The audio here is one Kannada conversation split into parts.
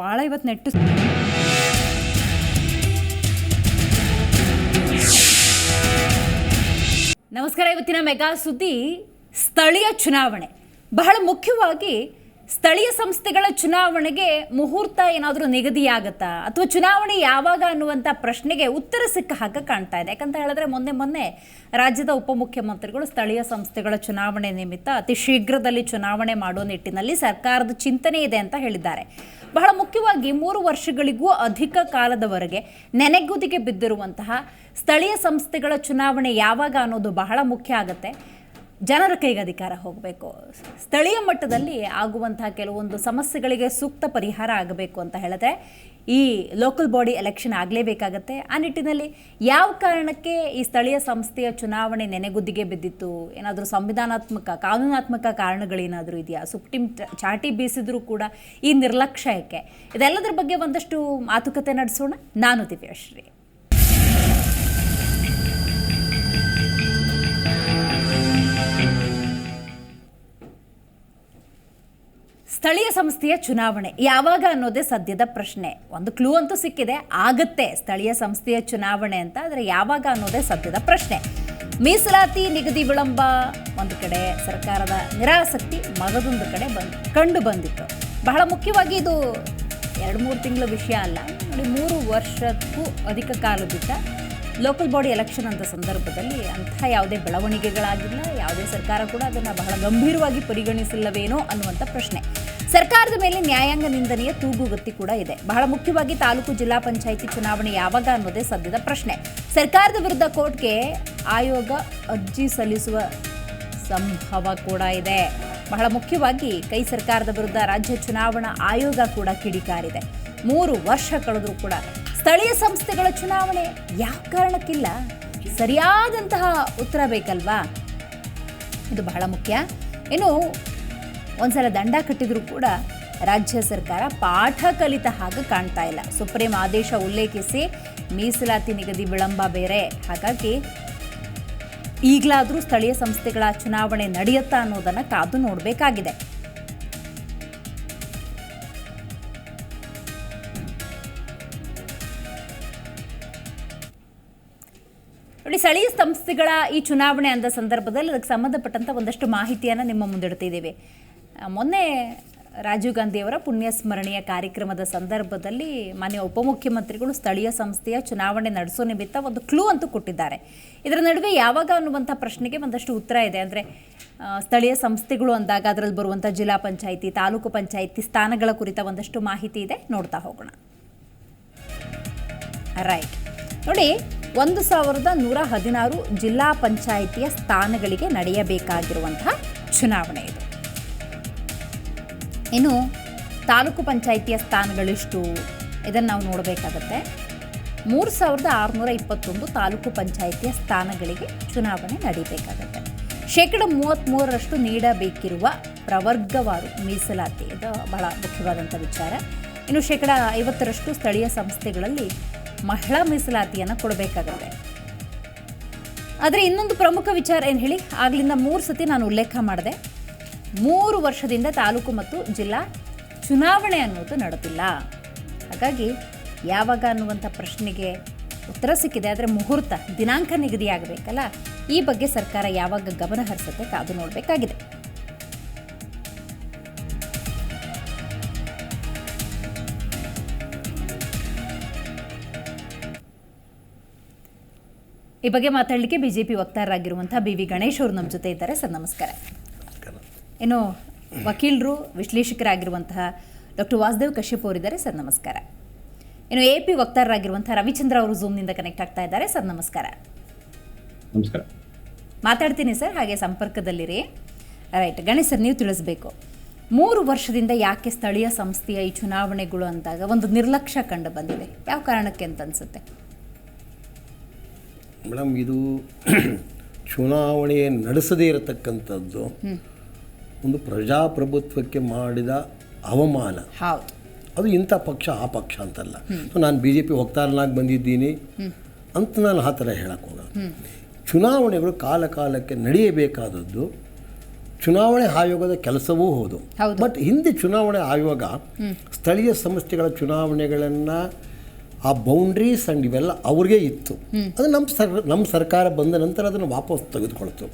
ಭಾಳ ಇವತ್ತು ನೆಟ್ಟು ನಮಸ್ಕಾರ. ಇವತ್ತಿನ ಮೆಗಾ ಸುದ್ದಿ ಸ್ಥಳೀಯ ಚುನಾವಣೆ. ಬಹಳ ಮುಖ್ಯವಾಗಿ ಸ್ಥಳೀಯ ಸಂಸ್ಥೆಗಳ ಚುನಾವಣೆಗೆ ಮುಹೂರ್ತ ಏನಾದರೂ ನಿಗದಿಯಾಗುತ್ತಾ ಅಥವಾ ಚುನಾವಣೆ ಯಾವಾಗ ಅನ್ನುವಂಥ ಪ್ರಶ್ನೆಗೆ ಉತ್ತರ ಸಿಕ್ಕ ಹಾಗೆ ಕಾಣ್ತಾ ಇದೆ. ಯಾಕಂತ ಹೇಳಿದ್ರೆ ಮೊನ್ನೆ ರಾಜ್ಯದ ಉಪಮುಖ್ಯಮಂತ್ರಿಗಳು ಸ್ಥಳೀಯ ಸಂಸ್ಥೆಗಳ ಚುನಾವಣೆ ನಿಮಿತ್ತ ಅತಿ ಶೀಘ್ರದಲ್ಲಿ ಚುನಾವಣೆ ಮಾಡೋ ನಿಟ್ಟಿನಲ್ಲಿ ಸರ್ಕಾರದ ಚಿಂತನೆ ಇದೆ ಅಂತ ಹೇಳಿದ್ದಾರೆ. ಬಹಳ ಮುಖ್ಯವಾಗಿ 3 ವರ್ಷಗಳಿಗೂ ಅಧಿಕ ಕಾಲದವರೆಗೆ ನೆನೆಗುದಿಗೆ ಬಿದ್ದಿರುವಂತಹ ಸ್ಥಳೀಯ ಸಂಸ್ಥೆಗಳ ಚುನಾವಣೆ ಯಾವಾಗ ಅನ್ನೋದು ಬಹಳ ಮುಖ್ಯ ಆಗುತ್ತೆ. ಜನರ ಕೈಗೆ ಅಧಿಕಾರ ಹೋಗಬೇಕು, ಸ್ಥಳೀಯ ಮಟ್ಟದಲ್ಲಿ ಆಗುವಂತಹ ಕೆಲವೊಂದು ಸಮಸ್ಯೆಗಳಿಗೆ ಸೂಕ್ತ ಪರಿಹಾರ ಆಗಬೇಕು ಅಂತ ಹೇಳಿದ್ರೆ ಈ ಲೋಕಲ್ ಬಾಡಿ ಎಲೆಕ್ಷನ್ ಆಗಲೇಬೇಕಾಗತ್ತೆ. ಆ ನಿಟ್ಟಿನಲ್ಲಿ ಯಾವ ಕಾರಣಕ್ಕೆ ಈ ಸ್ಥಳೀಯ ಸಂಸ್ಥೆಯ ಚುನಾವಣೆ ನೆನೆಗುದ್ದಿಗೆ ಬಿದ್ದಿತ್ತು? ಏನಾದರೂ ಸಂವಿಧಾನಾತ್ಮಕ ಕಾನೂನಾತ್ಮಕ ಕಾರಣಗಳೇನಾದರೂ ಇದೆಯಾ? ಸುಪ್ರೀಂ ಚಾಟಿ ಬೀಸಿದ್ರೂ ಕೂಡ ಈ ನಿರ್ಲಕ್ಷ್ಯಕ್ಕೆ, ಇದೆಲ್ಲದರ ಬಗ್ಗೆ ಒಂದಷ್ಟು ಮಾತುಕತೆ ನಡೆಸೋಣ. ನಾನು ದಿವ್ಯಶ್ರೀ. ಸ್ಥಳೀಯ ಸಂಸ್ಥೆಯ ಚುನಾವಣೆ ಯಾವಾಗ ಅನ್ನೋದೇ ಸದ್ಯದ ಪ್ರಶ್ನೆ. ಒಂದು ಕ್ಲೂ ಅಂತೂ ಸಿಕ್ಕಿದೆ, ಆಗತ್ತೆ ಸ್ಥಳೀಯ ಸಂಸ್ಥೆಯ ಚುನಾವಣೆ ಅಂತ. ಆದರೆ ಯಾವಾಗ ಅನ್ನೋದೇ ಸದ್ಯದ ಪ್ರಶ್ನೆ. ಮೀಸಲಾತಿ ನಿಗದಿ ವಿಳಂಬ ಒಂದು ಕಡೆ, ಸರ್ಕಾರದ ನಿರಾಸಕ್ತಿ ಮಗದೊಂದು ಕಡೆ ಕಂಡು ಬಂದಿತ್ತು. ಬಹಳ ಮುಖ್ಯವಾಗಿ ಇದು 2-3 ತಿಂಗಳ ವಿಷಯ ಅಲ್ಲ ನೋಡಿ, 3 ವರ್ಷಕ್ಕೂ ಅಧಿಕ ಕಾಲದಿಂದ ಲೋಕಲ್ ಬಾಡಿ ಎಲೆಕ್ಷನ್ ಅಂತ ಸಂದರ್ಭದಲ್ಲಿ ಅಂಥ ಯಾವುದೇ ಬೆಳವಣಿಗೆಗಳಾಗಿಲ್ಲ. ಯಾವುದೇ ಸರ್ಕಾರ ಕೂಡ ಅದನ್ನು ಬಹಳ ಗಂಭೀರವಾಗಿ ಪರಿಗಣಿಸಿಲ್ಲವೇನೋ ಅನ್ನುವಂಥ ಪ್ರಶ್ನೆ. ಸರ್ಕಾರದ ಮೇಲೆ ನ್ಯಾಯಾಂಗ ನಿಂದನೆಯ ತೂಗುಗತ್ತಿ ಕೂಡ ಇದೆ. ಬಹಳ ಮುಖ್ಯವಾಗಿ ತಾಲೂಕು ಜಿಲ್ಲಾ ಪಂಚಾಯಿತಿ ಚುನಾವಣೆ ಯಾವಾಗ ಅನ್ನೋದೇ ಸದ್ಯದ ಪ್ರಶ್ನೆ. ಸರ್ಕಾರದ ವಿರುದ್ಧ ಕೋರ್ಟ್ಗೆ ಆಯೋಗ ಅರ್ಜಿ ಸಲ್ಲಿಸುವ ಸಂಭವ ಕೂಡ ಇದೆ. ಬಹಳ ಮುಖ್ಯವಾಗಿ ಕೈ ಸರ್ಕಾರದ ವಿರುದ್ಧ ರಾಜ್ಯ ಚುನಾವಣಾ ಆಯೋಗ ಕೂಡ ಕಿಡಿಕಾರಿದೆ. 3 ವರ್ಷ ಕಳೆದರೂ ಕೂಡ ಸ್ಥಳೀಯ ಸಂಸ್ಥೆಗಳ ಚುನಾವಣೆ ಯಾವ ಕಾರಣಕ್ಕಿಲ್ಲ? ಸರಿಯಾದಂತಹ ಉತ್ತರ ಬೇಕಲ್ವಾ? ಇದು ಬಹಳ ಮುಖ್ಯ. ಇನ್ನು ಒಂದ್ಸಲ ದಂಡ ಕಟ್ಟಿದರೂ ಕೂಡ ರಾಜ್ಯ ಸರ್ಕಾರ ಪಾಠ ಕಲಿತ ಹಾಗೆ ಕಾಣ್ತಾ ಇಲ್ಲ. ಸುಪ್ರೀಂ ಆದೇಶ ಉಲ್ಲೇಖಿಸಿ ಮೀಸಲಾತಿ ನಿಗದಿ ವಿಳಂಬ ಬೇರೆ. ಹಾಗಾಗಿ ಈಗಲಾದರೂ ಸ್ಥಳೀಯ ಸಂಸ್ಥೆಗಳ ಚುನಾವಣೆ ನಡೆಯುತ್ತಾ ಅನ್ನೋದನ್ನು ಕಾದು ನೋಡಬೇಕಾಗಿದೆ. ನೋಡಿ, ಸ್ಥಳೀಯ ಸಂಸ್ಥೆಗಳ ಈ ಚುನಾವಣೆ ಅಂದ ಸಂದರ್ಭದಲ್ಲಿ ಅದಕ್ಕೆ ಸಂಬಂಧಪಟ್ಟಂಥ ಒಂದಷ್ಟು ಮಾಹಿತಿಯನ್ನು ನಿಮ್ಮ ಮುಂದಿಡ್ತಿದ್ದೀವಿ. ಮೊನ್ನೆ ರಾಜೀವ್ ಗಾಂಧಿಯವರ ಪುಣ್ಯ ಸ್ಮರಣೆಯ ಕಾರ್ಯಕ್ರಮದ ಸಂದರ್ಭದಲ್ಲಿ ಮಾನ್ಯ ಉಪಮುಖ್ಯಮಂತ್ರಿಗಳು ಸ್ಥಳೀಯ ಸಂಸ್ಥೆಯ ಚುನಾವಣೆ ನಡೆಸೋ ನಿಮಿತ್ತ ಒಂದು ಕ್ಲೂ ಅಂತೂ ಕೊಟ್ಟಿದ್ದಾರೆ. ಇದರ ನಡುವೆ ಯಾವಾಗ ಅನ್ನುವಂಥ ಪ್ರಶ್ನೆಗೆ ಒಂದಷ್ಟು ಉತ್ತರ ಇದೆ. ಅಂದರೆ ಸ್ಥಳೀಯ ಸಂಸ್ಥೆಗಳು ಅಂದಾಗ ಅದರಲ್ಲಿ ಬರುವಂಥ ಜಿಲ್ಲಾ ಪಂಚಾಯಿತಿ, ತಾಲೂಕು ಪಂಚಾಯಿತಿ ಸ್ಥಾನಗಳ ಕುರಿತ ಒಂದಷ್ಟು ಮಾಹಿತಿ ಇದೆ, ನೋಡ್ತಾ ಹೋಗೋಣ. ರೈಟ್ ನೋಡಿ, 1116 ಜಿಲ್ಲಾ ಪಂಚಾಯಿತಿಯ ಸ್ಥಾನಗಳಿಗೆ ನಡೆಯಬೇಕಾಗಿರುವಂತಹ ಚುನಾವಣೆ ಇದು. ಇನ್ನು ತಾಲೂಕು ಪಂಚಾಯಿತಿಯ ಸ್ಥಾನಗಳೆಷ್ಟು ಇದನ್ನು ನಾವು ನೋಡಬೇಕಾಗತ್ತೆ. 3621 ತಾಲೂಕು ಪಂಚಾಯಿತಿಯ ಸ್ಥಾನಗಳಿಗೆ ಚುನಾವಣೆ ನಡೀಬೇಕಾಗತ್ತೆ. 33% ನೀಡಬೇಕಿರುವ ಪ್ರವರ್ಗವಾರು ಮೀಸಲಾತಿ, ಇದು ಬಹಳ ಮುಖ್ಯವಾದಂಥ ವಿಚಾರ. ಇನ್ನು 50% ಸ್ಥಳೀಯ ಸಂಸ್ಥೆಗಳಲ್ಲಿ ಮಹಿಳಾ ಮೀಸಲಾತಿಯನ್ನು ಕೊಡಬೇಕಾಗತ್ತೆ. ಆದರೆ ಇನ್ನೊಂದು ಪ್ರಮುಖ ವಿಚಾರ ಏನು ಹೇಳಿ, ಆಗಲಿಂದ 3 ಸತಿ ನಾನು ಉಲ್ಲೇಖ ಮಾಡಿದೆ, 3 ವರ್ಷದಿಂದ ತಾಲೂಕು ಮತ್ತು ಜಿಲ್ಲಾ ಚುನಾವಣೆ ಅನ್ನೋದು ನಡೆದಿಲ್ಲ. ಹಾಗಾಗಿ ಯಾವಾಗ ಅನ್ನುವಂಥ ಪ್ರಶ್ನೆಗೆ ಉತ್ತರ ಸಿಕ್ಕಿದೆ. ಆದರೆ ಮುಹೂರ್ತ, ದಿನಾಂಕ ನಿಗದಿಯಾಗಬೇಕಲ್ಲ, ಈ ಬಗ್ಗೆ ಸರ್ಕಾರ ಯಾವಾಗ ಗಮನ ಹರಿಸುತ್ತೆ ಕಾದು ನೋಡಬೇಕಾಗಿದೆ. ಈ ಬಗ್ಗೆ ಮಾತಾಡಲಿಕ್ಕೆ ಬಿಜೆಪಿ ವಕ್ತಾರರಾಗಿರುವಂತಹ ಬಿ.ವಿ. ಗಣೇಶ್ ಅವರು ನಮ್ಮ ಜೊತೆ ಇದ್ದಾರೆ. ಸರ್ ನಮಸ್ಕಾರ. ಇನ್ನು ವಕೀಲರು, ವಿಶ್ಲೇಷಕರಾಗಿರುವಂತಹ ಡಾಕ್ಟರ್ ವಾಸುದೇವ್ ಕಶ್ಯಪ್ ಅವರಿದ್ದಾರೆ. ಸರ್ ನಮಸ್ಕಾರ. ಇನ್ನು AP ವಕ್ತಾರರಾಗಿರುವಂತಹ ರವಿಚಂದ್ರ ಅವರು ಝೂಮ್ನಿಂದ ಕನೆಕ್ಟ್ ಆಗ್ತಾ ಇದ್ದಾರೆ. ಸರ್ ನಮಸ್ಕಾರ. ನಮಸ್ಕಾರ. ಮಾತಾಡ್ತೀನಿ ಸರ್, ಹಾಗೆ ಸಂಪರ್ಕದಲ್ಲಿರಿ. ರೈಟ್, ಗಣೇಶ್ ಸರ್, ನೀವು ತಿಳಿಸ್ಬೇಕು, 3 ವರ್ಷದಿಂದ ಯಾಕೆ ಸ್ಥಳೀಯ ಸಂಸ್ಥೆಯ ಈ ಚುನಾವಣೆಗಳು ಅಂದಾಗ ಒಂದು ನಿರ್ಲಕ್ಷ್ಯ ಕಂಡು ಬಂದಿದೆ? ಯಾವ ಕಾರಣಕ್ಕೆ ಅಂತ ಅನಿಸುತ್ತೆ ಮೇಡಮ್? ಇದು ಚುನಾವಣೆ ನಡೆಸದೇ ಇರತಕ್ಕಂಥದ್ದು ಒಂದು ಪ್ರಜಾಪ್ರಭುತ್ವಕ್ಕೆ ಮಾಡಿದ ಅವಮಾನ. ಹೌದು, ಅದು ಇಂಥ ಪಕ್ಷ ಆ ಪಕ್ಷ ಅಂತಲ್ಲ. ನಾನು BJP ವಕ್ತಾರನಾಗಿ ಬಂದಿದ್ದೀನಿ ಅಂತ ನಾನು ಆ ಥರ ಹೇಳಕ್ಕೆ ಹೋಗಲ್ಲ. ಚುನಾವಣೆಗಳು ಕಾಲ ಕಾಲಕ್ಕೆ ನಡೆಯಬೇಕಾದದ್ದು. ಚುನಾವಣೆ ಆಯೋಗದ ಕೆಲಸವೂ ಹೌದು. ಹೌದು. ಬಟ್ ಹಿಂದೆ ಚುನಾವಣೆ ಆಯೋಗ ಸ್ಥಳೀಯ ಸಂಸ್ಥೆಗಳ ಚುನಾವಣೆಗಳನ್ನು ಆ ಬೌಂಡ್ರೀಸ್ ಆ್ಯಂಡ್ ಇವೆಲ್ಲ ಅವ್ರಿಗೆ ಇತ್ತು. ಅದು ನಮ್ಮ ಸರ್ಕಾರ ಬಂದ ನಂತರ ಅದನ್ನು ವಾಪಸ್ ತೆಗೆದುಕೊಳ್ತು.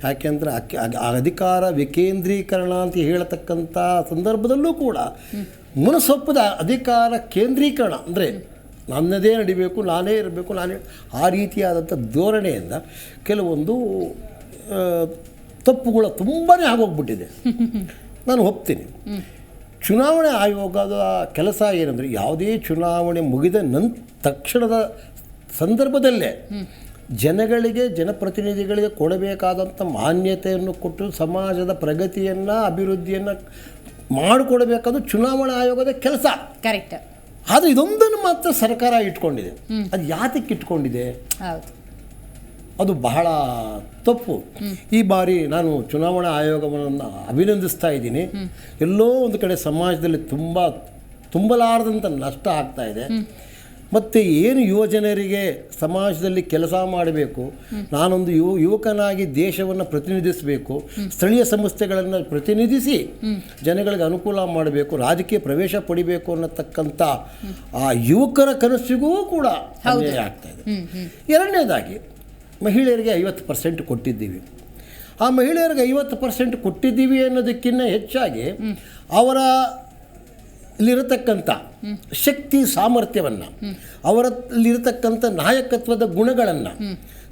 ಯಾಕೆಂದರೆ ಅಧಿಕಾರ ವಿಕೇಂದ್ರೀಕರಣ ಅಂತ ಹೇಳತಕ್ಕಂಥ ಸಂದರ್ಭದಲ್ಲೂ ಕೂಡ ಮನಸ್ಸೊಪ್ಪದ ಅಧಿಕಾರ ಕೇಂದ್ರೀಕರಣ, ಅಂದರೆ ನನ್ನದೇ ನಡಿಬೇಕು, ನಾನೇ ಇರಬೇಕು, ಆ ರೀತಿಯಾದಂಥ ಧೋರಣೆಯಿಂದ ಕೆಲವೊಂದು ತಪ್ಪುಗಳು ತುಂಬಾ ಆಗೋಗ್ಬಿಟ್ಟಿದೆ. ನಾನು ಒಪ್ತೀನಿ. ಚುನಾವಣೆ ಆಯೋಗದ ಕೆಲಸ ಏನಂದರೆ ಯಾವುದೇ ಚುನಾವಣೆ ಮುಗಿದ ತಕ್ಷಣದ ಸಂದರ್ಭದಲ್ಲೇ ಜನಗಳಿಗೆ, ಜನಪ್ರತಿನಿಧಿಗಳಿಗೆ ಕೊಡಬೇಕಾದಂಥ ಮಾನ್ಯತೆಯನ್ನು ಕೊಟ್ಟು ಸಮಾಜದ ಪ್ರಗತಿಯನ್ನು, ಅಭಿವೃದ್ಧಿಯನ್ನು ಮಾಡಿಕೊಡಬೇಕಾದ ಚುನಾವಣಾ ಆಯೋಗದ ಕೆಲಸ. ಕರೆಕ್ಟ್. ಆದರೆ ಇದೊಂದನ್ನು ಮಾತ್ರ ಸರ್ಕಾರ ಇಟ್ಕೊಂಡಿದೆ. ಅದು ಯಾತಕ್ಕೆ ಇಟ್ಕೊಂಡಿದೆ? ಅದು ಬಹಳ ತಪ್ಪು. ಈ ಬಾರಿ ನಾನು ಚುನಾವಣಾ ಆಯೋಗವನ್ನು ಅಭಿನಂದಿಸ್ತಾ ಇದ್ದೀನಿ. ಎಲ್ಲೋ ಒಂದು ಕಡೆ ಸಮಾಜದಲ್ಲಿ ತುಂಬಲಾರದಂಥ ನಷ್ಟ ಆಗ್ತಾ ಇದೆ. ಮತ್ತು ಏನು ಯುವಜನರಿಗೆ ಸಮಾಜದಲ್ಲಿ ಕೆಲಸ ಮಾಡಬೇಕು, ನಾನೊಂದು ಯುವಕನಾಗಿ ದೇಶವನ್ನು ಪ್ರತಿನಿಧಿಸಬೇಕು, ಸ್ಥಳೀಯ ಸಂಸ್ಥೆಗಳನ್ನು ಪ್ರತಿನಿಧಿಸಿ ಜನಗಳಿಗೆ ಅನುಕೂಲ ಮಾಡಬೇಕು, ರಾಜಕೀಯ ಪ್ರವೇಶ ಪಡಿಬೇಕು ಅನ್ನತಕ್ಕಂಥ ಆ ಯುವಕರ ಕನಸಿಗೂ ಕೂಡ ಅನ್ಯಾಯ ಆಗ್ತಾ ಇದೆ. ಎರಡನೇದಾಗಿ ಮಹಿಳೆಯರಿಗೆ 50% ಕೊಟ್ಟಿದ್ದೀವಿ. ಆ ಮಹಿಳೆಯರಿಗೆ 50% ಕೊಟ್ಟಿದ್ದೀವಿ ಅನ್ನೋದಕ್ಕಿಂತ ಹೆಚ್ಚಾಗಿ ಅವರಲ್ಲಿರತಕ್ಕಂಥ ಶಕ್ತಿ ಸಾಮರ್ಥ್ಯವನ್ನು, ಅವರಲ್ಲಿರತಕ್ಕಂಥ ನಾಯಕತ್ವದ ಗುಣಗಳನ್ನು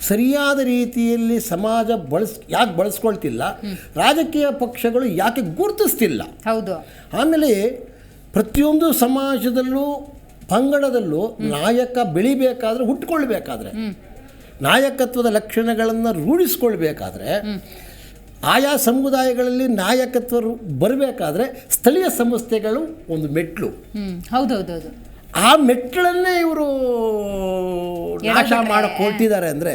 ಸರಿಯಾದ ರೀತಿಯಲ್ಲಿ ಸಮಾಜ ಯಾಕೆ ಬಳಸ್ಕೊಳ್ತಿಲ್ಲ, ರಾಜಕೀಯ ಪಕ್ಷಗಳು ಯಾಕೆ ಗುರುತಿಸ್ತಿಲ್ಲ. ಹೌದು. ಆಮೇಲೆ ಪ್ರತಿಯೊಂದು ಸಮಾಜದಲ್ಲೂ ಪಂಗಡದಲ್ಲೂ ನಾಯಕ ಬೆಳಿಬೇಕಾದ್ರೆ, ಹುಟ್ಟುಕೊಳ್ಬೇಕಾದ್ರೆ, ನಾಯಕತ್ವದ ಲಕ್ಷಣಗಳನ್ನು ರೂಢಿಸ್ಕೊಳ್ಬೇಕಾದ್ರೆ, ಆಯಾ ಸಮುದಾಯಗಳಲ್ಲಿ ನಾಯಕತ್ವ ಬರಬೇಕಾದ್ರೆ ಸ್ಥಳೀಯ ಸಂಸ್ಥೆಗಳು ಒಂದು ಮೆಟ್ಲು. ಹೌದೌದೌದು. ಆ ಮೆಟ್ಲನ್ನೇ ಇವರು ನಾಶ ಮಾಡಿಕೊಟ್ಟಿದ್ದಾರೆ ಅಂದರೆ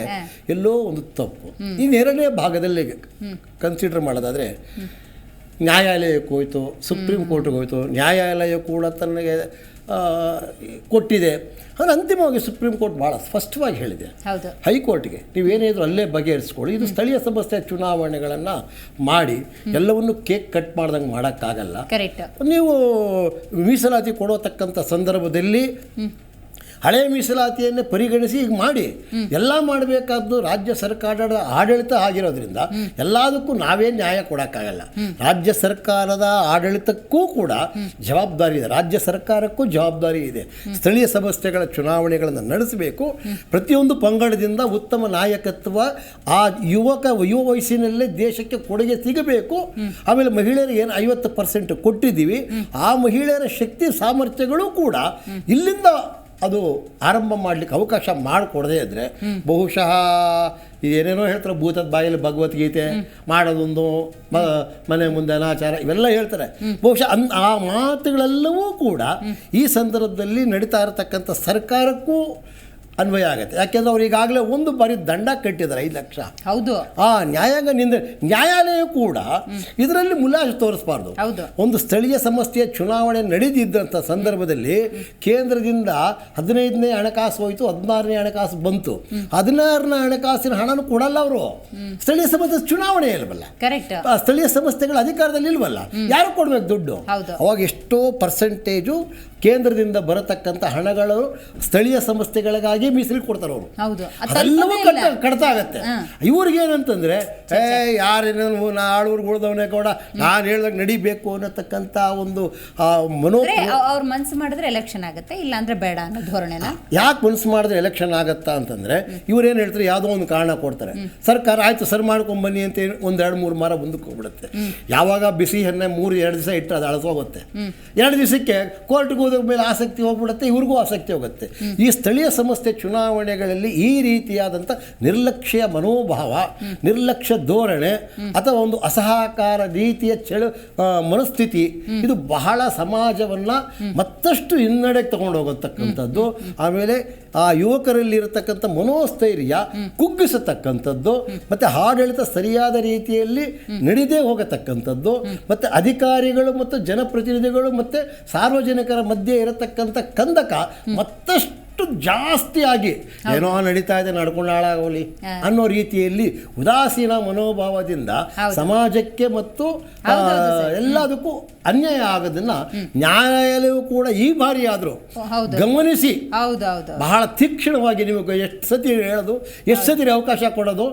ಎಲ್ಲೋ ಒಂದು ತಪ್ಪು. ಇನ್ನು ಎರಡನೇ ಭಾಗದಲ್ಲಿ ಕನ್ಸಿಡರ್ ಮಾಡೋದಾದರೆ, ನ್ಯಾಯಾಲಯಕ್ಕೆ ಹೋಯಿತು, ಸುಪ್ರೀಂ ಕೋರ್ಟ್ಗೆ ಹೋಯಿತು, ನ್ಯಾಯಾಲಯ ಕೂಡ ತನಗೆ ಕೊಟ್ಟಿದೆ. ಆದರೆ ಅಂತಿಮವಾಗಿ ಸುಪ್ರೀಂ ಕೋರ್ಟ್ ಭಾಳ ಸ್ಪಷ್ಟವಾಗಿ ಹೇಳಿದೆ, ಹೈಕೋರ್ಟ್ಗೆ ನೀವೇನಿದ್ರು ಅಲ್ಲೇ ಬಗೆಹರಿಸ್ಕೊಳ್ಳಿ, ಇದು ಸ್ಥಳೀಯ ಸಂಸ್ಥೆ ಚುನಾವಣೆಗಳನ್ನು ಮಾಡಿ ಎಲ್ಲವನ್ನು ಕೇಕ್ ಕಟ್ ಮಾಡ್ದಂಗೆ ಮಾಡೋಕ್ಕಾಗಲ್ಲ. ನೀವು ಮೀಸಲಾತಿ ಕೊಡೋತಕ್ಕಂಥ ಸಂದರ್ಭದಲ್ಲಿ ಹಳೆಯ ಮೀಸಲಾತಿಯನ್ನೇ ಪರಿಗಣಿಸಿ ಈಗ ಮಾಡಿ. ಎಲ್ಲ ಮಾಡಬೇಕಾದ್ದು ರಾಜ್ಯ ಸರ್ಕಾರದ ಆಡಳಿತ ಆಗಿರೋದ್ರಿಂದ ಎಲ್ಲದಕ್ಕೂ ನಾವೇ ನ್ಯಾಯ ಕೊಡೋಕ್ಕಾಗಲ್ಲ. ರಾಜ್ಯ ಸರ್ಕಾರದ ಆಡಳಿತಕ್ಕೂ ಕೂಡ ಜವಾಬ್ದಾರಿ ಇದೆ, ರಾಜ್ಯ ಸರ್ಕಾರಕ್ಕೂ ಜವಾಬ್ದಾರಿ ಇದೆ. ಸ್ಥಳೀಯ ಸಂಸ್ಥೆಗಳ ಚುನಾವಣೆಗಳನ್ನು ನಡೆಸಬೇಕು. ಪ್ರತಿಯೊಂದು ಪಂಗಡದಿಂದ ಉತ್ತಮ ನಾಯಕತ್ವ ಆ ಯುವ ವಯಸ್ಸಿನಲ್ಲೇ ದೇಶಕ್ಕೆ ಕೊಡುಗೆ ಸಿಗಬೇಕು. ಆಮೇಲೆ ಮಹಿಳೆಯರಿಗೆ ಏನು 50% ಕೊಟ್ಟಿದ್ದೀವಿ, ಆ ಮಹಿಳೆಯರ ಶಕ್ತಿ ಸಾಮರ್ಥ್ಯಗಳು ಕೂಡ ಇಲ್ಲಿಂದ ಅದು ಆರಂಭ ಮಾಡಲಿಕ್ಕೆ ಅವಕಾಶ ಮಾಡಿಕೊಡದೇ ಇದ್ದರೆ ಬಹುಶಃ ಏನೇನೋ ಹೇಳ್ತಾರೆ, ಭೂತದ ಬಾಯಲ್ಲಿ ಭಗವದ್ಗೀತೆ ಮಾಡೋದೊಂದು, ಮನೆ ಮುಂದೆ ಅನಾಚಾರ ಇವೆಲ್ಲ ಹೇಳ್ತಾರೆ. ಬಹುಶಃ ಆ ಮಾತುಗಳೆಲ್ಲವೂ ಕೂಡ ಈ ಸಂದರ್ಭದಲ್ಲಿ ನಡೀತಾ ಇರತಕ್ಕಂಥ ಸರ್ಕಾರಕ್ಕೂ ಅನ್ವಯ ಆಗುತ್ತೆ. ಯಾಕೆಂದ್ರೆ ಅವ್ರು ಈಗಾಗಲೇ ಒಂದು ಬಾರಿ ದಂಡ ಕಟ್ಟಿದ್ದಾರೆ 5 ಲಕ್ಷ. ಹೌದು. ನ್ಯಾಯಾಲಯ ಕೂಡ ಇದರಲ್ಲಿ ಮುಲಾಜು ತೋರಿಸಬಾರ್ದು. ಒಂದು ಸ್ಥಳೀಯ ಸಂಸ್ಥೆಯ ಚುನಾವಣೆ ನಡೆದಿದ್ದಂಥ ಸಂದರ್ಭದಲ್ಲಿ ಕೇಂದ್ರದಿಂದ 15ನೇ ಹಣಕಾಸು ಹೋಯಿತು, 16ನೇ ಹಣಕಾಸು ಬಂತು, 16ನೇ ಹಣಕಾಸಿನ ಹಣನೂ ಕೊಡಲ್ಲ ಅವರು. ಸ್ಥಳೀಯ ಸಂಸ್ಥೆ ಚುನಾವಣೆ ಇಲ್ವಲ್ಲ, ಸ್ಥಳೀಯ ಸಂಸ್ಥೆಗಳ ಅಧಿಕಾರದಲ್ಲಿ ಇಲ್ವಲ್ಲ, ಯಾರು ಕೊಡ್ಬೇಕು ದುಡ್ಡು? ಅವಾಗ ಎಷ್ಟೋ ಪರ್ಸೆಂಟೇಜು ಕೇಂದ್ರದಿಂದ ಬರತಕ್ಕಂಥ ಹಣಗಳು ಸ್ಥಳೀಯ ಸಂಸ್ಥೆಗಳಿಗಾಗಿ ಮೀಸಲು ಕೊಡ್ತಾರೆ ಅವರು. ಅದೆಲ್ಲವೂ ಕಡಿತ ಆಗತ್ತೆ. ಇವ್ರಿಗೇನಂತಂದ್ರೆ ಯಾರೇನು ಆಳೂರ್ಗೆ ಉಳಿದವನೇ ಕೂಡ ನಾನು ಹೇಳ್ದಾಗ ನಡಿಬೇಕು ಅನ್ನತಕ್ಕಂಥ ಒಂದು ಅವ್ರ ಮನಸ್ಸು ಮಾಡಿದ್ರೆ ಎಲೆಕ್ಷನ್ ಆಗುತ್ತೆ, ಇಲ್ಲ ಅಂದ್ರೆ ಬೇಡ ಅನ್ನೋ ಧೋರಣೆನ. ಯಾಕೆ ಮನಸ್ಸು ಮಾಡಿದ್ರೆ ಎಲೆಕ್ಷನ್ ಆಗತ್ತಾ ಅಂತಂದ್ರೆ ಇವ್ರೇನು ಹೇಳ್ತಾರೆ, ಯಾವುದೋ ಒಂದು ಕಾರಣ ಕೊಡ್ತಾರೆ. ಸರ್ಕಾರ ಆಯ್ತು ಸರ್ ಮಾಡ್ಕೊಂಬನ್ನಿ ಅಂತ 1-2-3 ಮಾರ ಮುಂದಕ್ಕೆ ಹೋಗ್ಬಿಡುತ್ತೆ. ಯಾವಾಗ ಬಿಸಿ ಎಣ್ಣೆ 2 ದಿವಸ ಇಟ್ಟು ಅದು ಅಳಸೋಗುತ್ತೆ. 2 ದಿವಸಕ್ಕೆ ಕೋರ್ಟ್ಗೆ ಹೋದ ಮೇಲೆ ಆಸಕ್ತಿ ಹೋಗ್ಬಿಡುತ್ತೆ, ಇವ್ರಿಗೂ ಆಸಕ್ತಿ ಹೋಗುತ್ತೆ. ಈ ಸ್ಥಳೀಯ ಸಂಸ್ಥೆ ಚುನಾವಣೆಗಳಲ್ಲಿ ಈ ರೀತಿಯಾದಂಥ ನಿರ್ಲಕ್ಷ್ಯ ಮನೋಭಾವ, ನಿರ್ಲಕ್ಷ್ಯ ಧೋರಣೆ ಅಥವಾ ಒಂದು ಅಸಹಕಾರ ರೀತಿಯ ಮನಸ್ಥಿತಿ ಇದು ಬಹಳ ಸಮಾಜವನ್ನು ಮತ್ತಷ್ಟು ಹಿನ್ನಡೆಗೆ ತಗೊಂಡು ಹೋಗತಕ್ಕಂಥದ್ದು. ಆಮೇಲೆ ಆ ಯುವಕರಲ್ಲಿರತಕ್ಕಂಥ ಮನೋಸ್ಥೈರ್ಯ ಕುಗ್ಗಿಸತಕ್ಕಂಥದ್ದು, ಮತ್ತು ಆಡಳಿತ ಸರಿಯಾದ ರೀತಿಯಲ್ಲಿ ನಡೆದೇ ಹೋಗತಕ್ಕಂಥದ್ದು, ಮತ್ತು ಅಧಿಕಾರಿಗಳು ಮತ್ತು ಜನಪ್ರತಿನಿಧಿಗಳು ಮತ್ತು ಸಾರ್ವಜನಿಕರ ಮಧ್ಯೆ ಇರತಕ್ಕಂಥ ಕಂದಕ ಮತ್ತಷ್ಟು ಜಾಸ್ತಿ ಆಗಿ ಏನೋ ನಡೀತಾ ಇದೆ ನಡ್ಕೊಂಡು ಹಾಳಾಗೋಲಿ ಅನ್ನೋ ರೀತಿಯಲ್ಲಿ ಉದಾಸೀನ ಮನೋಭಾವದಿಂದ ಸಮಾಜಕ್ಕೆ ಮತ್ತು ಎಲ್ಲದಕ್ಕೂ ಅನ್ಯಾಯ ಆಗೋದನ್ನ ನ್ಯಾಯಾಲಯವು ಕೂಡ ಈ ಬಾರಿ ಆದರೂ ಗಮನಿಸಿ ಬಹಳ ತೀಕ್ಷ್ಣವಾಗಿ ನಿಮಗೆ ಎಷ್ಟು ಸತಿ ಹೇಳೋದು, ಎಷ್ಟು ಸತಿ ಅವಕಾಶ ಕೊಡೋದು.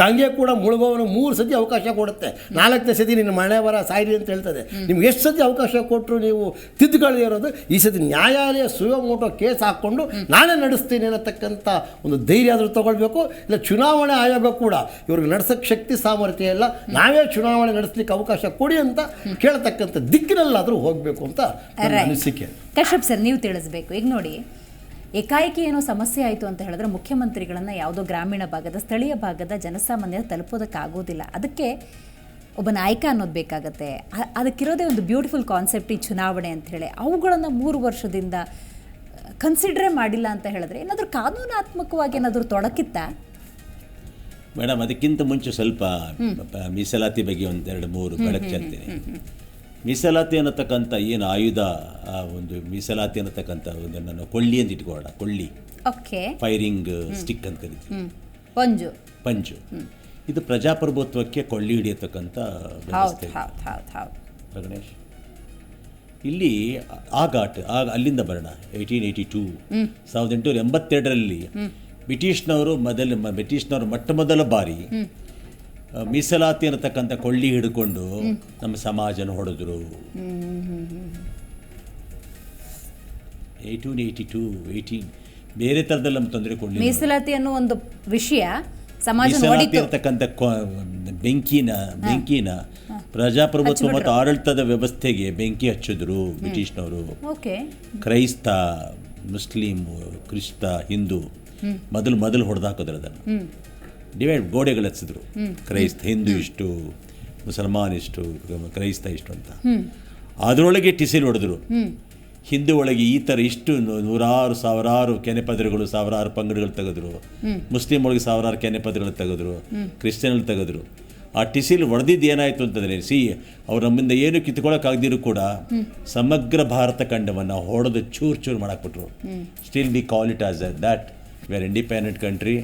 ಗಂಗೆ ಕೂಡ ಮುಳುಗೋವನು 3 ಸತಿ ಅವಕಾಶ ಕೊಡುತ್ತೆ, 4ನೇ ಸತಿ ನಿನ್ನ ಮಳೆ ಬರ ಸಾಯಿರಿ ಅಂತ ಹೇಳ್ತದೆ. ನಿಮ್ಗೆ ಎಷ್ಟು ಸತಿ ಅವಕಾಶ ಕೊಟ್ಟರು ನೀವು ತಿದ್ದುಕೊಳ್ಳಿ ಇರೋದು, ಈ ಸತಿ ನ್ಯಾಯಾಲಯ ಸುಯೋಮೋಟೋ ಕೇಸ್ ಹಾಕ್ಕೊಂಡು ನಾನೇ ನಡೆಸ್ತೀನಿ ಅನ್ನತಕ್ಕಂಥ ಒಂದು ಧೈರ್ಯ ಆದರೂ ತಗೊಳ್ಬೇಕು. ಇಲ್ಲ ಚುನಾವಣೆ ಆಯೋಗ ಕೂಡ ಇವ್ರಿಗೆ ನಡೆಸೋಕ್ಕೆ ಶಕ್ತಿ ಸಾಮರ್ಥ್ಯ ಇಲ್ಲ, ನಾವೇ ಚುನಾವಣೆ ನಡೆಸಲಿಕ್ಕೆ ಅವಕಾಶ ಕೊಡಿ ಅಂತ ಕೇಳತಕ್ಕಂಥ ದಿಕ್ಕಿನಲ್ಲಾದರೂ ಹೋಗಬೇಕು ಅಂತ ನನ್ನ ಅನಿಸಿಕೆ. ಕಶ್ಯಪ್ ಸರ್, ನೀವು ತಿಳಿಸ್ಬೇಕು. ಈಗ ನೋಡಿ, ಏಕಾಏಕಿ ಏನೋ ಸಮಸ್ಯೆ ಆಯಿತು ಅಂತ ಹೇಳಿದ್ರೆ ಮುಖ್ಯಮಂತ್ರಿಗಳನ್ನು ಯಾವುದೋ ಗ್ರಾಮೀಣ ಭಾಗದ ಸ್ಥಳೀಯ ಭಾಗದ ಜನಸಾಮಾನ್ಯರ ತಲುಪೋದಕ್ಕಾಗೋದಿಲ್ಲ. ಅದಕ್ಕೆ ಒಬ್ಬ ನಾಯಕ ಅನ್ನೋದು ಬೇಕಾಗತ್ತೆ. ಅದಕ್ಕಿರೋದೇ ಒಂದು ಬ್ಯೂಟಿಫುಲ್ ಕಾನ್ಸೆಪ್ಟ್ ಈ ಚುನಾವಣೆ ಅಂತ ಹೇಳಿ. ಅವುಗಳನ್ನು 3 ವರ್ಷದಿಂದ ಕನ್ಸಿಡ್ರೇ ಮಾಡಿಲ್ಲ ಅಂತ ಹೇಳಿದ್ರೆ ಏನಾದರೂ ಕಾನೂನಾತ್ಮಕವಾಗಿ ಏನಾದರೂ ತೊಡಕಿತ್ತಾ ಮೇಡಮ್? ಅದಕ್ಕಿಂತ ಮುಂಚೆ ಸ್ವಲ್ಪ ಮೀಸಲಾತಿ ಬಗ್ಗೆ 1-2-3 ಬೆಳಕು ಚೆಲ್ತೀನಿ. ಮೀಸಲಾತಿ ಅನ್ನತಕ್ಕಂಥ ಏನು ಆಯುಧ, ಒಂದು ಮೀಸಲಾತಿ ಅನ್ನತಕ್ಕಂಥ ಒಂದು ಕೊಳ್ಳಿ ಅಂತ ಇಟ್ಕೊಳ್ಳೋಣ, ಕೊಳ್ಳಿ, ಓಕೆ, ಫೈರಿಂಗ್ ಸ್ಟಿಕ್ ಅಂತ ಕರಿತೀವಿ, ಪಂಜು. ಇದು ಪ್ರಜಾಪ್ರಭುತ್ವಕ್ಕೆ ಕೊಳ್ಳಿ ಹಿಡಿಯತಕ್ಕಂಥ ವ್ಯವಸ್ಥೆ ಗಣೇಶ್. ಇಲ್ಲಿ ಅಲ್ಲಿಂದ ಬರೋಣ. 1882 ಬ್ರಿಟಿಷ್ನವರು ಮೊಟ್ಟ ಬಾರಿ ಮೀಸಲಾತಿ ಅನ್ನತಕ್ಕಂಥ ಕೊಳ್ಳಿ ಹಿಡ್ಕೊಂಡು ನಮ್ಮ ಸಮಾಜನ ಹೊಡೆದ್ರು. 1882 ಬೇರೆ ಥರದಲ್ಲಿ ನಮ್ಮ ತೊಂದರೆ ಕೊಳ್ಳಿ ಮೀಸಲಾತಿ ಅನ್ನೋ ಒಂದು ವಿಷಯ ಮೀಸಲಾತಿ ಇರತಕ್ಕಂಥ ಬೆಂಕಿನ ಪ್ರಜಾಪ್ರಭುತ್ವ ಮತ್ತು ಆಡಳಿತದ ವ್ಯವಸ್ಥೆಗೆ ಬೆಂಕಿ ಹಚ್ಚಿದ್ರು ಬ್ರಿಟಿಷ್ನವರು. ಕ್ರೈಸ್ತ, ಮುಸ್ಲಿಂ, ಕ್ರಿಸ್ತ, ಹಿಂದೂ ಮೊದಲು ಹೊಡೆದಾಕಿದ್ರು. ಅದನ್ನು ಗೋಡೆಗಳು ಹಚ್ಚಿದ್ರು. ಕ್ರೈಸ್ತ, ಹಿಂದೂ ಇಷ್ಟು, ಮುಸಲ್ಮಾನ್ ಇಷ್ಟು, ಕ್ರೈಸ್ತ ಇಷ್ಟು ಅಂತ. ಅದರೊಳಗೆ ಟಿಸಿಲ್ ಹೊಡೆದ್ರು. ಹಿಂದೂ ಒಳಗೆ ಈ ಥರ ಇಷ್ಟು 100 ಸಾವಿರಾರು ಕೆನೆಪದರುಗಳು, 1000 ಪಂಗಡಗಳು ತೆಗೆದ್ರು. ಮುಸ್ಲಿಂ ಒಳಗೆ 1000 ಕೆನೆಪದರುಗಳು ತೆಗೆದ್ರು, ಕ್ರಿಶ್ಚಿಯನ್ಗಳು ತೆಗೆದ್ರು. ಆ ಟಿಸಿಲ್ ಹೊಡೆದಿದ್ದು ಏನಾಯಿತು ಅಂತಂದರೆ, ಅವ್ರು ನಮ್ಮಿಂದ ಏನು ಕಿತ್ಕೊಳ್ಳೋಕ್ಕಾಗದಿರು ಕೂಡ ಸಮಗ್ರ ಭಾರತ ಖಂಡವನ್ನು ಹೊಡೆದು ಚೂರು ಮಾಡಾಕ್ಬಿಟ್ರು. Still we call it as that we are independent country,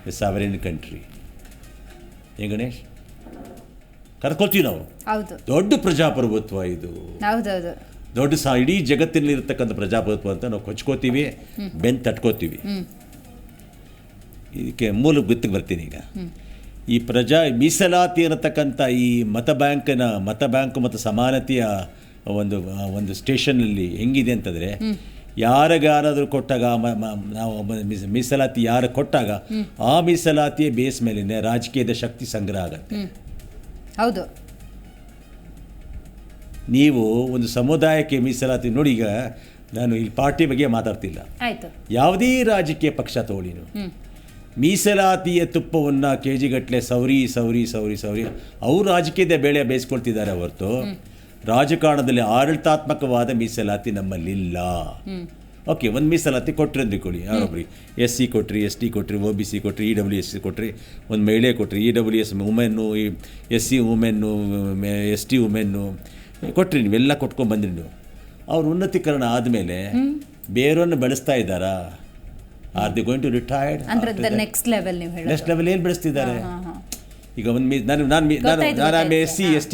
a sovereign country. ಏ ಗಣೇಶ್, ಕರ್ಕೊಳ್ತೀವಿ ನಾವು. ದೊಡ್ಡ ಪ್ರಜಾಪ್ರಭುತ್ವ ಇದು, ದೊಡ್ಡ ಇಡೀ ಜಗತ್ತಿನಲ್ಲಿ ಇರತಕ್ಕಂಥ ಪ್ರಜಾಪ್ರಭುತ್ವ ಅಂತ ನಾವು ಕೊಚ್ಕೋತೀವಿ, ಬೆನ್ನು ತಟ್ಕೋತೀವಿ. ಇದಕ್ಕೆ ಮೂಲ ಗುತ್ತಿಗೆ ಬರ್ತೀನಿ. ಈಗ ಈ ಮೀಸಲಾತಿ ಇರತಕ್ಕಂಥ ಈ ಮತ ಬ್ಯಾಂಕ್ ಮತ್ತು ಸಮಾನತೆಯ ಒಂದು ಸ್ಟೇಷನ್ನಲ್ಲಿ ಹೆಂಗಿದೆ ಅಂತಂದರೆ, ಯಾರಿಗಾರಾದರೂ ಕೊಟ್ಟಾಗ ನಾವು ಮೀಸಲಾತಿ ಯಾರು ಕೊಟ್ಟಾಗ ಆ ಮೀಸಲಾತಿಯ ಬೇಸ್ ಮೇಲಿನ ರಾಜಕೀಯದ ಶಕ್ತಿ ಸಂಗ್ರಹ ಆಗುತ್ತೆ. ಹೌದು. ನೀವು ಒಂದು ಸಮುದಾಯಕ್ಕೆ ಮೀಸಲಾತಿ ನೋಡಿ, ಈಗ ನಾನು ಇಲ್ಲಿ ಪಾರ್ಟಿ ಬಗ್ಗೆ ಮಾತಾಡ್ತಿಲ್ಲ, ಯಾವುದೇ ರಾಜಕೀಯ ಪಕ್ಷ ತಗೊಳ್ಳಿ ನೀವು, ಮೀಸಲಾತಿಯ ತುಪ್ಪವನ್ನು ಕೆಜಿಗಟ್ಟಲೆ ಸೌರಿ ಅವರು ರಾಜಕೀಯದ ಬೇಳೆ ಬೇಯಿಸ್ಕೊಳ್ತಿದ್ದಾರೆ ಹೊರತು ರಾಜಕಾರಣದಲ್ಲಿ ಆಡಳಿತಾತ್ಮಕವಾದ ಮೀಸಲಾತಿ ನಮ್ಮಲ್ಲಿಲ್ಲ. ಓಕೆ, ಒಂದು ಮೀಸಲಾತಿ ಕೊಟ್ಟರೆ ಅಂದ್ಕೊಳ್ಳಿ, ಯಾರೊಬ್ರಿಗೆ SC ಕೊಟ್ರಿ, ST ಕೊಟ್ರಿ, OBC ಕೊಟ್ರಿ, EWS ಕೊಟ್ರಿ, ಒಂದು ಮಹಿಳೆ ಕೊಟ್ರಿ, EWS women, SC women, ST women ಕೊಟ್ರಿ, ನೀವೆಲ್ಲ ಕೊಟ್ಕೊಂಡ್ಬಂದ್ರಿ. ನೀವು ಅವ್ರ ಉನ್ನತೀಕರಣ ಆದಮೇಲೆ ಬೇರನ್ನು ಬೆಳೆಸ್ತಾ ಇದ್ದಾರಾ? Are they going to retired? Next level ಏನು ಬೆಳೆಸ್ತಿದ್ದಾರೆ? ಈಗ ಒಂದು ನಾನು SC ST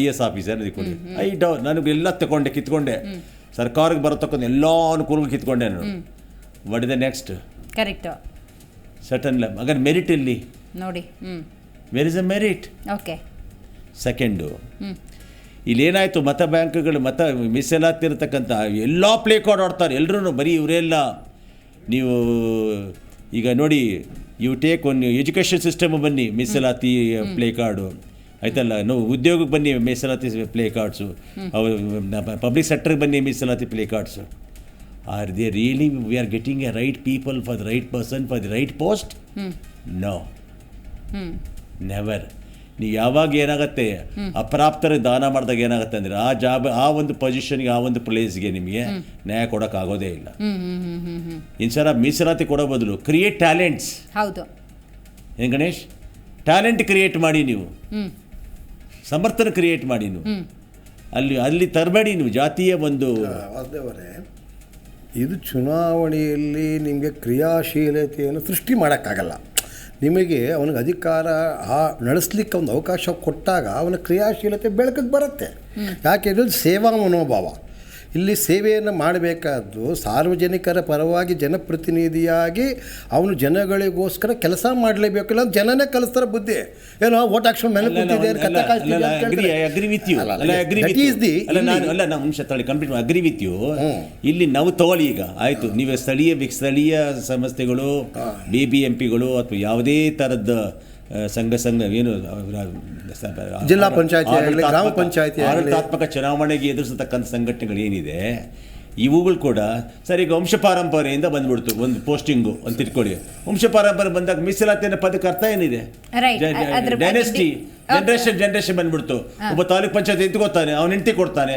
IS ಆಫೀಸರ್ ಕೊಡಿ, ನನಗೆಲ್ಲ ಕಿತ್ಕೊಂಡೆ ಸರ್ಕಾರಕ್ಕೆ ಬರತಕ್ಕಂಥ ಎಲ್ಲ ಅನುಕೂಲಗಳು ಕಿತ್ಕೊಂಡೆ ನಾನು. What is the next? Correct, certain ಅಗರ್ ಮೆರಿಟ್ ಇಲ್ಲಿ ನೋಡಿ, where is a merit? Okay. Second, ಇಲ್ಲೇನಾಯಿತು, ಮತ ಬ್ಯಾಂಕ್ಗಳು ಮೀಸಲಾತಿ ಇರತಕ್ಕಂಥ ಎಲ್ಲ ಪ್ಲೇ ಕಾರ್ಡ್ ಆಡ್ತಾರೆ ಎಲ್ಲರೂ, ಬರೀ ಇವರೆಲ್ಲ. ನೀವು ಈಗ ನೋಡಿ, ಯು ಟೇಕ್ ಒಂದು ಎಜುಕೇಷನ್ ಸಿಸ್ಟಮ್ ಬನ್ನಿ, ಮೀಸಲಾತಿ ಪ್ಲೇ ಕಾರ್ಡು ಆಯ್ತಲ್ಲ, ನಾವು ಉದ್ಯೋಗಕ್ಕೆ ಬನ್ನಿ ಮೀಸಲಾತಿ ಪ್ಲೇ ಕಾರ್ಡ್ಸು, ಪಬ್ಲಿಕ್ ಸೆಕ್ಟರ್ಗೆ ಬನ್ನಿ ಮೀಸಲಾತಿ play cards. Are they really we are getting a right people for the right person for the right post? No, never. ನೀವು ಯಾವಾಗ ಏನಾಗುತ್ತೆ, ಅಪ್ರಾಪ್ತರಿಗೆ ದಾನ ಮಾಡಿದಾಗ ಏನಾಗುತ್ತೆ ಅಂದರೆ, ಆ ಜಾಬ್, ಆ ಒಂದು ಪೊಸಿಷನ್ಗೆ, ಆ ಒಂದು ಪ್ಲೇಸ್ಗೆ ನಿಮಗೆ ನ್ಯಾಯ ಕೊಡೋಕ್ಕಾಗೋದೇ ಇಲ್ಲ. ಇನ್ಸಲ ಮೀಸಲಾತಿ ಕೊಡೋ ಬದಲು ಕ್ರಿಯೇಟ್ ಟ್ಯಾಲೆಂಟ್ಸ್. ಹೌದು. ಏನು ಗಣೇಶ್, ಟ್ಯಾಲೆಂಟ್ ಕ್ರಿಯೇಟ್ ಮಾಡಿ, ನೀವು ಸಮರ್ಥನ ಕ್ರಿಯೇಟ್ ಮಾಡಿ. ನೀವು ಅಲ್ಲಿ ತರಬೇಡಿ ನೀವು ಜಾತಿಯ ಒಂದು ಇದು ಚುನಾವಣೆಯಲ್ಲಿ ನಿಮಗೆ ಕ್ರಿಯಾಶೀಲತೆಯನ್ನು ಸೃಷ್ಟಿ ಮಾಡೋಕ್ಕಾಗಲ್ಲ. ನಿಮಗೆ ಅವನಿಗೆ ಅಧಿಕಾರ ನಡೆಸಲಿಕ್ಕೆ ಒಂದು ಅವಕಾಶ ಕೊಟ್ಟಾಗ ಅವನ ಕ್ರಿಯಾಶೀಲತೆ ಬೆಳಕಿಗೆ ಬರುತ್ತೆ. ಯಾಕೆಂದರೆ ಸೇವಾ ಮನೋಭಾವ. ಇಲ್ಲಿ ಸೇವೆಯನ್ನು ಮಾಡಬೇಕಾದ್ದು ಸಾರ್ವಜನಿಕರ ಪರವಾಗಿ ಜನಪ್ರತಿನಿಧಿಯಾಗಿ ಅವನು ಜನಗಳಿಗೋಸ್ಕರ ಕೆಲಸ ಮಾಡಲೇಬೇಕು. ಇಲ್ಲ ಜನನೇ ಕಲಿಸ್ತಾರೆ ಬುದ್ಧಿ. ಏನೋ ಓಟ್ ಹಾಕ್ಸ್ಕೊಂಡು ಮೇಲೆ ಕೂತಿದೆ ಅಗ್ರಿ ವಿತ್ ಯು. ಇಲ್ಲಿ ನಾವು ತಗೊಳ್ಳಿ, ಈಗ ಆಯಿತು, ನೀವು ಸ್ಥಳೀಯ ಸಂಸ್ಥೆಗಳು, BBMPಗಳು ಅಥವಾ ಯಾವುದೇ ಥರದ ಸಂಘ ಏನು ಜಿಲ್ಲಾ ಪಂಚಾಯತಿ ಆಗಲಿ, ಗ್ರಾಮ ಪಂಚಾಯತಿ ಆಡಳಿತಾತ್ಮಕ ಚುನಾವಣೆಗೆ ಎದುರಿಸತಕ್ಕಂಥ ಸಂಘಟನೆಗಳು ಏನಿದೆ, ಇವುಗಳು ಕೂಡ ಸರ್ ಈಗ ವಂಶಪಾರಂಪರೆಯಿಂದ ಬಂದ್ಬಿಡ್ತು ಒಂದು ಪೋಸ್ಟಿಂಗು ಅಂತ ಇಟ್ಕೊಳ್ಳಿ. ವಂಶಪಾರಂಪರೆ ಬಂದಾಗ ಮೀಸಲಾತಿ ಅನ್ನೋ ಪದಕ್ಕೆ ಅರ್ಥ ಏನಿದೆ? ಡೈನೆಸ್ಟಿ, ಜನರೇಷನ್ ಬಂದ್ಬಿಡ್ತು. ಒಬ್ಬ ತಾಲೂಕ್ ಪಂಚಾಯತ್ ಎತ್ಕೋತಾನೆ, ಅವ್ನ ಹೆಂಡತಿ ಕೊಡ್ತಾನೆ,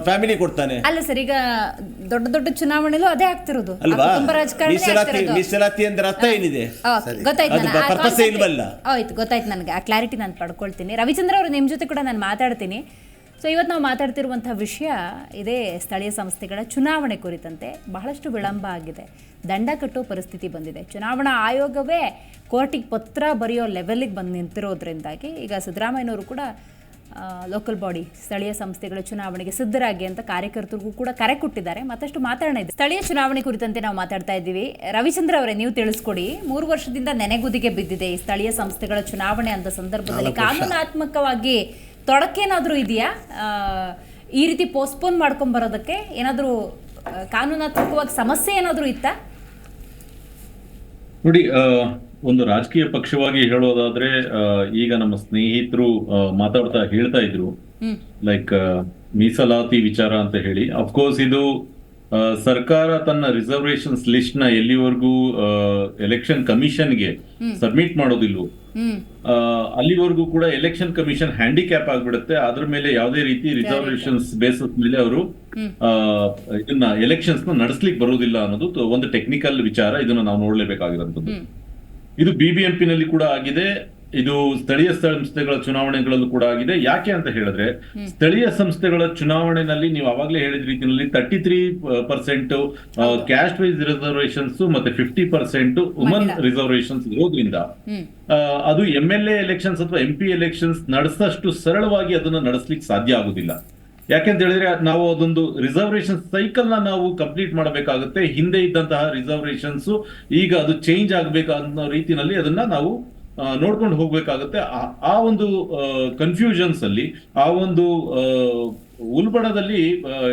ಫ್ಯಾಮಿಲಿ ಕೊಡ್ತಾನೆ. ಅಲ್ಲ ಸರ್, ಈಗ ದೊಡ್ಡ ದೊಡ್ಡ ಚುನಾವಣೆಲೂ ಅದೇ ಆಗ್ತಿರೋದು ಅಲ್ವಾ? ಮೀಸಲಾತಿ ಅಂದ್ರೆ ಅರ್ಥ ಏನಿದೆ? ಪರ್ಪಸ್ ಇಲ್ವಲ್ಲ. ಆಯ್ತು, ಗೊತ್ತಾಯ್ತು ನನಗೆ. ಆ ಕ್ಲಾರಿಟಿ ನಾನು ಪಡ್ಕೊಳ್ತೀನಿ. ರವಿಚಂದ್ರ ಅವರು, ನಿಮ್ಮ ಜೊತೆ ಕೂಡ ನಾನು ಮಾತಾಡ್ತೀನಿ. ಸೊ ಇವತ್ತು ನಾವು ಮಾತಾಡ್ತಿರುವಂಥ ವಿಷಯ ಇದೇ ಸ್ಥಳೀಯ ಸಂಸ್ಥೆಗಳ ಚುನಾವಣೆ ಕುರಿತಂತೆ. ಬಹಳಷ್ಟು ವಿಳಂಬ ಆಗಿದೆ, ದಂಡ ಕಟ್ಟೋ ಪರಿಸ್ಥಿತಿ ಬಂದಿದೆ. ಚುನಾವಣಾ ಆಯೋಗವೇ ಕೋರ್ಟಿಗೆ ಪತ್ರ ಬರೆಯೋ ಲೆವೆಲಿಗೆ ಬಂದು ನಿಂತಿರೋದ್ರಿಂದಾಗಿ ಈಗ ಸಿದ್ದರಾಮಯ್ಯನವರು ಕೂಡ ಲೋಕಲ್ ಬಾಡಿ ಸ್ಥಳೀಯ ಸಂಸ್ಥೆಗಳ ಚುನಾವಣೆಗೆ ಸಿದ್ಧರಾಗಿ ಅಂತ ಕಾರ್ಯಕರ್ತರಿಗೂ ಕೂಡ ಕರೆ ಕೊಟ್ಟಿದ್ದಾರೆ. ಮತ್ತಷ್ಟು ಮಾತಾಡೋಣ ಇದೆ. ಸ್ಥಳೀಯ ಚುನಾವಣೆ ಕುರಿತಂತೆ ನಾವು ಮಾತಾಡ್ತಾ ಇದ್ದೀವಿ. ರವಿಚಂದ್ರ ಅವರೇ, ನೀವು ತಿಳಿಸ್ಕೊಡಿ. 3 ವರ್ಷದಿಂದ ನೆನೆಗುದಿಗೆ ಬಿದ್ದಿದೆ ಈ ಸ್ಥಳೀಯ ಸಂಸ್ಥೆಗಳ ಚುನಾವಣೆ ಅಂತ ಸಂದರ್ಭದಲ್ಲಿ ಕಾನೂನಾತ್ಮಕವಾಗಿ ತೊಡಕೇನಾದರೂ ಇದೆಯಾ? ಈ ರೀತಿ ಪೋಸ್ಟ್ಪೋನ್ ಮಾಡ್ಕೊಂಡು ಬರೋದಕ್ಕೆ ಏನಾದರೂ ಕಾನೂನಾತ್ಮಕವಾಗಿ ಸಮಸ್ಯೆ ಏನಾದರೂ ಇತ್ತಾ? ನೋಡಿ, ಒಂದು ರಾಜಕೀಯ ಪಕ್ಷವಾಗಿ ಹೇಳೋದಾದ್ರೆ, ಈಗ ನಮ್ಮ ಸ್ನೇಹಿತರು ಮಾತಾಡ್ತಾ ಹೇಳ್ತಾ ಇದ್ರು ಲೈಕ್ ಮೀಸಲಾತಿ ವಿಚಾರ ಅಂತ ಹೇಳಿ. ಅಫ್ಕೋರ್ಸ್ ಇದು ಸರ್ಕಾರ ತನ್ನ ರಿಸರ್ವೇಶನ್ಸ್ ಲಿಸ್ಟ್ ನ ಎಲ್ಲಿವರೆಗೂ ಎಲೆಕ್ಷನ್ ಕಮಿಷನ್ಗೆ ಸಬ್ಮಿಟ್ ಮಾಡೋದಿಲ್ವೋ ಅಲ್ಲಿವರೆಗೂ ಕೂಡ ಎಲೆಕ್ಷನ್ ಕಮಿಷನ್ ಹ್ಯಾಂಡಿಕ್ಯಾಪ್ ಆಗ್ಬಿಡುತ್ತೆ. ಅದ್ರ ಮೇಲೆ ಯಾವುದೇ ರೀತಿ ರಿಸರ್ವೇಶನ್ಸ್ ಬೇಸಿಸ್ ಮೇಲೆ ಅವರು ಇದನ್ನ ಎಲೆಕ್ಷನ್ಸ್ ನ ನಡೆಸ್ಲಿಕ್ಕೆ ಬರುವುದಿಲ್ಲ ಅನ್ನೋದು ಒಂದು ಟೆಕ್ನಿಕಲ್ ವಿಚಾರ. ಇದನ್ನ ನಾವು ನೋಡ್ಲೇಬೇಕಾಗಿರೋದು. ಇದು BBMP ನಲ್ಲಿ ಕೂಡ ಆಗಿದೆ, ಇದು ಸ್ಥಳೀಯ ಸಂಸ್ಥೆಗಳ ಚುನಾವಣೆಗಳಲ್ಲೂ ಕೂಡ ಆಗಿದೆ. ಯಾಕೆ ಅಂತ ಹೇಳಿದ್ರೆ, ಸ್ಥಳೀಯ ಸಂಸ್ಥೆಗಳ ಚುನಾವಣೆಯಲ್ಲಿ ನೀವು ಅವಾಗಲೇ ಹೇಳಿದ ರೀತಿಯಲ್ಲಿ 33% ಕ್ಯಾಸ್ಟ್ ವೈಸ್ ರಿಸರ್ವೇಶನ್ಸ್ ಮತ್ತೆ 50% ವುಮನ್ ರಿಸರ್ವೇಶನ್ಸ್ ಇರೋದ್ರಿಂದ ಅದು MLA ಎಲೆಕ್ಷನ್ಸ್ ಅಥವಾ MP ಎಲೆಕ್ಷನ್ಸ್ ನಡೆಸಷ್ಟು ಸರಳವಾಗಿ ಅದನ್ನ ನಡೆಸ್ಲಿಕ್ಕೆ ಸಾಧ್ಯ ಆಗುದಿಲ್ಲ. ಯಾಕೆಂತ ಹೇಳಿದ್ರೆ, ನಾವು ಅದೊಂದು ರಿಸರ್ವೇಶನ್ ಸೈಕಲ್ ನ ನಾವು ಕಂಪ್ಲೀಟ್ ಮಾಡಬೇಕಾಗುತ್ತೆ. ಹಿಂದೆ ಇದ್ದಂತಹ ರಿಸರ್ವೇಶನ್ಸ್ ಈಗ ಅದು ಚೇಂಜ್ ಆಗ್ಬೇಕು ಅನ್ನೋ ರೀತಿಯಲ್ಲಿ ಅದನ್ನ ನಾವು ನೋಡ್ಕೊಂಡು ಹೋಗ್ಬೇಕಾಗುತ್ತೆ. ಆ ಒಂದು ಕನ್ಫ್ಯೂಷನ್ಸ್ ಅಲ್ಲಿ, ಆ ಒಂದು ಉಲ್ಬಣದಲ್ಲಿ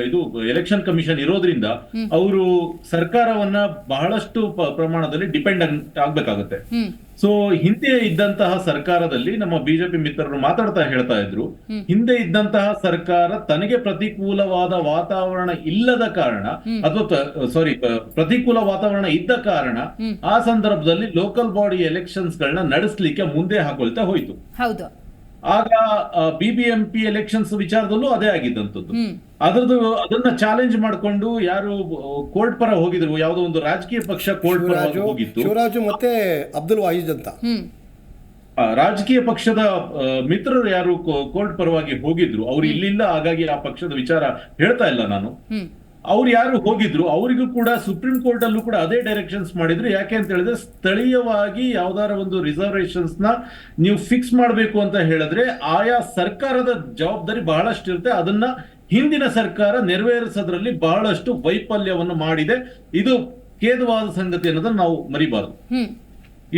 ಇದು ಎಲೆಕ್ಷನ್ ಕಮಿಷನ್ ಇರೋದ್ರಿಂದ ಅವರು ಸರ್ಕಾರವನ್ನ ಬಹಳಷ್ಟು ಪ್ರಮಾಣದಲ್ಲಿ ಡಿಪೆಂಡ್ ಆಗ್ಬೇಕಾಗುತ್ತೆ. ಸೊ ಹಿಂದೆ ಇದ್ದಂತಹ ಸರ್ಕಾರದಲ್ಲಿ ನಮ್ಮ ಬಿಜೆಪಿ ಮಿತ್ರರು ಮಾತಾಡ್ತಾ ಹೇಳ್ತಾ ಇದ್ರು, ಹಿಂದೆ ಇದ್ದಂತಹ ಸರ್ಕಾರ ತನಗೆ ಪ್ರತಿಕೂಲವಾದ ವಾತಾವರಣ ಇಲ್ಲದ ಕಾರಣ ಅಥವಾ ಪ್ರತಿಕೂಲ ವಾತಾವರಣ ಇದ್ದ ಕಾರಣ ಆ ಸಂದರ್ಭದಲ್ಲಿ ಲೋಕಲ್ ಬಾಡಿ ಎಲೆಕ್ಷನ್ಸ್ ಗಳನ್ನ ನಡೆಸಲಿಕ್ಕೆ ಮುಂದೆ ಹಾಕೊಳ್ತಾ ಹೋಯ್ತು. ಹೌದು. ಆಗ BBMP ಎಲೆಕ್ಷನ್ಸ್ ವಿಚಾರದಲ್ಲೂ ಅದೇ ಆಗಿದ್ದಂಥದ್ದು. ಅದನ್ನ ಚಾಲೆಂಜ್ ಮಾಡಿಕೊಂಡು ಯಾರು ಕೋರ್ಟ್ ಪರ ಹೋಗಿದ್ರು, ಯಾವುದೋ ಒಂದು ರಾಜಕೀಯ ಪಕ್ಷ ಕೋರ್ಟ್ ಪರ ಹೋಗಿತ್ತು, ಶಿವರಾಜು ಮತ್ತೆ ಅಬ್ದುಲ್ ವಾಹಿದ್ ಅಂತ ರಾಜಕೀಯ ಪಕ್ಷದ ಮಿತ್ರರು ಯಾರು ಕೋರ್ಟ್ ಪರವಾಗಿ ಹೋಗಿದ್ರು, ಅವ್ರು ಇಲ್ಲಿಲ್ಲ, ಹಾಗಾಗಿ ಆ ಪಕ್ಷದ ವಿಚಾರ ಹೇಳ್ತಾ ಇಲ್ಲ ನಾನು. ಅವ್ರು ಯಾರು ಹೋಗಿದ್ರು ಅವರಿಗೂ ಕೂಡ ಸುಪ್ರೀಂ ಕೋರ್ಟ್ ಅಲ್ಲೂ ಕೂಡ ಅದೇ ಡೈರೆಕ್ಷನ್ಸ್ ಮಾಡಿದ್ರು. ಯಾಕೆ ಅಂತ ಹೇಳಿದ್ರೆ, ಸ್ಥಳೀಯವಾಗಿ ಯಾವ್ದಾರ ಒಂದು ರಿಸರ್ವೇಶನ್ಸ್ ನ ನೀವು ಫಿಕ್ಸ್ ಮಾಡಬೇಕು ಅಂತ ಹೇಳಿದ್ರೆ ಆಯಾ ಸರ್ಕಾರದ ಜವಾಬ್ದಾರಿ ಬಹಳಷ್ಟು ಇರುತ್ತೆ. ಅದನ್ನ ಹಿಂದಿನ ಸರ್ಕಾರ ನೆರವೇರಿಸೋದ್ರಲ್ಲಿ ಬಹಳಷ್ಟು ವೈಫಲ್ಯವನ್ನು ಮಾಡಿದೆ. ಇದು ಖೇದವಾದ ಸಂಗತಿ ಅನ್ನೋದನ್ನ ನಾವು ಮರಿಬಾರದು.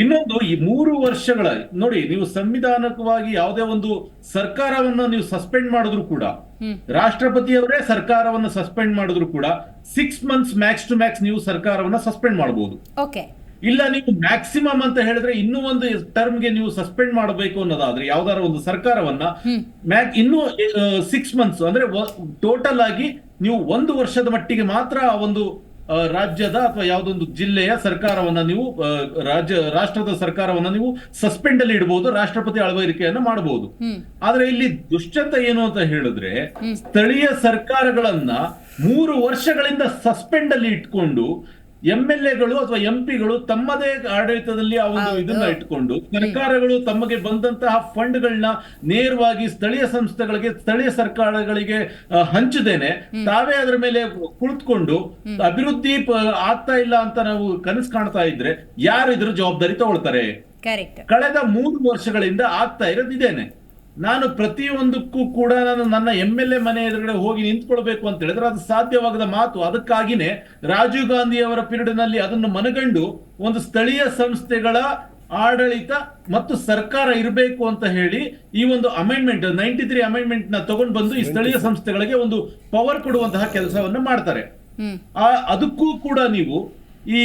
ಇನ್ನೊಂದು, ಈ 3 ವರ್ಷಗಳ ನೋಡಿ, ನೀವು ಸಂವಿಧಾನಿಕವಾಗಿ ಯಾವುದೇ ಒಂದು ಸರ್ಕಾರವನ್ನ ನೀವು ಸಸ್ಪೆಂಡ್ ಮಾಡಿದ್ರು ಕೂಡ, ರಾಷ್ಟ್ರಪತಿಯವರೇ ಸರ್ಕಾರವನ್ನ ಸಸ್ಪೆಂಡ್ ಮಾಡಿದ್ರು ಕೂಡ 6 months ಮ್ಯಾಕ್ಸ್ ಟು ಮ್ಯಾಕ್ಸ್ ನೀವು ಸರ್ಕಾರವನ್ನ ಸಸ್ಪೆಂಡ್ ಮಾಡಬಹುದು. ಇಲ್ಲ ನೀವು ಮ್ಯಾಕ್ಸಿಮಮ್ ಅಂತ ಹೇಳಿದ್ರೆ ಇನ್ನೂ ಒಂದು ಟರ್ಮ್ಗೆ ನೀವು ಸಸ್ಪೆಂಡ್ ಮಾಡಬೇಕು ಅನ್ನೋದಾದ್ರೆ ಯಾವ್ದಾರ ಒಂದು ಸರ್ಕಾರವನ್ನ ಇನ್ನೂ 6 months ಅಂದ್ರೆ ಟೋಟಲ್ ಆಗಿ ನೀವು 1 ವರ್ಷದ ಮಟ್ಟಿಗೆ ಮಾತ್ರ ಆ ಒಂದು ರಾಜ್ಯದ ಅಥವಾ ಯಾವುದೊಂದು ಜಿಲ್ಲೆಯ ಸರ್ಕಾರವನ್ನ ನೀವು ರಾಷ್ಟ್ರದ ಸರ್ಕಾರವನ್ನ ನೀವು ಸಸ್ಪೆಂಡ್ ಅಲ್ಲಿ ಇಡಬಹುದು, ರಾಷ್ಟ್ರಪತಿ ಆಳ್ವಿಕೆಯನ್ನ ಮಾಡಬಹುದು. ಆದ್ರೆ ಇಲ್ಲಿ ದುಶ್ಚಟ ಏನು ಅಂತ ಹೇಳಿದ್ರೆ, ಸ್ಥಳೀಯ ಸರ್ಕಾರಗಳನ್ನ 3 ವರ್ಷಗಳಿಂದ ಸಸ್ಪೆಂಡ್ ಅಲ್ಲಿ ಇಟ್ಕೊಂಡು MLAಗಳು ಅಥವಾ MP ಗಳು ತಮ್ಮದೇ ಆಡಳಿತದಲ್ಲಿ ಆ ಒಂದು ಇದನ್ನ ಇಟ್ಕೊಂಡು ಸರ್ಕಾರಗಳು ತಮಗೆ ಬಂದಂತಹ ಫಂಡ್ಗಳನ್ನ ನೇರವಾಗಿ ಸ್ಥಳೀಯ ಸಂಸ್ಥೆಗಳಿಗೆ, ಸ್ಥಳೀಯ ಸರ್ಕಾರಗಳಿಗೆ ಹಂಚದೇನೆ ತಾವೇ ಅದರ ಮೇಲೆ ಕುಳಿತುಕೊಂಡು ಅಭಿವೃದ್ಧಿ ಆಗ್ತಾ ಇಲ್ಲ ಅಂತ ನಾವು ಕನಸು ಕಾಣ್ತಾ ಇದ್ರೆ ಯಾರು ಇದ್ರ ಜವಾಬ್ದಾರಿ ತಗೊಳ್ತಾರೆ? ಕಳೆದ 3 ವರ್ಷಗಳಿಂದ ಆಗ್ತಾ ಇರೋದಿದ್ದೇನೆ. ನಾನು ಪ್ರತಿಯೊಂದಕ್ಕೂ ಕೂಡ ನಾನು ನನ್ನ MLA ಮನೆ ಎದುರುಗಡೆ ಹೋಗಿ ನಿಂತ್ಕೊಳ್ಬೇಕು ಅಂತ ಹೇಳಿದ್ರೆ ಅದು ಸಾಧ್ಯವಾಗದ ಮಾತು. ಅದಕ್ಕಾಗಿನೇ ರಾಜೀವ್ ಗಾಂಧಿ ಅವರ ಪೀರಿಯಡ್ ನಲ್ಲಿ ಅದನ್ನು ಮನಗಂಡು ಒಂದು ಸ್ಥಳೀಯ ಸಂಸ್ಥೆಗಳ ಆಡಳಿತ ಮತ್ತು ಸರ್ಕಾರ ಇರಬೇಕು ಅಂತ ಹೇಳಿ ಈ ಒಂದು ಅಮೆಂಡ್ಮೆಂಟ್ 93 ಅಮೆಂಡ್ಮೆಂಟ್ ನ ತಗೊಂಡು ಬಂದು ಈ ಸ್ಥಳೀಯ ಸಂಸ್ಥೆಗಳಿಗೆ ಒಂದು ಪವರ್ ಕೊಡುವಂತಹ ಕೆಲಸವನ್ನು ಮಾಡ್ತಾರೆ. ಅದಕ್ಕೂ ಕೂಡ ನೀವು ಈ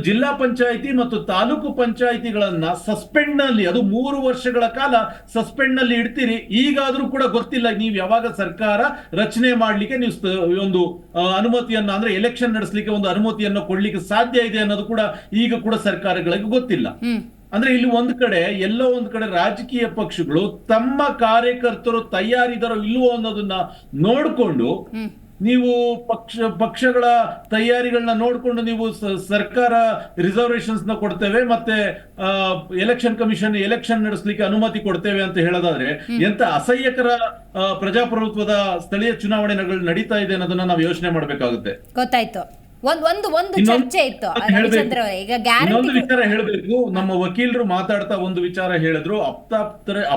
ಜಿಲ್ಲಾ ಪಂಚಾಯಿತಿ ಮತ್ತು ತಾಲೂಕು ಪಂಚಾಯಿತಿಗಳನ್ನ ಸಸ್ಪೆಂಡ್ ನಲ್ಲಿ, ಅದು 3 ವರ್ಷಗಳ ಕಾಲ ಸಸ್ಪೆಂಡ್ ನಲ್ಲಿ ಇಡ್ತೀರಿ. ಈಗಾದ್ರೂ ಕೂಡ ಗೊತ್ತಿಲ್ಲ ನೀವು ಯಾವಾಗ ಸರ್ಕಾರ ರಚನೆ ಮಾಡ್ಲಿಕ್ಕೆ ನೀವು ಒಂದು ಅನುಮತಿಯನ್ನ, ಅಂದ್ರೆ ಎಲೆಕ್ಷನ್ ನಡೆಸಲಿಕ್ಕೆ ಒಂದು ಅನುಮತಿಯನ್ನು ಕೊಡ್ಲಿಕ್ಕೆ ಸಾಧ್ಯ ಇದೆ ಅನ್ನೋದು ಕೂಡ ಈಗ ಕೂಡ ಸರ್ಕಾರಗಳಿಗೆ ಗೊತ್ತಿಲ್ಲ. ಅಂದ್ರೆ ಇಲ್ಲಿ ಎಲ್ಲೋ ಒಂದ್ ಕಡೆ ರಾಜಕೀಯ ಪಕ್ಷಗಳು ತಮ್ಮ ಕಾರ್ಯಕರ್ತರು ತಯಾರಿದಾರೋ ಇಲ್ವೋ ಅನ್ನೋದನ್ನ ನೋಡ್ಕೊಂಡು, ನೀವು ಪಕ್ಷಗಳ ತಯಾರಿಗಳನ್ನ ನೋಡ್ಕೊಂಡು ನೀವು ಸರ್ಕಾರ ರಿಸರ್ವೇಶನ್ಸ್ ನ ಕೊಡ್ತೇವೆ ಮತ್ತೆ ಎಲೆಕ್ಷನ್ ಕಮಿಷನ್ ಎಲೆಕ್ಷನ್ ನಡೆಸಲಿಕ್ಕೆ ಅನುಮತಿ ಕೊಡ್ತೇವೆ ಅಂತ ಹೇಳೋದಾದ್ರೆ ಎಂತ ಅಸಹ್ಯಕರ ಪ್ರಜಾಪ್ರಭುತ್ವದ ಸ್ಥಳೀಯ ಚುನಾವಣೆಗಳು ನಡೀತಾ ಇದೆ ಅನ್ನೋದನ್ನ ನಾವು ಯೋಚನೆ ಮಾಡ್ಬೇಕಾಗುತ್ತೆ. ಗೊತ್ತಾಯ್ತು. ಒಂದು ಚರ್ಚೆ ಇತ್ತು. ಇನ್ನೊಂದು ವಿಚಾರ ಹೇಳಬೇಕು. ನಮ್ಮ ವಕೀಲರು ಮಾತಾಡ್ತಾ ಒಂದು ವಿಚಾರ ಹೇಳಿದ್ರು,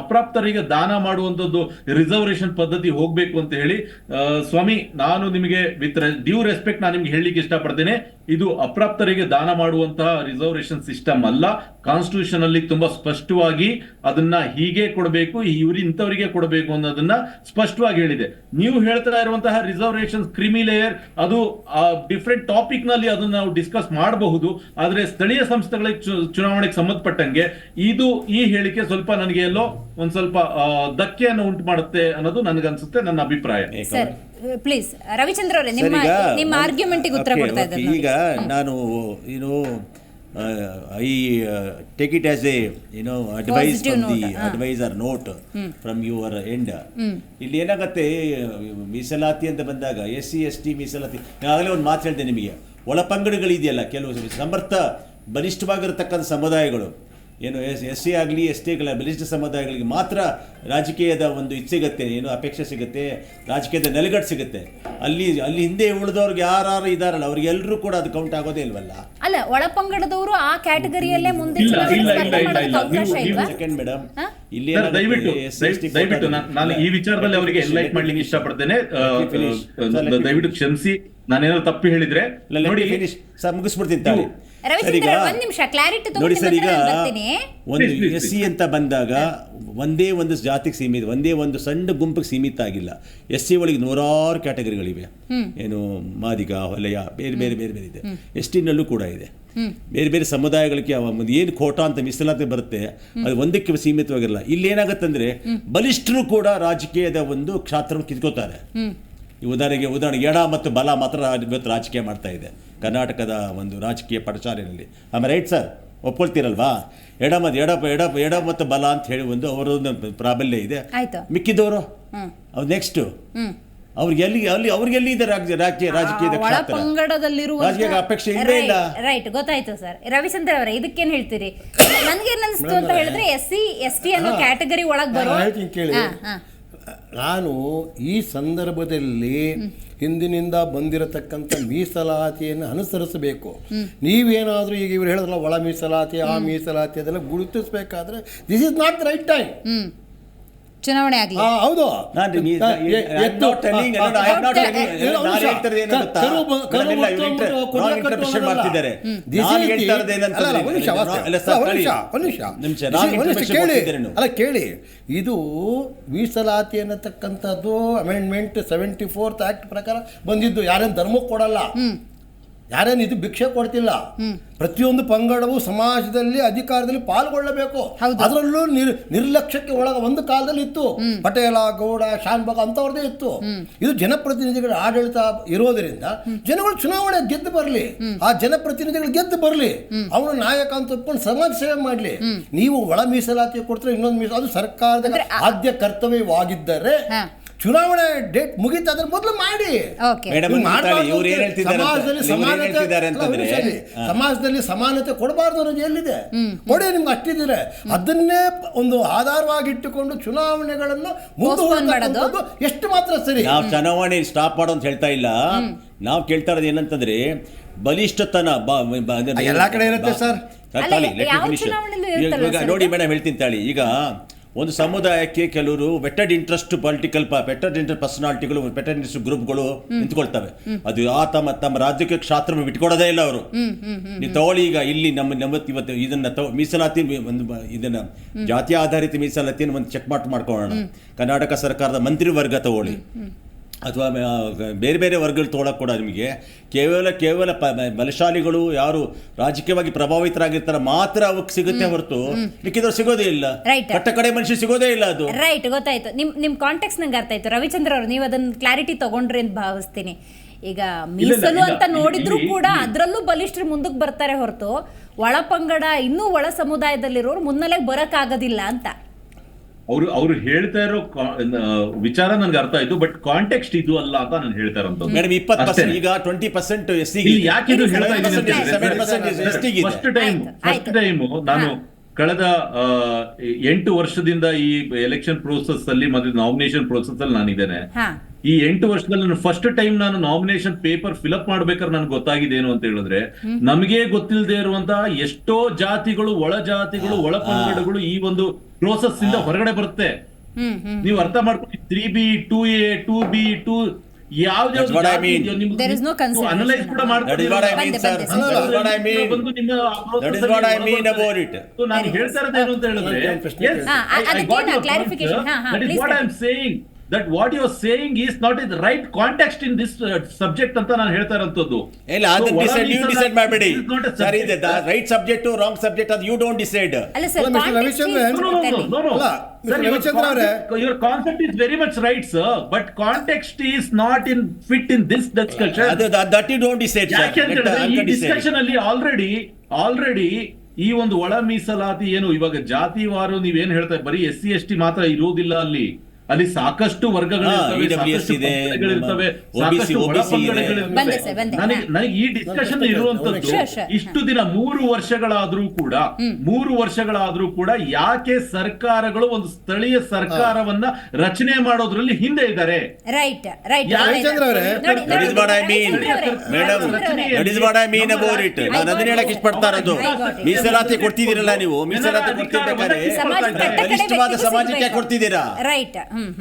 ಅಪ್ರಾಪ್ತರಿಗೆ ದಾನ ಮಾಡುವಂತದ್ದು ರಿಸರ್ವೇಶನ್ ಪದ್ಧತಿ ಹೋಗ್ಬೇಕು ಅಂತ ಹೇಳಿ. ಸ್ವಾಮಿ, ನಾನು ನಿಮಗೆ ವಿತ್ ಡ್ಯೂ ರೆಸ್ಪೆಕ್ಟ್ ನಾನು ನಿಮ್ಗೆ ಹೇಳಲಿಕ್ಕೆ ಇಷ್ಟಪಡ್ತೇನೆ, ಇದು ಅಪ್ರಾಪ್ತರಿಗೆ ದಾನ ಮಾಡುವಂತಹ ರಿಸರ್ವೇಶನ್ ಸಿಸ್ಟಮ್ ಅಲ್ಲ. ಕಾನ್ಸ್ಟಿಟ್ಯೂಷನ್ ಅಲ್ಲಿ ತುಂಬಾ ಸ್ಪಷ್ಟವಾಗಿ ಅದನ್ನ ಹೀಗೆ ಕೊಡಬೇಕು, ಇಂಥವರಿಗೆ ಕೊಡಬೇಕು ಅನ್ನೋದನ್ನ ಸ್ಪಷ್ಟವಾಗಿ ಹೇಳಿದೆ. ನೀವು ಹೇಳ್ತಾ ಇರುವಂತಹ ರಿಸರ್ವೇಶನ್ ಕ್ರಿಮಿ ಲೇಯರ್, ಅದು ಡಿಫ್ರೆಂಟ್ ಟಾಪಿಕ್ ನಲ್ಲಿ ಅದನ್ನ ನಾವು ಡಿಸ್ಕಸ್ ಮಾಡಬಹುದು. ಆದ್ರೆ ಸ್ಥಳೀಯ ಸಂಸ್ಥೆಗಳಿಗೆ ಚುನಾವಣೆಗೆ ಸಂಬಂಧಪಟ್ಟಂಗೆ ಈ ಹೇಳಿಕೆ ಸ್ವಲ್ಪ ನನಗೆ ಎಲ್ಲೋ ಒಂದ್ ಸ್ವಲ್ಪ ಧಕ್ಕೆಯನ್ನು ಉಂಟು ಮಾಡುತ್ತೆ ಅನ್ನೋದು ನನಗನ್ಸುತ್ತೆ, ನನ್ನ ಅಭಿಪ್ರಾಯ. ಪ್ಲೀಸ್ ರವಿಚಂದ್ರ ಅವರೇ, ನಿಮ್ಮ ಆರ್ಗ್ಯುಮೆಂಟ್ಗೆ ಉತ್ತರ ಕೊಡ್ತಾ ಇದ್ದಾರೆ. ಈಗ ನಾನು I take it as a advice from the advisor note from your end. ಇಲ್ಲಿ ಏನಾಗುತ್ತೆ, ಮೀಸಲಾತಿ ಅಂತ ಬಂದಾಗ SC/ST ಮೀಸಲಾತಿ, ಆಗಲೇ ಒಂದು ಮಾತು ಹೇಳಿದೆ ನಿಮಗೆ, ಒಳಪಂಗಡಗಳಿದೆಯಲ್ಲ, ಕೆಲವು ಸಮರ್ಥ ಬಲಿಷ್ಠವಾಗಿರತಕ್ಕಂಥ ಸಮುದಾಯಗಳು, SC ಆಗಲಿ ST ಆಗಲಿ ಬಲಿಷ್ಠ ಸಮುದಾಯಗಳಿಗೆ ಮಾತ್ರ ರಾಜಕೀಯದ ಒಂದು ಸಿಗುತ್ತೆ, ಅಪೇಕ್ಷೆ ಸಿಗುತ್ತೆ, ರಾಜಕೀಯದ ನೆಲೆಗಟ್ಟು ಸಿಗುತ್ತೆ. ಅಲ್ಲಿ ಹಿಂದೆ ಉಳಿದವ್ರಿಗೆ ಯಾರು ಇದಾರಲ್ಲ ಅವ್ರಿಗೆಲ್ಲರೂ ಕೂಡ ಅದು ಕೌಂಟ್ ಆಗೋದೇ ಇಲ್ವಲ್ಲ. ಅಲ್ಲ, ಒಳಪಂಗಡದವರು ಆ ಕ್ಯಾಟಗರಿಯಲ್ಲೇ ಮುಂದೆ ಸೆಕೆಂಡ್ ಮೇಡಮ್, ಇಲ್ಲಿ ದಯವಿಟ್ಟು ನಾನು ಈ ವಿಚಾರದಲ್ಲಿ ಅವರಿಗೆ ಎನ್ಲೈಟ್ ಮಾಡ್ಲಿಕ್ಕೆ ಇಷ್ಟಪಡ್ತೇನೆ. ದಯವಿಟ್ಟು ಕ್ಷಮಿಸಿ, ನಾನೇನಾದ್ರು ತಪ್ಪು ಹೇಳಿದ್ರೆ ನೋಡಿ. ಮುಗಿಸ್ಬಿಡ್ತೀನಿ. ನೋಡಿ ಸರ್, ಈಗ ಒಂದು SC ಅಂತ ಬಂದಾಗ ಒಂದೇ ಒಂದು ಜಾತಿಗೆ ಸೀಮಿತ, ಒಂದೇ ಒಂದು ಸಣ್ಣ ಗುಂಪಿಗೆ ಸೀಮಿತ ಆಗಿಲ್ಲ. SC ಒಳಗೆ 100 ಕ್ಯಾಟಗರಿಗಳಿವೆ. ಮಾದಿಗ, ಹೊಲೆಯ, ಬೇರೆ ಬೇರೆ ಬೇರೆ ಬೇರೆ ಇದೆ. ST-ನಲ್ಲೂ ಕೂಡ ಇದೆ. ಬೇರೆ ಬೇರೆ ಸಮುದಾಯಗಳಿಗೆ ಏನು ಕೋಟಾ ಅಂತ ಮೀಸಲಾತಿ ಬರುತ್ತೆ, ಅದು ಒಂದಕ್ಕೆ ಸೀಮಿತವಾಗಿರಲ್ಲ. ಇಲ್ಲಿ ಏನಾಗುತ್ತಂದ್ರೆ ಬಲಿಷ್ಠರು ಕೂಡ ರಾಜಕೀಯದ ಒಂದು ಕ್ಷೇತ್ರವನ್ನು ಕಿತ್ಕೋತಾರೆ. ಈ ಉದಾಹರಣೆಗೆ ಎಡ ಮತ್ತು ಬಲ ಮಾತ್ರ ಇವತ್ತು ರಾಜಕೀಯ ಮಾಡ್ತಾ ಇದೆ ಕರ್ನಾಟಕದ ಒಂದು ರಾಜಕೀಯ ಪಡಚಾರಿನಲ್ಲಿ. ಆಮೇಲೆ ರೈಟ್ ಸರ್, ಒಪ್ಕೊಳ್ತೀರಲ್ವಾ? ಎಡ ಮತ್ತು ಬಲ ಅಂತ ಹೇಳಿ ಒಂದು ಅವರೊಂದು ಪ್ರಾಬಲ್ಯ ಇದೆ. ಮಿಕ್ಕಿದವರು ಅವ್ರು ನೆಕ್ಸ್ಟ್ ಅವ್ರಿಗೆಲ್ಲಿ ಇದೆ ರಾಜಕೀಯದ ರಾಜಕೀಯ ಅಪೇಕ್ಷೆ ಇಲ್ಲೇ ಇಲ್ಲ. ರೈಟ್, ಗೊತ್ತಾಯ್ತು ಸರ್. ರವಿಚಂದ್ರ ಅವರೇ, ಇದಕ್ಕೇನ್ ಹೇಳ್ತೀರಿ? ನನ್ಗೇನ್ ಅನಿಸ್ತು ಅಂತ ಹೇಳಿದ್ರೆ SC/ST ಅನ್ನೋ ಕ್ಯಾಟಗರಿ ಒಳಗೆ ಬರೋ, ನಾನು ಈ ಸಂದರ್ಭದಲ್ಲಿ ಹಿಂದಿನಿಂದ ಬಂದಿರತಕ್ಕಂಥ ಮೀಸಲಾತಿಯನ್ನು ಅನುಸರಿಸಬೇಕು. ನೀವೇನಾದರೂ ಈಗ ಇವರು ಹೇಳಿದ್ರಲ್ಲ ಒಳ ಮೀಸಲಾತಿ, ಆ ಮೀಸಲಾತಿ ಅದೆಲ್ಲ ಗುರುತಿಸಬೇಕಾದ್ರೆ this is not the right time. ಚುನಾವಣೆ ಆಗಲಿ. ಹೌದು, ಕೇಳಿ, ಇದು ಮೀಸಲಾತಿ ಅನ್ನತಕ್ಕಂಥದ್ದು ಅಮೆಂಡ್ಮೆಂಟ್ 74th ಆಕ್ಟ್ ಪ್ರಕಾರ ಬಂದಿದ್ದು. ಯಾರೇನು ಧರ್ಮಕ್ಕೆ ಕೊಡಲ್ಲ, ಯಾರೇನು ಇದು ಭಿಕ್ಷೆ ಕೊಡ್ತಿಲ್ಲ. ಪ್ರತಿಯೊಂದು ಪಂಗಡವು ಸಮಾಜದಲ್ಲಿ ಅಧಿಕಾರದಲ್ಲಿ ಪಾಲ್ಗೊಳ್ಳಬೇಕು. ಅದರಲ್ಲೂ ನಿರ್ಲಕ್ಷ್ಯಕ್ಕೆ ಒಳಗ ಒಂದು ಕಾಲದಲ್ಲಿ ಇತ್ತು. ಪಟೇಲ, ಗೌಡ, ಶಾನ್ಭಾಗ ಅಂತವ್ರದೇ ಇತ್ತು. ಇದು ಜನಪ್ರತಿನಿಧಿಗಳ ಆಡಳಿತ ಇರೋದರಿಂದ ಜನಗಳು ಚುನಾವಣೆ ಗೆದ್ದು ಬರಲಿ, ಆ ಜನಪ್ರತಿನಿಧಿಗಳು ಗೆದ್ದು ಬರಲಿ, ಅವನು ನಾಯಕ ಅಂತ ಒಪ್ಕೊಂಡು ಸಮಾಜ ಸೇವೆ ಮಾಡಲಿ. ನೀವು ಒಳ ಮೀಸಲಾತಿ ಕೊಡ್ತಾರೆ, ಇನ್ನೊಂದು ಅದು ಸರ್ಕಾರದ ಆದ್ಯ ಕರ್ತವ್ಯವಾಗಿದ್ದರೆ ಚುನಾವಣೆ ಡೇಟ್ ಮುಗಿತಾದ್ರೆ ಮೊದಲು ಮಾಡಿ. ಓಕೆ ಮೇಡಮ್ ಇವ್ರು ಏನ್ ಹೇಳ್ತಿದ್ದಾರೆ ಅಂತಂದ್ರೆ ಸಮಾಜದಲ್ಲಿ ಸಮಾನತೆ ಕೊಡಬಾರ್ದು ಅನ್ನೋದು ಎಲ್ಲಿದೆ? ಕೊಡಿ, ನಿಮ್ಗೆ ಅಷ್ಟಿದ್ರೆ ಅದನ್ನೇ ಒಂದು ಆಧಾರವಾಗಿಟ್ಟುಕೊಂಡು ಚುನಾವಣೆಗಳನ್ನು ಮುಂದೂಡೋದು ಎಷ್ಟು ಮಾತ್ರ ಸರಿ. ನಾವು ಚುನಾವಣೆ ಸ್ಟಾಪ್ ಮಾಡೋ ಅಂತ ಹೇಳ್ತಾ ಇಲ್ಲ. ನಾವು ಕೇಳ್ತಾ ಇರೋದು ಏನಂತಂದ್ರೆ ಬಲಿಷ್ಠತನ ಎಲ್ಲ ಕಡೆ ಇರುತ್ತೆ ಸರ್. ನೋಡಿ ಮೇಡಮ್ ಹೇಳ್ತೀನಿ ತಾಳಿ. ಈಗ ಒಂದು ಸಮುದಾಯಕ್ಕೆ ಕೆಲವರು ವೆಟೆಡ್ ಇಂಟ್ರೆಸ್ಟ್ ಪರ್ಸನಾಲಿಟಿಗಳು, ವೆಟೆಡ್ ಇಂಟ್ರೆಸ್ಟ್ ಗ್ರೂಪ್ಗಳು ನಿಂತ್ಕೊಳ್ತವೆ. ಅದು ತಮ್ಮ ರಾಜ್ಯಕ್ಕೆ ಕ್ಷಾತ್ರ ಬಿಟ್ಕೊಡೋದೇ ಇಲ್ಲ ಅವರು. ನೀವು ತಗೊಳ್ಳಿ, ಈಗ ಇಲ್ಲಿ ಇವತ್ತು ಇದನ್ನ ಮೀಸಲಾತಿ ಇದನ್ನ ಜಾತಿ ಆಧಾರಿತ ಮೀಸಲಾತಿಯನ್ನು ಒಂದು ಚೆಕ್ ಮಾಡ್ಕೊಳ್ಳೋಣ. ಕರ್ನಾಟಕ ಸರ್ಕಾರದ ಮಂತ್ರಿ ವರ್ಗ ತಗೊಳ್ಳಿ ಅಥವಾ ಬೇರೆ ಬೇರೆ ವರ್ಗಗಳು ತೊಗೊಳಕ್ಕೆ ಕೂಡ ನಿಮಗೆ ಕೇವಲ ಬಲಶಾಲಿಗಳು ಯಾರು ರಾಜಕೀಯವಾಗಿ ಪ್ರಭಾವಿತರಾಗಿರ್ತಾರೆ ಮಾತ್ರ ಅವಕ್ಕೆ ಸಿಗುತ್ತೆ ಹೊರತು ಮಿಕ್ಕಿದವ್ರು ಸಿಗೋದೇ ಇಲ್ಲ. ಕಟ್ಟ ಕಡೆ ಮನುಷ್ಯ ಸಿಗೋದೇ ಇಲ್ಲ. ಅದು ರೈಟ್, ಗೊತ್ತಾಯ್ತು. ನಿಮ್ ಕಾಂಟೆಕ್ಸ್ಟ್ ನಂಗೆ ಅರ್ಥ ಆಯ್ತು. ರವಿಚಂದ್ರ ಅವರು, ನೀವು ಅದನ್ನ ಕ್ಲಾರಿಟಿ ತಗೊಂಡ್ರಿ ಅಂತ ಭಾವಿಸ್ತೀನಿ. ಈಗ ಮೀಸಲು ಅಂತ ನೋಡಿದ್ರು ಕೂಡ ಅದರಲ್ಲೂ ಬಲಿಷ್ಠರು ಮುಂದಕ್ಕೆ ಬರ್ತಾರೆ ಹೊರತು ಒಳ ಪಂಗಡ ಇನ್ನೂ ಒಳ ಸಮುದಾಯದಲ್ಲಿರೋರು ಮುನ್ನೆಲೆಗೆ ಬರಕ್ಕಾಗೋದಿಲ್ಲ ಅಂತ ಅವ್ರು ಹೇಳ್ತಾ ಇರೋ ವಿಚಾರ ನನ್ಗೆ ಅರ್ಥ ಆಯ್ತು. ಬಟ್ ಕಾಂಟೆಕ್ಸ್ಟ್ ಇದು ಅಲ್ಲ ಅಂತ ನಾನು ಹೇಳ್ತಾ ಇರೋದು. ಮೇಡಮ್ 20% ಈಗ 20% ಎಸ್ಸಿಗೆ ಯಾಕೆ ಇದು ಹೇಳ್ತಾ ಇದ್ದೀನಿ? ಫಸ್ಟ್ ಟೈಮ್ ನಾನು ಕಳೆದ 8 ವರ್ಷದಿಂದ ಈ ಎಲೆಕ್ಷನ್ ಪ್ರೋಸೆಸ್ ಅಲ್ಲಿ ಮತ್ತೆ ನಾಮಿನೇಷನ್ ಪ್ರೋಸೆಸ್ ಅಲ್ಲಿ ನಾನಿದ್ದೇನೆ. ಈ 8 ವರ್ಷದಲ್ಲಿ ನಾನು ಫಸ್ಟ್ ಟೈಮ್ ನಾನು ನಾಮಿನೇಷನ್ ಪೇಪರ್ ಫಿಲ್ಅಪ್ ಮಾಡ್ಬೇಕಾದ್ರೆ ನನ್ಗೆ ಗೊತ್ತಾಗಿದೆ ಏನು ಅಂತ ಹೇಳಿದ್ರೆ, ನಮಗೆ ಗೊತ್ತಿಲ್ಲದೆ ಇರುವಂತಹ ಎಷ್ಟೋ ಜಾತಿಗಳು, ಒಳ ಜಾತಿಗಳು, ಒಳ ಪಂಗಡಗಳು ಈ ಒಂದು ಪ್ರೋಸೆಸ್ ಇಂದ ಹೊರಗಡೆ ಬರುತ್ತೆ. ನೀವು ಅರ್ಥ ಮಾಡ್ಕೊಂಡು 3B 2A 2B 2 ಅನಲೈಸ್ ಕೂಡ ಮಾಡ್ಕೊಂಡು ನಾನು ಹೇಳ್ತಾ ಇರೋದೇನು ಅಂತ ಹೇಳಿದ್ರೆ, that what you are saying is not in the right context in this subject ಅಂತ ನಾನು ಹೇಳ್ತಾ ಇರೋಂತದ್ದು. ಇಲ್ಲ, ಅದನ್ನ ಡಿಸೈಡ್ ಮಾಡಬೇಡಿ ಸರ್. ಇದೆ ರೈಟ್ ಸಬ್ಜೆಕ್ಟ್ ರಾಂಗ್ ಸಬ್ಜೆಕ್ಟ್ ಅದು ಯು ಡೋಂಟ್ ಡಿಸೈಡ್. ಅಲ್ಲ ಸರ್, ರವಿಚಂದ್ರ ಅವರೇ, your concept is very much right sir, but context is not in fit in this discussion. that you don't decide sir. ಈ ಡಿಸ್ಕಷನ್ ಅಲ್ಲಿ ಆಲ್ರೆಡಿ ಈ ಒಂದು ಒಳ ಮೀಸಲಾತಿ ಏನು ಇವಾಗ ಜಾತಿವಾರು ನೀವೇನ್ ಹೇಳ್ತಾರೆ, ಬರೀ SC ST ಮಾತ್ರ ಇರುವುದಿಲ್ಲ ಅಲ್ಲಿ ಸಾಕಷ್ಟು ವರ್ಗಗಳಿರ್ತವೆ, ನನಗೆ ಈ ಡಿಸ್ಕಷನ್ ಇರುವಂತದ್ದು ಇಷ್ಟು ದಿನ 3 ವರ್ಷಗಳಾದ್ರೂ ಕೂಡ ಯಾಕೆ ಸರ್ಕಾರಗಳು ಒಂದು ಸ್ಥಳೀಯ ಸರ್ಕಾರವನ್ನ ರಚನೆ ಮಾಡೋದ್ರಲ್ಲಿ ಹಿಂದೆ ಇದ್ದಾರೆ. ಮೀಸಲಾತಿ ಕೊಡ್ತಿದ್ದೀರಲ್ಲ ನೀವು, ಮೀಸಲಾತಿ ಕೊಡ್ತಿರ್ಬೇಕಾದ್ರೆ ಬಲಿಷ್ಠವಾದ ಸಮಾಜಕ್ಕೆ ಕೊಡ್ತಿದ್ದೀರಾ?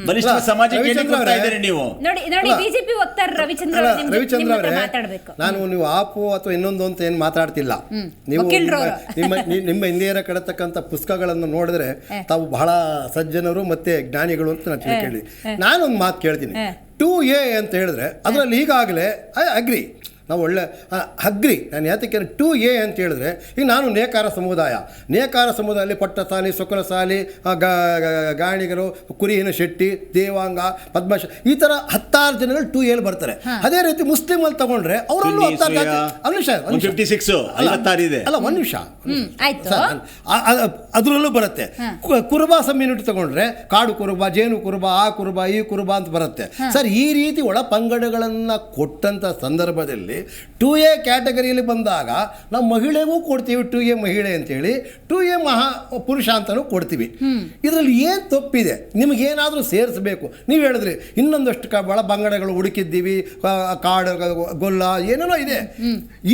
ಬಲಿಷ್ಠ ಸಮಾಜಕ್ಕೆ ನೀವು ನೋಡಿ ಬಿಜೆಪಿ ವಕ್ತಾರ ರವಿಚಂದ್ರ ಅವರೇ, ನಾನು ನೀವು ಆಪು ಅಥವಾ ಇನ್ನೊಂದು ಅಂತ ಏನು ಮಾತಾಡ್ತಿಲ್ಲ. ನೀವು ನಿಮ್ಮ ಹಿಂದಿಯರ ಕಡತಕ್ಕಂಥ ಪುಸ್ತಕಗಳನ್ನು ನೋಡಿದ್ರೆ ತಾವು ಬಹಳ ಸಜ್ಜನರು ಮತ್ತೆ ಜ್ಞಾನಿಗಳು ಅಂತ ನಾನು ಕೇಳಿ. ನಾನೊಂದು ಮಾತು ಕೇಳ್ತೀನಿ. 2A ಅಂತ ಹೇಳಿದ್ರೆ ಅದರಲ್ಲಿ ಈಗಾಗಲೇ ಅಗ್ರಿ, ನಾವು ಒಳ್ಳೆ ಅಗ್ರಿ. ನಾನು ಯಾತಕ್ಕೆ 2A ಅಂತ ಹೇಳಿದ್ರೆ, ಈಗ ನಾನು ನೇಕಾರ ಸಮುದಾಯದಲ್ಲಿ ಪಟ್ಟಸಾಲಿ, ಸೊಕಲಸಾಲಿ, ಗಾಣಿಗರು, ಕುರಿಹಿನ ಶೆಟ್ಟಿ, ದೇವಾಂಗ, ಪದ್ಮಶ, ಈ ಥರ 16 ಜನಗಳು 2A ಬರ್ತಾರೆ. ಅದೇ ರೀತಿ ಮುಸ್ಲಿಂ ಅಲ್ಲಿ ತಗೊಂಡ್ರೆ ಅವರಲ್ಲೂ 16 ಜಾತಿ. ಅಲ್ಲ, ಒಂದು ನಿಮಿಷ, ಅದರಲ್ಲೂ ಬರುತ್ತೆ. ಕುರುಬಾ ಕಮ್ಯುನಿಟಿ ತಗೊಂಡ್ರೆ ಕಾಡು ಕುರುಬ, ಜೇನು ಕುರುಬ, ಆ ಕುರುಬ, ಈ ಕುರುಬ ಅಂತ ಬರುತ್ತೆ. ಸರ್, ಈ ರೀತಿ ಒಳ ಪಂಗಡಗಳನ್ನು ಕೊಟ್ಟಂಥ ಸಂದರ್ಭದಲ್ಲಿ 2A ಕ್ಯಾಟಗರಿಯಲ್ಲಿ ಬಂದಾಗ ನಾವು ಮಹಿಳೆಗೂ ಕೊಡ್ತೀವಿ 2A ಮಹಿಳೆ ಅಂತೇಳಿ, 2A ಪುರುಷ ಅಂತಲೂ ಕೊಡ್ತೀವಿ. ಇದರಲ್ಲಿ ಏನು ತಪ್ಪಿದೆ? ನಿಮಗೇನಾದರೂ ಸೇರಿಸಬೇಕು. ನೀವು ಹೇಳಿದ್ರಿ ಇನ್ನೊಂದಷ್ಟು ಒಳ ಪಂಗಡಗಳು ಹುಡುಕಿದ್ದೀವಿ, ಕಾಡು, ಗೊಲ್ಲ, ಏನೇನೋ ಇದೆ.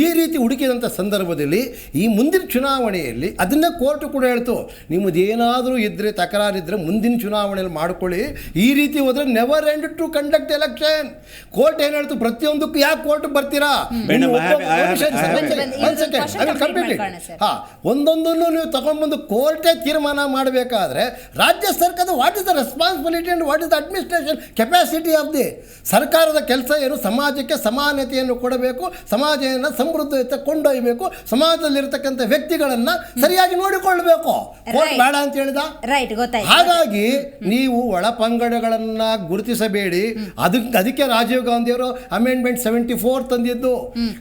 ಈ ರೀತಿ ಹುಡುಕಿದಂಥ ಸಂದರ್ಭದಲ್ಲಿ ಈ ಮುಂದಿನ ಚುನಾವಣೆಯಲ್ಲಿ ಅದನ್ನೇ ಕೋರ್ಟ್ ಕೂಡ ಹೇಳ್ತು, ನಿಮ್ಮದೇನಾದರೂ ಇದ್ದರೆ ತಕರಾರಿದ್ದರೆ ಮುಂದಿನ ಚುನಾವಣೆಯಲ್ಲಿ ಮಾಡ್ಕೊಳ್ಳಿ. ಈ ರೀತಿ ಹೋದರೆ never end to conduct election. Court ಏನು ಹೇಳ್ತು? ಪ್ರತಿಯೊಂದಕ್ಕೂ ಯಾಕೆ ಕೋರ್ಟ್ ಬರ್ತೀರಾ? ಒಂದೊಂದನ್ನು ನೀವು ತಗೊಂಡ್ಬಂದು ಕೋರ್ಟೇ ತೀರ್ಮಾನ ಮಾಡಬೇಕಾದ್ರೆ ರಾಜ್ಯ ಸರ್ಕಾರದ what is the responsibility and what is the administration capacity of the ಸರ್ಕಾರದ ಕೆಲಸ ಏನು? ಸಮಾಜಕ್ಕೆ ಸಮಾನತೆಯನ್ನು ಕೊಡಬೇಕು, ಸಮಾಜವನ್ನು ಸಮೃದ್ಧತೆ ಕೊಂಡೊಯ್ಯಬೇಕು, ಸಮಾಜದಲ್ಲಿರ್ತಕ್ಕಂಥ ವ್ಯಕ್ತಿಗಳನ್ನ ಸರಿಯಾಗಿ ನೋಡಿಕೊಳ್ಬೇಕು. ಕೋರ್ಟ್ ಬೇಡ ಅಂತ ಹೇಳಿದ. ಹಾಗಾಗಿ ನೀವು ಒಳ ಪಂಗಡಗಳನ್ನ ಗುರುತಿಸಬೇಡಿ. ಅದಕ್ಕೆ ರಾಜೀವ್ ಗಾಂಧಿಯವರು ಅಮೆಂಡ್ಮೆಂಟ್ 74 ತಂದಿದ್ದು.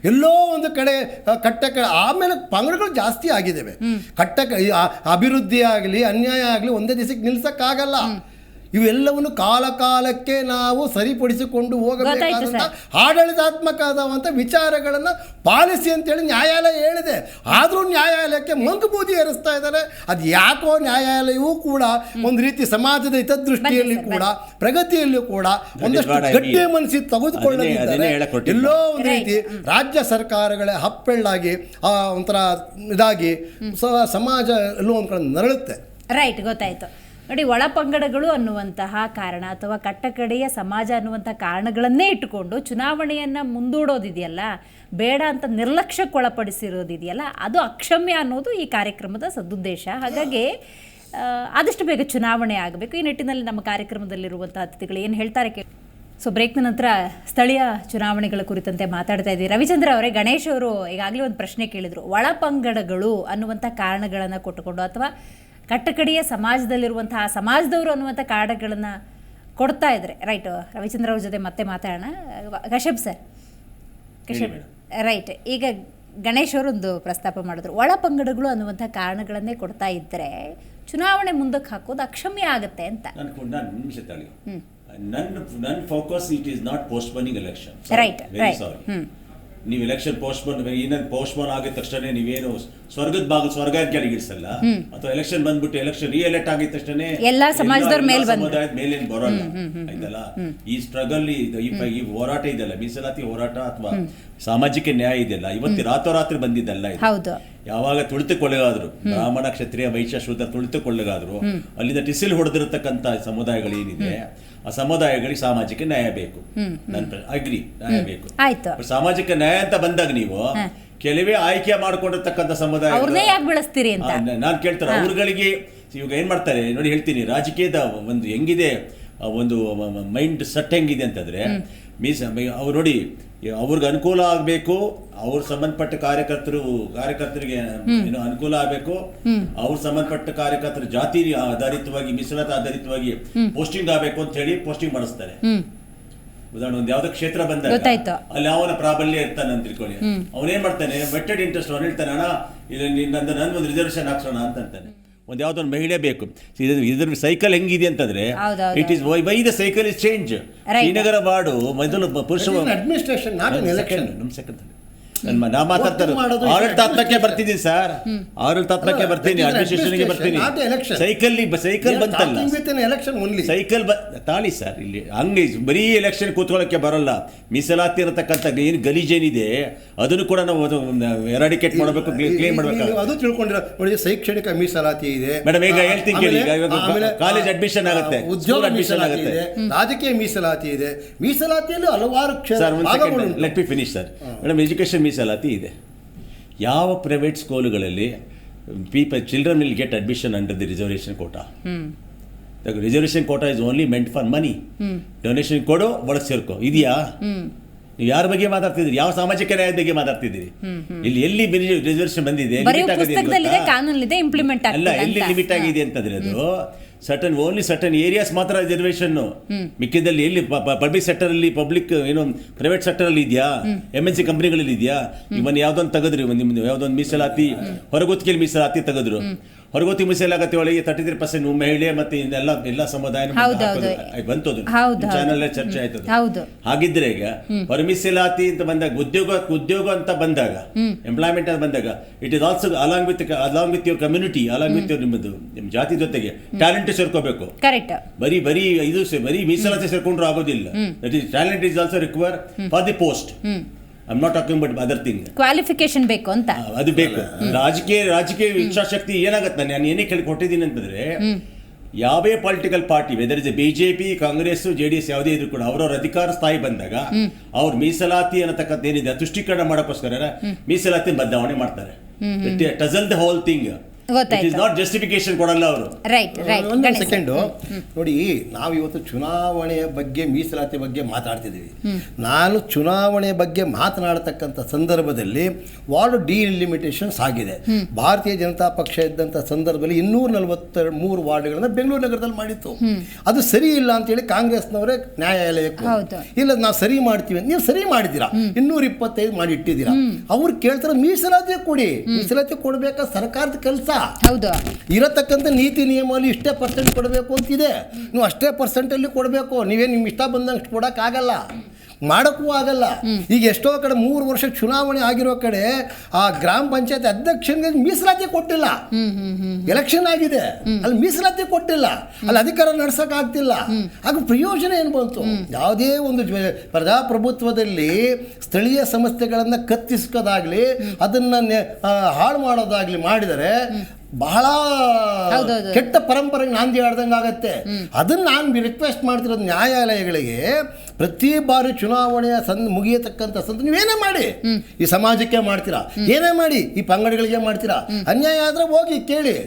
ಎಲ್ಲೋ ಒಂದು ಕಡೆ ಆಮೇಲೆ ಪಂಗಡಗಳು ಜಾಸ್ತಿ ಆಗಿದ್ದಾವೆ. ಅಭಿವೃದ್ಧಿ ಆಗಲಿ ಅನ್ಯಾಯ ಆಗಲಿ ಒಂದೇ ದಿವಸಕ್ಕೆ ನಿಲ್ಸಕ್ಕಾಗಲ್ಲ. ಇವೆಲ್ಲವನ್ನು ಕಾಲಕ್ಕೆ ನಾವು ಸರಿಪಡಿಸಿಕೊಂಡು ಹೋಗಬೇಕಾದಂಥ ಆಡಳಿತಾತ್ಮಕವಾದಂಥ ವಿಚಾರಗಳನ್ನು ಪಾಲಿಸಿ ಅಂತೇಳಿ ನ್ಯಾಯಾಲಯ ಹೇಳಿದೆ. ಆದರೂ ನ್ಯಾಯಾಲಯಕ್ಕೆ ಮಂಕುಬೂದಿ ಏರಿಸ್ತಾ ಇದ್ದಾರೆ. ಅದು ಯಾಕೋ ನ್ಯಾಯಾಲಯವೂ ಕೂಡ ಒಂದು ರೀತಿ ಸಮಾಜದ ಹಿತದೃಷ್ಟಿಯಲ್ಲಿ ಕೂಡ ಪ್ರಗತಿಯಲ್ಲೂ ಕೂಡ ಒಂದಷ್ಟು ಗಟ್ಟಿ ಮನಸ್ಸಿ ತೆಗೆದುಕೊಳ್ಳದಿದ್ದರೆ ಎಲ್ಲೋ ಒಂದು ರೀತಿ ರಾಜ್ಯ ಸರ್ಕಾರಗಳೇ ಹಪ್ಪೆಳ್ಳಾಗಿ ಒಂಥರ ಇದಾಗಿ ಸಮಾಜ ಎಲ್ಲೋ ಒಂದು ಕಡೆ ನರಳುತ್ತೆ. ರೈಟ್, ಗೊತ್ತಾಯ್ತು. ನೋಡಿ, ಒಳಪಂಗಡಗಳು ಅನ್ನುವಂತಹ ಕಾರಣ ಅಥವಾ ಕಟ್ಟಕಡೆಯ ಸಮಾಜ ಅನ್ನುವಂಥ ಕಾರಣಗಳನ್ನೇ ಇಟ್ಟುಕೊಂಡು ಚುನಾವಣೆಯನ್ನು ಮುಂದೂಡೋದಿದೆಯಲ್ಲ, ಬೇಡ ಅಂತ ನಿರ್ಲಕ್ಷ್ಯಕ್ಕೊಳಪಡಿಸಿರೋದಿದೆಯಲ್ಲ, ಅದು ಅಕ್ಷಮ್ಯ ಅನ್ನೋದು ಈ ಕಾರ್ಯಕ್ರಮದ ಸದುದ್ದೇಶ. ಹಾಗಾಗಿ ಆದಷ್ಟು ಬೇಗ ಚುನಾವಣೆ ಆಗಬೇಕು. ಈ ನಿಟ್ಟಿನಲ್ಲಿ ನಮ್ಮ ಕಾರ್ಯಕ್ರಮದಲ್ಲಿರುವಂಥ ಅತಿಥಿಗಳು ಏನು ಹೇಳ್ತಾರೆ ಕೇಳಿ. ಸೊ ಬ್ರೇಕ್ನ ನಂತರ ಸ್ಥಳೀಯ ಚುನಾವಣೆಗಳ ಕುರಿತಂತೆ ಮಾತಾಡ್ತಾ ಇದ್ದೀವಿ. ರವಿಚಂದ್ರ ಅವರೇ, ಗಣೇಶ್ ಅವರು ಈಗಾಗಲೇ ಒಂದು ಪ್ರಶ್ನೆ ಕೇಳಿದರು. ಒಳಪಂಗಡಗಳು ಅನ್ನುವಂಥ ಕಾರಣಗಳನ್ನು ಕೊಟ್ಟುಕೊಂಡು ಅಥವಾ ಕಟ್ಟಕಡೆಯ ಸಮಾಜದಲ್ಲಿರುವಂತಹ ಸಮಾಜದವರು ಅನ್ನುವಂಥ ಕಾರಣಗಳನ್ನು ಕೊಡ್ತಾ ಇದ್ದಾರೆ. ರೈಟ್, ರವಿಚಂದ್ರ ಅವ್ರ ಜೊತೆ ಮತ್ತೆ ಮಾತಾಡೋಣ. ಕಶ್ಯಪ್ ಸರ್, ಕಶ್ಯಪ್ ರೈಟ್, ಈಗ ಗಣೇಶ್ ಅವರೊಂದು ಪ್ರಸ್ತಾಪ ಮಾಡಿದ್ರು. ಒಳಪಂಗಡಗಳು ಅನ್ನುವಂಥ ಕಾರಣಗಳನ್ನೇ ಕೊಡ್ತಾ ಇದ್ದರೆ ಚುನಾವಣೆ ಮುಂದಕ್ಕೆ ಹಾಕೋದು ಅಕ್ಷಮ್ಯ ಆಗುತ್ತೆ ಅಂತ. ನನ್ನ focus it is not postponing election. Right, right. ನೀವು ಎಲೆಕ್ಷನ್ ಪೋಸ್ಟ್ಪೋನ್ ಇನ್ನೊಂದು ಪೋಸ್ಟ್ಪೋನ್ ಆಗಿದ ತಕ್ಷಣ ನೀವೇನು ಸ್ವರ್ಗದ ಕೆಳಗಿರಿಸಲ್ಲ, ಅಥವಾ ಎಲೆಕ್ಷನ್ ಬಂದ್ಬಿಟ್ಟು ಎಲೆಕ್ಷನ್ ರಿಎಲೆಕ್ಟ್ ಆಗಿದ ತಕ್ಷಣ ಎಲ್ಲಾ ಸಮಾಜದವ್ರ ಸಮುದಾಯದ ಮೇಲೇನು ಬರೋಲ್ಲ. ಆಯ್ತಲ್ಲ, ಈ ಸ್ಟ್ರಗಲ್ ಈ ಹೋರಾಟ ಇದೆಯಲ್ಲ, ಮೀಸಲಾತಿ ಹೋರಾಟ ಅಥವಾ ಸಾಮಾಜಿಕ ನ್ಯಾಯ ಇದೆಯಲ್ಲ, ಇವತ್ತು ರಾತ್ರೋರಾತ್ರಿ ಬಂದಿದ್ದಲ್ಲ ಇದು. ಯಾವಾಗ ತುಳಿತುಕೊಳ್ಳಗಾದ್ರು, ಬ್ರಾಹ್ಮಣ ಕ್ಷತ್ರಿಯ ವೈಶ್ಯ ಶೂದ್ರ ತುಳಿತುಕೊಳ್ಳಗಾದ್ರು, ಅಲ್ಲಿಂದ ಟಿಸಿಲ್ ಹೊಡೆದಿರತಕ್ಕಂಥ ಸಮುದಾಯಗಳೇನಿದೆ ಆ ಸಮುದಾಯಗಳಿಗೆ ಸಾಮಾಜಿಕ ನ್ಯಾಯ ಬೇಕು. ನನ್ನ ಅಗ್ರಿ, ನ್ಯಾಯ ಬೇಕು. ಸಾಮಾಜಿಕ ನ್ಯಾಯ ಅಂತ ಬಂದಾಗ ನೀವು ಕೆಲವೇ ಆಯ್ಕೆ ಮಾಡ್ಕೊಂಡಿರ್ತಕ್ಕಂಥ ಸಮುದಾಯ ನಾನು ಕೇಳ್ತಾರೆ ಅವ್ರಗಳಿಗೆ ಇವಾಗ ಏನ್ ಮಾಡ್ತಾರೆ ನೋಡಿ, ಹೇಳ್ತೀನಿ. ರಾಜಕೀಯದ ಒಂದು ಹೆಂಗಿದೆ, ಒಂದು ಮೈಂಡ್ ಸೆಟ್ ಹೆಂಗಿದೆ ಅಂತಂದ್ರೆ, ಅವ್ರು ನೋಡಿ, ಅವ್ರಿಗೆ ಅನುಕೂಲ ಆಗಬೇಕು, ಅವ್ರ ಸಂಬಂಧಪಟ್ಟ ಕಾರ್ಯಕರ್ತರಿಗೆ ಏನೋ ಅನುಕೂಲ ಆಗಬೇಕು, ಅವ್ರ ಸಂಬಂಧಪಟ್ಟ ಕಾರ್ಯಕರ್ತರು ಜಾತಿ ಆಧಾರಿತವಾಗಿ ಮೀಸಲಾತಿ ಆಧಾರಿತವಾಗಿ ಪೋಸ್ಟಿಂಗ್ ಆಗಬೇಕು ಅಂತ ಹೇಳಿ ಪೋಸ್ಟಿಂಗ್ ಮಾಡಿಸ್ತಾರೆ. ಉದಾಹರಣೆ, ಒಂದು ಯಾವ್ದೋ ಕ್ಷೇತ್ರ ಬಂದಾಗ ಅಲ್ಲಿ ಅವನ ಪ್ರಾಬಲ್ಯ ಇರ್ತಾನೆ ಅಂತ ತಿಳ್ಕೊಳ್ಳಿ, ಅವನೇನ್ ಮಾಡ್ತಾನೆ, ವೆಟ್ಟೆಡ್ ಇಂಟ್ರೆಸ್ಟ್ ಅವ್ನು ಹೇಳ್ತಾನೆ, ಅಣ್ಣ ನನ್ ಒಂದು ರಿಸರ್ವೇಶನ್ ಹಾಕ್ಸೋಣ ಅಂತಾನೆ. ಒಂದು ಯಾವುದೋ ಒಂದು ಮಹಿಳೆ ಬೇಕು. ಇದ್ರ ಸೈಕಲ್ ಹೆಂಗಿದೆ ಅಂತಂದ್ರೆ, it is why the cycle is change. Srinagar ward ಮೊದಲು ಪುರುಷ ಅಡ್ಮಿನಿಸ್ಟ್ರೇಷನ್ ನಾ ಮಾತಾಡ್ತಾರೆ ಆಡಳಿತಾತ್ಮಕ್ಕೆ ಬರ್ತಿದ್ದೀನಿ ಸರ್, ಆಡಳಿತಾತ್ಮಕ್ಕೆ ಬರ್ತೀನಿ, ಅಡ್ಮಿನಿಸ್ಟ್ರೇಷನ್ಗೆ ಬರ್ತೀನಿ. ಸೈಕಲ್ ಬಂತಲ್ಲ, ಸೈಕಲ್ ತಾಳಿ ಸರ್. ಇಲ್ಲಿ ಹಂಗೆ ಬರೀ ಎಲೆಕ್ಷನ್ ಕೂತ್ಕೊಳ್ಳೋಕ್ಕೆ ಬರಲ್ಲ. ಮೀಸಲಾತಿ ಇರತಕ್ಕಂಥ ಏನು ಗಲೀಜೇನಿದೆ ಅದನ್ನು ಕೂಡ ನಾವು ಎರಾಡಿಕೇಟ್ ಮಾಡಬೇಕು, ಕ್ಲೀನ್ ಮಾಡಬೇಕು. ಅದು ತಿಳ್ಕೊಂಡಿರೋ ನೋಡಿ, ಶೈಕ್ಷಣಿಕ ಮೀಸಲಾತಿ ಇದೆ ಮೇಡಮ್. ಈಗ ಹೇಳ್ತೀನಿ ಕೇಳಿ, ಕಾಲೇಜ್ ಅಡ್ಮಿಷನ್ ಆಗುತ್ತೆ, ಉದ್ಯೋಗ ಅಡ್ಮಿಷನ್ ಆಗುತ್ತೆ, ರಾಜಕೀಯ ಮೀಸಲಾತಿ ಇದೆ. ಮೀಸಲಾತಿಯಲ್ಲಿ ಹಲವಾರು let me finish sir. Madam, education ಮೀಸಲಾತಿ ಇದೆ. ಯಾವ ಪ್ರೈವೇಟ್ ಸ್ಕೂಲುಗಳಲ್ಲಿ children will get admission under the reservation quota. The reservation quota is only meant for money. Donation ಕೊಡು, ಒಳಗೆ ಸೇರ್ಕೋ. ಇದೆಯಾ? ನೀವು ಯಾರ ಬಗ್ಗೆ ಮಾತಾಡ್ತಿದ್ದೀರಿ? ಯಾವ ಸಾಮಾಜಿಕ ನ್ಯಾಯದ ಬಗ್ಗೆ ಮಾತಾಡ್ತಿದ್ದೀರಿ? ಇಲ್ಲಿ ಎಲ್ಲಿ ರಿಸರ್ವೇಷನ್ ಬಂದಿದೆ? ಅಲ್ಲ, ಎಲ್ಲಿ ಲಿಮಿಟ್ ಆಗಿದೆ ಅಂತಂದ್ರೆ ಅದು ಓನ್ಲಿ ಸರ್ಟನ್ ಏರಿಯಾಸ್ ಮಾತ್ರ ರಿಸರ್ವೇಷನ್. ಮಿಕ್ಕಿದಲ್ಲಿ ಎಲ್ಲಿ ಪಬ್ಲಿಕ್ ಸೆಕ್ಟರ್ ಅಲ್ಲಿ, ಏನು ಪ್ರೈವೇಟ್ ಸೆಕ್ಟರ್ ಅಲ್ಲಿ ಇದೆಯಾ? MNC ಕಂಪನಿಗಳಲ್ಲಿ ಇದೆಯಾ? ಇವನ್ ಯಾವ್ದೊಂದು ತೆಗೆದ್ರಿ, ನಿಮ್ದು ಯಾವ್ದೊಂದು ಮೀಸಲಾತಿ, ಹೊರಗುತ್ತಿಗೆ ಮೀಸಲಾತಿ ತೆಗೆದ್ರು. ಹೊರಗುತ್ತಿ ಮೀಸಲಾತಿ ಒಳಗೆ 33% ಮಹಿಳೆ ಮತ್ತೆ ಎಲ್ಲ ಸಮುದಾಯ ಬಂತು. ಚಾನಲ್ ಚರ್ಚೆ ಆಯ್ತದ. ಹಾಗಿದ್ರೆ ಈಗ ಹೊರ ಮೀಸಲಾತಿ ಅಂತ ಬಂದಾಗ, ಉದ್ಯೋಗ ಅಂತ ಬಂದಾಗ, ಎಂಪ್ಲಾಯ್ಮೆಂಟ್ ಅಂತ ಬಂದಾಗ, it is also along with your community, along with ನಿಮ್ಮ ಜಾತಿ ಜೊತೆಗೆ ಟ್ಯಾಲೆಂಟ್ ಸೇರ್ಕೋಬೇಕು. ಬರೀ ಮೀಸಲಾತಿ ಸೇರ್ಕೊಂಡ್ರು ಆಗೋದಿಲ್ಲ. That is talent is also require for the post. I not talking but other thing. Qualification ಬೇಕು ಅಂತ, ಅದು ಬೇಕು. ರಾಜಕೀಯ ಇಚ್ಛಾಶಕ್ತಿ ಏನಾಗತ್ತೆ, ನಾನು ಏನೇ ಕೊಟ್ಟಿದ್ದೀನಿ ಅಂತಂದ್ರೆ, ಯಾವೇ political party, whether is BJP, Congress, JDS ಯಾವುದೇ ಇದ್ರು ಕೂಡ ಅವರವ್ರ ಅಧಿಕಾರ ಸ್ಥಾಯಿ ಬಂದಾಗ ಅವ್ರ ಮೀಸಲಾತಿ ಅನ್ನತಕ್ಕಂಥ ಏನಿದೆ ತುಷ್ಟೀಕರಣ ಮಾಡೋಕ್ಕೋಸ್ಕರ ಮೀಸಲಾತಿ ಬದಲಾವಣೆ ಮಾಡ್ತಾರೆ. Tussle the whole thing. Justification ಕೊಡಲ್ಲ ಅವರು. ಒಂದು ಸೆಕೆಂಡು ನೋಡಿ, ನಾವು ಇವತ್ತು ಚುನಾವಣೆಯ ಬಗ್ಗೆ, ಮೀಸಲಾತಿ ಬಗ್ಗೆ ಮಾತಾಡ್ತಿದ್ದೀವಿ. ನಾನು ಚುನಾವಣೆ ಬಗ್ಗೆ ಮಾತನಾಡತಕ್ಕಂಥ ಸಂದರ್ಭದಲ್ಲಿ ವಾರ್ಡ್ ಡಿಲಿಮಿಟೇಷನ್ಸ್ ಆಗಿದೆ. ಭಾರತೀಯ ಜನತಾ ಪಕ್ಷ ಇದ್ದಂಥ ಸಂದರ್ಭದಲ್ಲಿ 243 ವಾರ್ಡ್ಗಳನ್ನ ಬೆಂಗಳೂರು ನಗರದಲ್ಲಿ ಮಾಡಿತ್ತು. ಅದು ಸರಿ ಇಲ್ಲ ಅಂತೇಳಿ ಕಾಂಗ್ರೆಸ್ನವರೇ ನ್ಯಾಯಾಲಯಕ್ಕೆ, ಇಲ್ಲ ನಾವು ಸರಿ ಮಾಡ್ತೀವಿ, ನೀವು ಸರಿ ಮಾಡಿದ್ದೀರಾ, 225 ಮಾಡಿ ಇಟ್ಟಿದ್ದೀರಾ. ಅವ್ರು ಕೇಳ್ತಾರೆ ಮೀಸಲಾತಿ ಕೊಡಿ, ಮೀಸಲಾತಿ ಕೊಡಬೇಕಾದ ಸರ್ಕಾರದ ಕೆಲಸ. ಹೌದು. ಇರತಕ್ಕಂಥ ನೀತಿ ನಿಯಮದಲ್ಲಿ ಇಷ್ಟೇ ಪರ್ಸೆಂಟ್ ಕೊಡಬೇಕು ಅಂತಿದೆ. ನೀವು ಅಷ್ಟೇ ಪರ್ಸೆಂಟಲ್ಲಿ ಕೊಡಬೇಕು. ನೀವೇ ನಿಮ್ಮ ಇಷ್ಟ ಬಂದಂಗೆ ಕೊಡೋಕ್ಕಾಗಲ್ಲ, ಮಾಡೋಕ್ಕೂ ಆಗಲ್ಲ. ಈಗ ಎಷ್ಟೋ ಕಡೆ 3 ವರ್ಷ ಚುನಾವಣೆ ಆಗಿರೋ ಕಡೆ ಆ ಗ್ರಾಮ ಪಂಚಾಯತ್ ಅಧ್ಯಕ್ಷನಿಗೆ ಮೀಸಲಾತಿ ಕೊಟ್ಟಿಲ್ಲ. ಎಲೆಕ್ಷನ್ ಆಗಿದೆ, ಅಲ್ಲಿ ಮೀಸಲಾತಿ ಕೊಟ್ಟಿಲ್ಲ, ಅಲ್ಲಿ ಅಧಿಕಾರ ನಡೆಸೋಕ್ಕಾಗ್ತಿಲ್ಲ. ಆಗ ಪ್ರಯೋಜನ ಏನು ಬಂತು? ಯಾವುದೇ ಒಂದು ಪ್ರಜಾಪ್ರಭುತ್ವದಲ್ಲಿ ಸ್ಥಳೀಯ ಸಂಸ್ಥೆಗಳನ್ನು ಕತ್ತಿಸ್ಕೋದಾಗ್ಲಿ, ಅದನ್ನು ಹಾಳು ಮಾಡೋದಾಗ್ಲಿ ಮಾಡಿದರೆ ಬಹಳ ಕೆಟ್ಟ ಪರಂಪರೆಗೆ ನಾಂದಿ ಆಡ್ದಂಗೆ ಆಗತ್ತೆ. ಅದನ್ನು ನಾನು ರಿಕ್ವೆಸ್ಟ್ ಮಾಡ್ತಿರೋದು ನ್ಯಾಯಾಲಯಗಳಿಗೆ, ಪ್ರತಿ ಬಾರಿ ಚುನಾವಣೆಯ ಮುಗಿಯತಕ್ಕಂಥ ನೀವೇನೇ ಮಾಡಿ, ಈ ಸಮಾಜಕ್ಕೆ ಮಾಡ್ತೀರಾ, ಏನೇ ಮಾಡಿ ಈ ಪಂಗಡಗಳಿಗೆ ಮಾಡ್ತೀರಾ, ಅನ್ಯಾಯ ಆದ್ರೆ ಹೋಗಿ ಕೇಳಿ.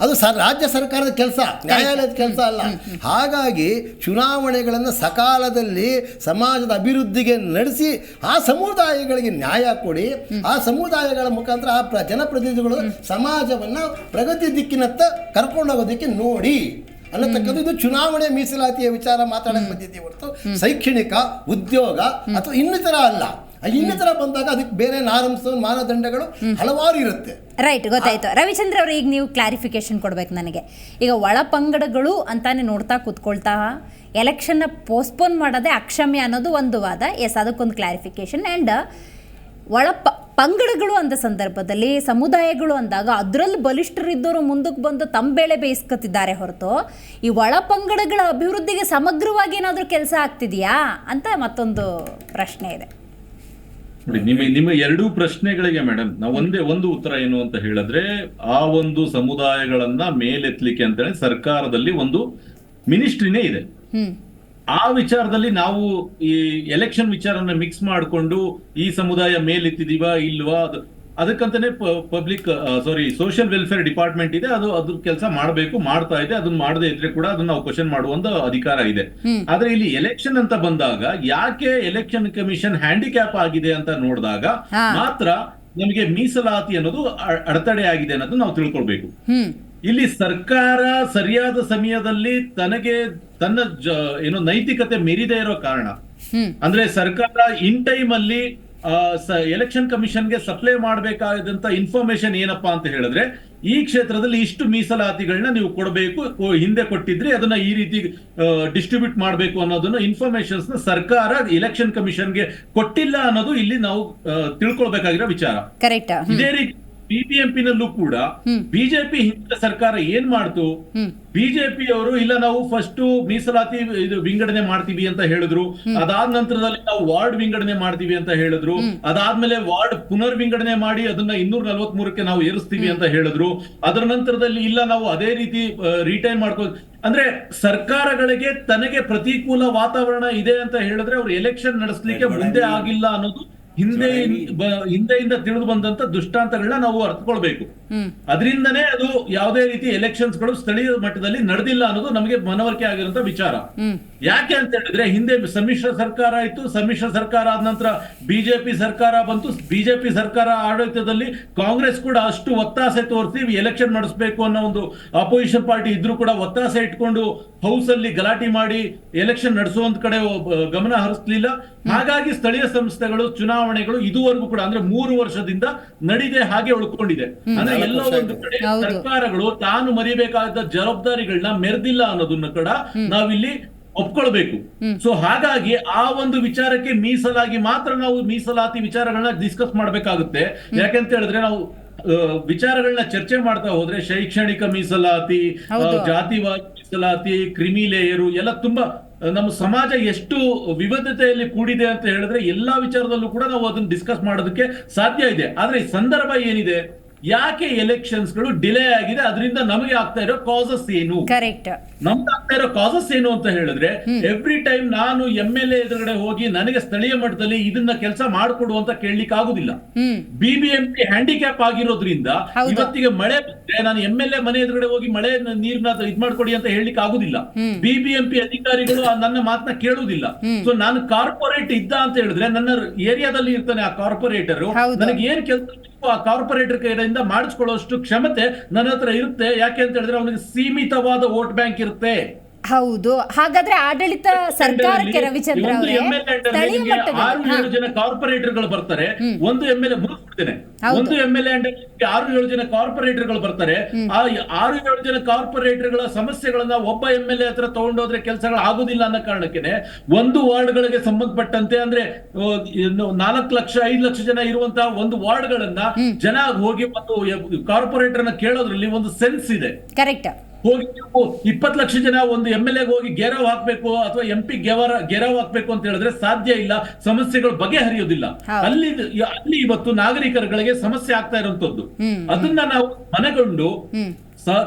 ಅದು ರಾಜ್ಯ ಸರ್ಕಾರದ ಕೆಲಸ, ನ್ಯಾಯಾಲಯದ ಕೆಲಸ ಅಲ್ಲ. ಹಾಗಾಗಿ ಚುನಾವಣೆಗಳನ್ನು ಸಕಾಲದಲ್ಲಿ ಸಮಾಜದ ಅಭಿವೃದ್ಧಿಗೆ ನಡೆಸಿ ಆ ಸಮುದಾಯಗಳಿಗೆ ನ್ಯಾಯ ಕೊಡಿ. ಆ ಸಮುದಾಯಗಳ ಮುಖಾಂತರ ಆ ಜನಪ್ರತಿನಿಧಿಗಳು ಸಮಾಜವನ್ನು ಪ್ರಗತಿ ದಿಕ್ಕಿನತ್ತ ಕರ್ಕೊಂಡೋಗೋದಕ್ಕೆ ನೋಡಿ ಅನ್ನತಕ್ಕದ್ದು. ಇದು ಚುನಾವಣೆ ಮೀಸಲಾತಿಯ ವಿಚಾರ ಮಾತಾಡಕ್ಕೆ ಬಂದಿದ್ದೀವಿ ಹೊರತು ಶೈಕ್ಷಣಿಕ, ಉದ್ಯೋಗ ಅಥವಾ ಇನ್ನಿತರ ಅಲ್ಲ. ಇನ್ನಿತರ ಬಂದಾಗ ಅದಕ್ಕೆ ಬೇರೆ ಮಾನದಂಡಗಳು ಹಲವಾರು ಇರುತ್ತೆ. ರೈಟ್, ಗೊತ್ತಾಯ್ತು. ರವಿಚಂದ್ರ ಅವರು, ಈಗ ನೀವು ಕ್ಲಾರಿಫಿಕೇಶನ್ ಕೊಡ್ಬೇಕು ನನಗೆ. ಈಗ ಒಳ ಪಂಗಡಗಳು ಅಂತಾನೆ ನೋಡ್ತಾ ಕೂತ್ಕೊಳ್ತಾ ಎಲೆಕ್ಷನ್ನ ಪೋಸ್ಟ್ಪೋನ್ ಮಾಡೋದೇ ಅಕ್ಷಮ್ಯ ಅನ್ನೋದು ಒಂದು ವಾದ. ಎಸ್, ಅದಕ್ಕೊಂದು ಕ್ಲಾರಿಫಿಕೇಶನ್. ಆ್ಯಂಡ್ ಪಂಗಡಗಳು ಅಂದ ಸಂದರ್ಭದಲ್ಲಿ, ಸಮುದಾಯಗಳು ಅಂದಾಗ ಅದರಲ್ಲಿ ಬಲಿಷ್ಠರಿದ್ದವರು ಮುಂದಕ್ಕೆ ಬಂದು ತಮ್ಮ ಬೇಳೆ ಬೇಯಿಸ್ಕೊತಿದ್ದಾರೆ ಹೊರತು ಈ ಒಳ ಪಂಗಡಗಳ ಅಭಿವೃದ್ಧಿಗೆ ಸಮಗ್ರವಾಗಿ ಏನಾದರೂ ಕೆಲಸ ಆಗ್ತಿದೆಯಾ ಅಂತ ಮತ್ತೊಂದು ಪ್ರಶ್ನೆ ಇದೆ. ನೋಡಿ, ನಿಮ್ಮ ಎರಡೂ ಪ್ರಶ್ನೆಗಳಿಗೆ ಮೇಡಮ್ ನಾವು ಒಂದು ಉತ್ತರ ಏನು ಅಂತ ಹೇಳಿದ್ರೆ, ಆ ಒಂದು ಸಮುದಾಯಗಳನ್ನ ಮೇಲೆತ್ತಲಿಕ್ಕೆ ಅಂತ ಹೇಳಿ ಸರ್ಕಾರದಲ್ಲಿ ಒಂದು ಮಿನಿಸ್ಟ್ರಿನೇ ಇದೆ. ಆ ವಿಚಾರದಲ್ಲಿ ನಾವು ಈ ಎಲೆಕ್ಷನ್ ವಿಚಾರನ ಮಿಕ್ಸ್ ಮಾಡಿಕೊಂಡು ಈ ಸಮುದಾಯ ಮೇಲೆತ್ತಿದೀವಾ ಇಲ್ವಾ, ಅದಕ್ಕಂತಾನೆ ಸೋಷಿಯಲ್ ವೆಲ್ಫೇರ್ ಡಿಪಾರ್ಟ್ಮೆಂಟ್ ಇದೆ. ಅದ್ರ ಕೆಲಸ ಮಾಡಬೇಕು, ಮಾಡ್ತಾ ಇದೆ. ಅದನ್ನ ಮಾಡದೇ ಇದ್ರೆ ಕೂಡ ಅದನ್ನ ನಾವು ಕ್ವಶನ್ ಮಾಡುವಂತ ಅಧಿಕಾರ ಇದೆ. ಆದ್ರೆ ಇಲ್ಲಿ ಎಲೆಕ್ಷನ್ ಅಂತ ಬಂದಾಗ ಯಾಕೆ ಎಲೆಕ್ಷನ್ ಕಮಿಷನ್ ಹ್ಯಾಂಡಿಕ್ಯಾಪ್ ಆಗಿದೆ ಅಂತ ನೋಡಿದಾಗ ಮಾತ್ರ ನಮಗೆ ಮೀಸಲಾತಿ ಅನ್ನೋದು ಅಡೆತಡೆ ಆಗಿದೆ ಅನ್ನೋದು ನಾವು ತಿಳ್ಕೊಳ್ಬೇಕು. ಇಲ್ಲಿ ಸರ್ಕಾರ ಸರಿಯಾದ ಸಮಯದಲ್ಲಿ ತನ್ನ ನೈತಿಕತೆ ಮೀರಿದೇ ಇರೋ ಕಾರಣ, ಅಂದ್ರೆ ಸರ್ಕಾರ ಇನ್ ಟೈಮ್ ಅಲ್ಲಿ ಎಲೆಕ್ಷನ್ ಕಮಿಷನ್ಗೆ ಸಪ್ಲೈ ಮಾಡಬೇಕಾದಂತ ಇನ್ಫಾರ್ಮೇಶನ್ ಏನಪ್ಪಾ ಅಂತ ಹೇಳಿದ್ರೆ, ಈ ಕ್ಷೇತ್ರದಲ್ಲಿ ಇಷ್ಟು ಮೀಸಲಾತಿಗಳನ್ನ ನೀವು ಕೊಡಬೇಕು, ಹಿಂದೆ ಕೊಟ್ಟಿದ್ರಿ ಅದನ್ನ ಈ ರೀತಿ ಡಿಸ್ಟ್ರಿಬ್ಯೂಟ್ ಮಾಡಬೇಕು ಅನ್ನೋದನ್ನ ಇನ್ಫಾರ್ಮೇಶನ್ಸ್ ನ ಸರ್ಕಾರ ಎಲೆಕ್ಷನ್ ಕಮಿಷನ್ಗೆ ಕೊಟ್ಟಿಲ್ಲ ಅನ್ನೋದು ಇಲ್ಲಿ ನಾವು ತಿಳ್ಕೊಳ್ಬೇಕಾಗಿರೋ ವಿಚಾರ. ಇದೇ ರೀತಿ ಬಿಬಿಎಂಪಿ ನಲ್ಲೂ ಕೂಡ ಬಿಜೆಪಿ ಹಿಂದಿನ ಸರ್ಕಾರ ಏನ್ ಮಾಡ್ತು, ಬಿಜೆಪಿ ಅವರು ಇಲ್ಲ ನಾವು ಫಸ್ಟ್ ಮೀಸಲಾತಿ ವಿಂಗಡಣೆ ಮಾಡ್ತೀವಿ ಅಂತ ಹೇಳಿದ್ರು. ಅದಾದ ನಂತರದಲ್ಲಿ ನಾವು ವಾರ್ಡ್ ವಿಂಗಡಣೆ ಮಾಡ್ತೀವಿ ಅಂತ ಹೇಳಿದ್ರು. ಅದಾದ್ಮೇಲೆ ವಾರ್ಡ್ ಪುನರ್ ವಿಂಗಡಣೆ ಮಾಡಿ ಅದನ್ನ 243ಕ್ಕೆ ನಾವು ಏರಿಸ್ತೀವಿ ಅಂತ ಹೇಳಿದ್ರು. ಅದರ ನಂತರದಲ್ಲಿ ಇಲ್ಲ ನಾವು ಅದೇ ರೀತಿ ರಿಟೈನ್ ಮಾಡ್ಕೋ, ಅಂದ್ರೆ ಸರ್ಕಾರಗಳಿಗೆ ತನಗೆ ಪ್ರತಿಕೂಲ ವಾತಾವರಣ ಇದೆ ಅಂತ ಹೇಳಿದ್ರೆ ಅವ್ರು ಎಲೆಕ್ಷನ್ ನಡೆಸಲಿಕ್ಕೆ ಮುಂದೆ ಆಗಿಲ್ಲ ಅನ್ನೋದು ಹಿಂದೆಯಿಂದ ತಿಳಿದು ಬಂದಂತ ದುಷ್ಟಾಂತಗಳನ್ನ ನಾವು ಅರ್ಥಕೊಳ್ಬೇಕು. ಅದರಿಂದನೇ ಅದು ಯಾವುದೇ ರೀತಿ ಎಲೆಕ್ಷನ್ಸ್ ಗಳು ಸ್ಥಳೀಯ ಮಟ್ಟದಲ್ಲಿ ನಡೆದಿಲ್ಲ ಅನ್ನೋದು ನಮಗೆ ಮನವರಿಕೆ ಆಗಿರುವಂತ ವಿಚಾರ. ಯಾಕೆ ಅಂತ ಹೇಳಿದ್ರೆ, ಹಿಂದೆ ಸಮ್ಮಿಶ್ರ ಸರ್ಕಾರ ಇತ್ತು, ಸಮ್ಮಿಶ್ರ ಸರ್ಕಾರ ಆದ ನಂತರ ಬಿಜೆಪಿ ಸರ್ಕಾರ ಬಂತು. ಬಿಜೆಪಿ ಸರ್ಕಾರ ಆಡಳಿತದಲ್ಲಿ ಕಾಂಗ್ರೆಸ್ ಕೂಡ ಅಷ್ಟು ಒತ್ತಾಸೆ ತೋರಿಸಿ ಎಲೆಕ್ಷನ್ ನಡೆಸಬೇಕು ಅನ್ನೋ ಒಂದು ಅಪೋಸಿಷನ್ ಪಾರ್ಟಿ ಇದ್ರೂ ಕೂಡ ಒತ್ತಾಸೆ ಇಟ್ಕೊಂಡು ಹೌಸ್ ಅಲ್ಲಿ ಗಲಾಟೆ ಮಾಡಿ ಎಲೆಕ್ಷನ್ ನಡೆಸುವಂತ ಕಡೆ ಗಮನ ಹರಿಸಲಿಲ್ಲ. ಹಾಗಾಗಿ ಸ್ಥಳೀಯ ಸಂಸ್ಥೆಗಳು ಚುನಾವಣೆಗಳು ಇದುವರೆಗೂ ಕೂಡ ಅಂದ್ರೆ 3 ವರ್ಷದಿಂದ ನಡೀದೆ, ಹಾಗೆ ಉಳ್ಕೊಂಡಿದೆ. ಅಂದ್ರೆ ಎಲ್ಲೋ ಒಂದು ಕಡೆ ಸರ್ಕಾರಗಳು ತಾನು ಮರಿಬೇಕಾದ ಜವಾಬ್ದಾರಿಗಳನ್ನ ಮೆರೆದಿಲ್ಲ ಅನ್ನೋದನ್ನ ಕೂಡ ನಾವಿಲ್ಲಿ ಒಪ್ಕೊಳ್ಬೇಕು. ಸೊ ಹಾಗಾಗಿ ಆ ಒಂದು ವಿಚಾರಕ್ಕೆ ಮೀಸಲಾಗಿ ಮಾತ್ರ ನಾವು ಮೀಸಲಾತಿ ವಿಚಾರಗಳನ್ನ ಡಿಸ್ಕಸ್ ಮಾಡ್ಬೇಕಾಗುತ್ತೆ. ಯಾಕೆಂತ ಹೇಳಿದ್ರೆ ನಾವು ವಿಚಾರಗಳನ್ನ ಚರ್ಚೆ ಮಾಡ್ತಾ ಹೋದ್ರೆ ಶೈಕ್ಷಣಿಕ ಮೀಸಲಾತಿ, ಜಾತಿವಾದಿ ಮೀಸಲಾತಿ, ಕ್ರಿಮಿ ಲೇಯರು ಎಲ್ಲ ತುಂಬಾ ನಮ್ಮ ಸಮಾಜ ಎಷ್ಟು ವಿವಿಧತೆಯಲ್ಲಿ ಕೂಡಿದೆ ಅಂತ ಹೇಳಿದ್ರೆ ಎಲ್ಲಾ ವಿಚಾರದಲ್ಲೂ ಕೂಡ ನಾವು ಅದನ್ನ ಡಿಸ್ಕಸ್ ಮಾಡೋದಕ್ಕೆ ಸಾಧ್ಯ ಇದೆ. ಆದ್ರೆ ಈ ಸಂದರ್ಭ ಏನಿದೆ, ಯಾಕೆ ಎಲೆಕ್ಷನ್ಸ್ ಗಳು ಡಿಲೇ ಆಗಿದೆ, ಅದರಿಂದ ನಮಗೆ ಆಗ್ತಾ ಇರೋ ಕಾಸಸ್ ಏನು, ನಮ್ಗೆ ಆಗ್ತಾ ಇರೋ ಕಾಸಸ್ ಏನು ಅಂತ ಹೇಳಿದ್ರೆ, ಎವ್ರಿ ಟೈಮ್ ನಾನು MLA ಎದುರುಗಡೆ ಹೋಗಿ ನನಗೆ ಸ್ಥಳೀಯ ಮಟ್ಟದಲ್ಲಿ ಇದನ್ನ ಕೆಲಸ ಮಾಡಿಕೊಡು ಅಂತ ಕೇಳಲಿಕ್ಕೆ ಆಗುದಿಲ್ಲ. ಬಿಬಿಎಂಪಿ ಹ್ಯಾಂಡಿಕ್ಯಾಪ್ ಆಗಿರೋದ್ರಿಂದ ಇವತ್ತಿಗೆ ಮಳೆ ಬಂದ್ರೆ ನಾನು MLA ಮನೆ ಎದುರುಗಡೆ ಹೋಗಿ ಮಳೆ ನೀರ್ನ ಇದ್ ಮಾಡ್ಕೊಡಿ ಅಂತ ಹೇಳಲಿಕ್ಕೆ ಆಗುದಿಲ್ಲ. ಬಿಬಿಎಂಪಿ ಅಧಿಕಾರಿಗಳು ನನ್ನ ಮಾತನ್ನ ಕೇಳುವುದಿಲ್ಲ. ಸೊ ನಾನು ಕಾರ್ಪೊರೇಟ್ ಇದ್ದ ಅಂತ ಹೇಳಿದ್ರೆ ನನ್ನ ಏರಿಯಾದಲ್ಲಿ ಇರ್ತಾನೆ ಆ ಕಾರ್ಪೊರೇಟರ್, ನನಗೆ ಏನ್ ಕೆಲಸ ಆ ಕಾರ್ಪೊರೇಟರ್ ಕೈಯಿಂದ ಮಾಡಿಸ್ಕೊಳ್ಳೋಷ್ಟು ಕ್ಷಮತೆ ನನ್ನ ಹತ್ರ ಇರುತ್ತೆ. ಯಾಕೆ ಅಂತ ಹೇಳಿದ್ರೆ ಅವನಿಗೆ ಸೀಮಿತವಾದ ವೋಟ್ ಬ್ಯಾಂಕ್ ಇರುತ್ತೆ. ಹೌದು. ಹಾಗಾದ್ರೆ ಆಡಳಿತ ಸರ್ಕಾರಕ್ಕೆ ರವಿಚಂದ್ರ ಒಂದು ಅವರೇ MLA ಸ್ಥಳೀಯ ಅಂಡರ್ಗೆ ಮಟ್ಟದಲ್ಲಿ 6-7 ಜನ ಕಾರ್ಪೊರೇಟರ್ಗಳು ಬರ್ತಾರೆ. ಒಂದು MLA ಮುಗಿಸ್ಬಿಡ್ತೇನೆ. ಹೌದು. ಒಂದು MLA ಅಂಡರ್ಗೆ 6-7 ಜನ ಕಾರ್ಪೊರೇಟರ್ಗಳು ಬರ್ತಾರೆ. ಆ 6-7 ಜನ ಕಾರ್ಪೊರೇಟರ್ಗಳ ಸಮಸ್ಯೆಗಳನ್ನ ಒಬ್ಬ MLA ಹತ್ರ ತಗೊಂಡೋದ್ರೆ ಕೆಲಸಗಳು ಆಗುದಿಲ್ಲ ಅನ್ನೋ ಕಾರಣಕ್ಕೆ ಒಂದು ವಾರ್ಡ್ಗಳಿಗೆ ಸಂಬಂಧಪಟ್ಟಂತೆ ಅಂದ್ರೆ 4 ಲಕ್ಷ 5 ಲಕ್ಷ ಜನ ಇರುವಂತಹ ಒಂದು ವಾರ್ಡ್ಗಳನ್ನ ಜನ ಹೋಗಿ ಒಂದು ಕಾರ್ಪೊರೇಟರ್ನ ಕೇಳೋದ್ರಲ್ಲಿ ಒಂದು ಸೆನ್ಸ್ ಇದೆ. ಕರೆಕ್ಟ್. ಹೋಗಿ 20 ಲಕ್ಷ ಜನ ಒಂದು MLA ಹೋಗಿ ಗೆರವ್ ಹಾಕ್ಬೇಕು ಅಥವಾ MP ಗೆರವ್ ಹಾಕ್ಬೇಕು ಅಂತ ಹೇಳಿದ್ರೆ ಸಾಧ್ಯ ಇಲ್ಲ, ಸಮಸ್ಯೆಗಳು ಬಗೆಹರಿಯೋದಿಲ್ಲ. ಅಲ್ಲಿ ಇವತ್ತು ನಾಗರಿಕರುಗಳಿಗೆ ಸಮಸ್ಯೆ ಆಗ್ತಾ ಇರುವಂತದ್ದು. ಅದನ್ನ ನಾವು ಮನಗೊಂಡು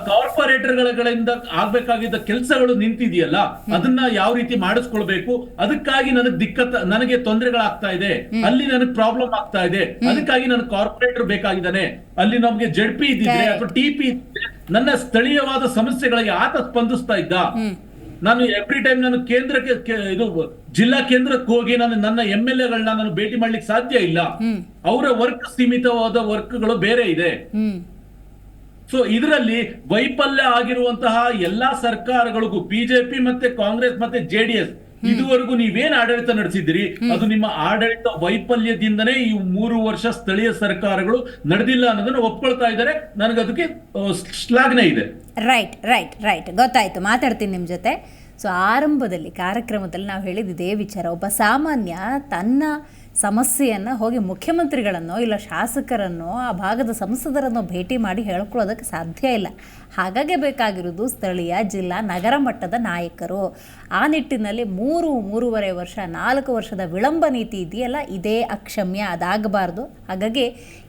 ಕಾರ್ಪೊರೇಟರ್ಗಳಿಂದ ಆಗ್ಬೇಕಾಗಿದ್ದ ಕೆಲಸಗಳು ನಿಂತಿದೆಯಲ್ಲ, ಅದನ್ನ ಯಾವ ರೀತಿ ಮಾಡಿಸ್ಕೊಳ್ಬೇಕು, ಅದಕ್ಕಾಗಿ ನನಗೆ ತೊಂದರೆಗಳಾಗ್ತಾ ಇದೆ, ಅಲ್ಲಿ ನನಗೆ ಪ್ರಾಬ್ಲಮ್ ಆಗ್ತಾ ಇದೆ, ಅದಕ್ಕಾಗಿ ನನಗೆ ಕಾರ್ಪೊರೇಟರ್ ಬೇಕಾಗಿದ್ದಾನೆ. ಅಲ್ಲಿ ನಮ್ಗೆ ZP ಇದ್ದಿದ್ರೆ ಅಥವಾ TP ಇದ್ದಿದ್ರೆ ನನ್ನ ಸ್ಥಳೀಯವಾದ ಸಮಸ್ಯೆಗಳಿಗೆ ಆತ ಸ್ಪಂದಿಸ್ತಾ ಇದ್ದ. ನಾನು ಎವ್ರಿ ಟೈಮ್ ನಾನು ಕೇಂದ್ರಕ್ಕೆ ಇದು ಜಿಲ್ಲಾ ಕೇಂದ್ರಕ್ಕೆ ಹೋಗಿ ನನ್ನ MLAಗಳನ್ನ ನಾನು ಭೇಟಿ ಮಾಡ್ಲಿಕ್ಕೆ ಸಾಧ್ಯ ಇಲ್ಲ. ಅವರ ವರ್ಕ್ ಸೀಮಿತವಾದ ವರ್ಕ್ಗಳು ಬೇರೆ ಇದೆ. ಸೊ ಇದರಲ್ಲಿ ವೈಫಲ್ಯ ಆಗಿರುವಂತಹ ಎಲ್ಲಾ ಸರ್ಕಾರಗಳಿಗೂ BJP ಮತ್ತೆ ಕಾಂಗ್ರೆಸ್ ಮತ್ತೆ JDS ಇದುವರೆಗೂ ನೀವೇನ್ ಆಡಳಿತ ನಡೆಸಿದಿರಿ, ಅದು ನಿಮ್ಮ ಆಡಳಿತ ವೈಫಲ್ಯದಿಂದನೇ ಈ 3 ವರ್ಷ ಸ್ಥಳೀಯ ಸರ್ಕಾರಗಳು ನಡೆದಿಲ್ಲ ಅನ್ನೋದನ್ನ ಒಪ್ಕೊಳ್ತಾ ಇದ್ದಾರೆ. ನನಗೆ ಅದಕ್ಕೆ ಶ್ಲಾಘನೆ ಇದೆ. ರೈಟ್ ಗೊತ್ತಾಯ್ತು, ಮಾತಾಡ್ತೀನಿ ನಿಮ್ಮ ಜೊತೆ. ಸೊ ಆರಂಭದಲ್ಲಿ ಕಾರ್ಯಕ್ರಮದಲ್ಲಿ ನಾವು ಹೇಳಿದ್ದೇ ವಿಚಾರ, ಒಬ್ಬ ಸಾಮಾನ್ಯ ತನ್ನ ಸಮಸ್ಯೆಯನ್ನು ಹೋಗಿ ಮುಖ್ಯಮಂತ್ರಿಗಳನ್ನೋ ಇಲ್ಲ ಶಾಸಕರನ್ನೋ ಆ ಭಾಗದ ಸಂಸದರನ್ನೋ ಭೇಟಿ ಮಾಡಿ ಹೇಳ್ಕೊಳ್ಳೋದಕ್ಕೆ ಸಾಧ್ಯ ಇಲ್ಲ. ಹಾಗಾಗಿ ಬೇಕಾಗಿರೋದು ಸ್ಥಳೀಯ, ಜಿಲ್ಲಾ, ನಗರ ಮಟ್ಟದ ನಾಯಕರು. ಆ ನಿಟ್ಟಿನಲ್ಲಿ 3.5 ವರ್ಷ 4 ವರ್ಷದ ವಿಳಂಬ ನೀತಿ ಇದೆಯಲ್ಲ, ಇದೇ ಅಕ್ಷಮ್ಯ, ಅದಾಗಬಾರ್ದು. ಹಾಗಾಗಿ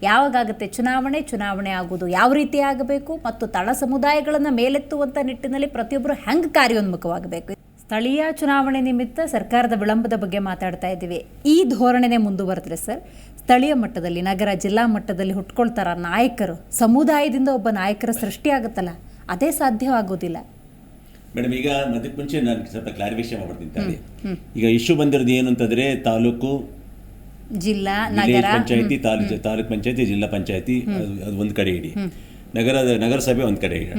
ಯಾವಾಗುತ್ತೆ ಚುನಾವಣೆ ಆಗೋದು ಯಾವ ರೀತಿ ಆಗಬೇಕು ಮತ್ತು ತಳ ಸಮುದಾಯಗಳನ್ನು ಮೇಲೆತ್ತುವಂಥ ನಿಟ್ಟಿನಲ್ಲಿ ಪ್ರತಿಯೊಬ್ಬರು ಹೆಂಗೆ ಕಾರ್ಯೋನ್ಮುಖವಾಗಬೇಕು. ಸ್ಥಳೀಯ ಚುನಾವಣೆ ನಿಮಿತ್ತ ಸರ್ಕಾರದ ವಿಳಂಬದ ಬಗ್ಗೆ ಮಾತಾಡ್ತಾ ಇದ್ದೀವಿ. ಈ ಧೋರಣೆನೇ ಮುಂದುವರೆದ್ರೆ ಸರ್, ಸ್ಥಳೀಯ ಮಟ್ಟದಲ್ಲಿ, ನಗರ, ಜಿಲ್ಲಾ ಮಟ್ಟದಲ್ಲಿ ಹುಟ್ಕೊಳ್ತಾರ ನಾಯಕರು, ಸಮುದಾಯದಿಂದ ಒಬ್ಬ ನಾಯಕರ ಸೃಷ್ಟಿಯಾಗುತ್ತಲ್ಲ, ಅದೇ ಸಾಧ್ಯವಾಗೋದಿಲ್ಲ. ಮೇಡಮ್, ಈಗ ಅದಕ್ಕೆ ಮುಂಚೆ ನಾನು ಸ್ವಲ್ಪ ಕ್ಲಾರಿಫಿಕೇಶನ್ ಮಾಡ್ತೀನಿ. ಈಗ ಇಶ್ಯೂ ಬಂದಿರೋದು ಏನು ಅಂತಂದರೆ, ತಾಲೂಕು, ಜಿಲ್ಲಾ, ನಗರ ಪಂಚಾಯತಿ, ತಾಲೂಕು ಪಂಚಾಯತಿ, ಜಿಲ್ಲಾ ಪಂಚಾಯತಿ ಅದು ಒಂದು ಕಡೆ ಇಡಿ, ನಗರಸಭೆ ಒಂದು ಕಡೆ ಇಡಿ.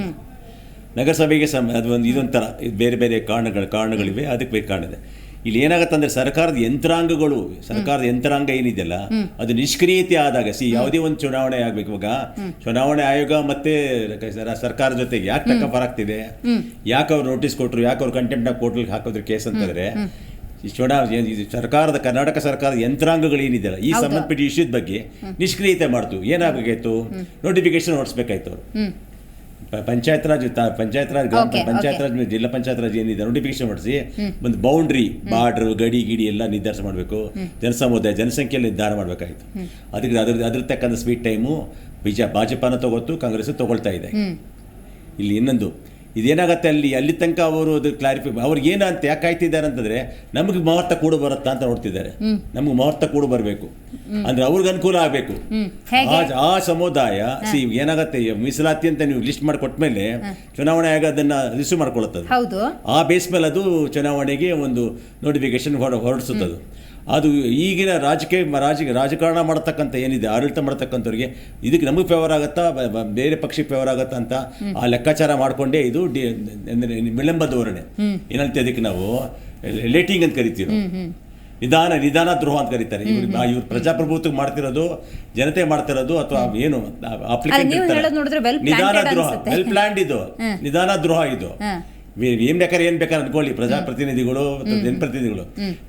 ನಗರಸಭೆಗೆ ಅದು ಒಂದು ಇದೊಂಥರ ಬೇರೆ ಬೇರೆ ಕಾರಣಗಳಿವೆ, ಅದಕ್ಕೆ ಬೇರೆ ಕಾರಣ ಇದೆ. ಇಲ್ಲಿ ಏನಾಗುತ್ತೆ ಅಂದರೆ ಸರ್ಕಾರದ ಯಂತ್ರಾಂಗ ಏನಿದೆಯಲ್ಲ, ಅದು ನಿಷ್ಕ್ರಿಯತೆ ಆದಾಗ ಯಾವುದೇ ಒಂದು ಚುನಾವಣೆ ಆಗಬೇಕು. ಇವಾಗ ಚುನಾವಣೆ ಆಯೋಗ ಮತ್ತೆ ಸರ್ಕಾರ ಜೊತೆಗೆ ಯಾಕೆ ಟಕ್ಕಫರ್ ಆಗ್ತಿದೆ, ಯಾಕೆ ಅವ್ರು ನೋಟಿಸ್ ಕೊಟ್ಟರು, ಯಾಕೆ ಅವ್ರು ಕಂಟೆಂಪ್ಟ್ ಆಫ್ ಕೋರ್ಟ್ಗೆ ಹಾಕೋದ್ರ ಕೇಸ್ ಅಂತಂದರೆ, ಕರ್ನಾಟಕ ಸರ್ಕಾರದ ಯಂತ್ರಾಂಗಗಳು ಏನಿದೆಯಲ್ಲ ಈ ಸಂಬಂಧಪಟ್ಟ ಇಶ್ಯೂದ ಬಗ್ಗೆ ನಿಷ್ಕ್ರಿಯತೆ ಮಾಡ್ತು. ಏನಾಗಬೇಕಾಯ್ತು, ನೋಟಿಫಿಕೇಶನ್ ಹೊರಡಿಸ್ಬೇಕಾಯ್ತು ಅವರು. ಪಂಚಾಯತ್ ರಾಜ್ ಜಿಲ್ಲಾ ಪಂಚಾಯತ್ ರಾಜ್ ಏನಿದೆ ನೋಟಿಫಿಕೇಶನ್ ಮಾಡಿಸಿ ಒಂದು ಬೌಂಡ್ರಿ, ಬಾರ್ಡ್ರು, ಗಡಿ ಎಲ್ಲ ನಿರ್ಧಾರ ಮಾಡಬೇಕು. ಜನಸಮುದಾಯ ಜನಸಂಖ್ಯೆ ನಿರ್ಧಾರ ಮಾಡಬೇಕಾಯ್ತು. ಅದಕ್ಕೆ ಅದ್ರ ತಕ್ಕಂಥ ಸ್ವೀಟ್ ಟೈಮು ಭಾಜಪನ ತಗೋತು, ಕಾಂಗ್ರೆಸ್ ತಗೊಳ್ತಾ ಇದೆ. ಇಲ್ಲಿ ಇನ್ನೊಂದು ಇದೇನಾಗತ್ತೆ, ಅಲ್ಲಿ ತನಕ ಅವರು ಅದು ಕ್ಲಾರಿಫೈ ಅವ್ರಿಗೆ ಏನಂತ ಯಾಕೆ ಕಾಯ್ತಿದ್ದಾರೆ ಅಂತಂದರೆ, ನಮಗೆ ಮುಹೂರ್ತ ಕೂಡ ಬರುತ್ತಾ ಅಂತ ನೋಡ್ತಿದ್ದಾರೆ. ನಮಗೆ ಮುಹೂರ್ತ ಕೂಡ ಬರಬೇಕು ಅಂದ್ರೆ ಅವ್ರಿಗೆ ಅನುಕೂಲ ಆಗಬೇಕು. ಆ ಸಮುದಾಯ ಏನಾಗತ್ತೆ, ಮೀಸಲಾತಿ ಅಂತ ನೀವು ಲಿಸ್ಟ್ ಮಾಡಿ ಕೊಟ್ಮೇಲೆ ಚುನಾವಣೆ ಆಗ ಅದನ್ನ ರಿಸೀವ್ ಮಾಡ್ಕೊಳ್ಳುತ್ತದೆ. ಆ ಬೇಸ್ ಮೇಲೆ ಅದು ಚುನಾವಣೆಗೆ ಒಂದು ನೋಟಿಫಿಕೇಶನ್ ಹೊರಡಿಸುತ್ತದೆ. ಅದು ಈಗಿನ ರಾಜಕಾರಣ ಮಾಡತಕ್ಕಂಥ ಏನಿದೆ, ಆಡಳಿತ ಮಾಡತಕ್ಕಂಥವ್ರಿಗೆ ಇದಕ್ಕೆ ನಮಗೆ ಫೇವರ್ ಆಗುತ್ತಾ, ಬೇರೆ ಪಕ್ಷಕ್ಕೆ ಫೇವರ್ ಆಗುತ್ತಾ ಅಂತ ಆ ಲೆಕ್ಕಾಚಾರ ಮಾಡಿಕೊಂಡೇ ಇದು ವಿಳಂಬ ಧೋರಣೆ. ಏನಂತ ಅದಕ್ಕೆ ನಾವು ಲೇಟಿಂಗ್ ಅಂತ ಕರಿತೀವಿ, ನಿಧಾನ ದ್ರೋಹ ಅಂತ ಕರೀತಾರೆ. ಇವ್ರು ಪ್ರಜಾಪ್ರಭುತ್ವ ಮಾಡ್ತಿರೋದು, ಜನತೆ ಮಾಡ್ತಿರೋದು, ಅಥವಾ ಏನು ನಿಧಾನ ದ್ರೋಹ, ವೆಲ್ ಪ್ಲಾನ್ಡ್ ಇದು, ನಿಧಾನ ದ್ರೋಹ ಇದು. ಏನ್ ಬೇಕಾದ್ರೆ ಅನ್ಕೊಳ್ಳಿ, ಪ್ರಜಾಪ್ರತಿನಿಧಿಗಳು, ಜನಪ್ರತಿನಿಧಿಗಳು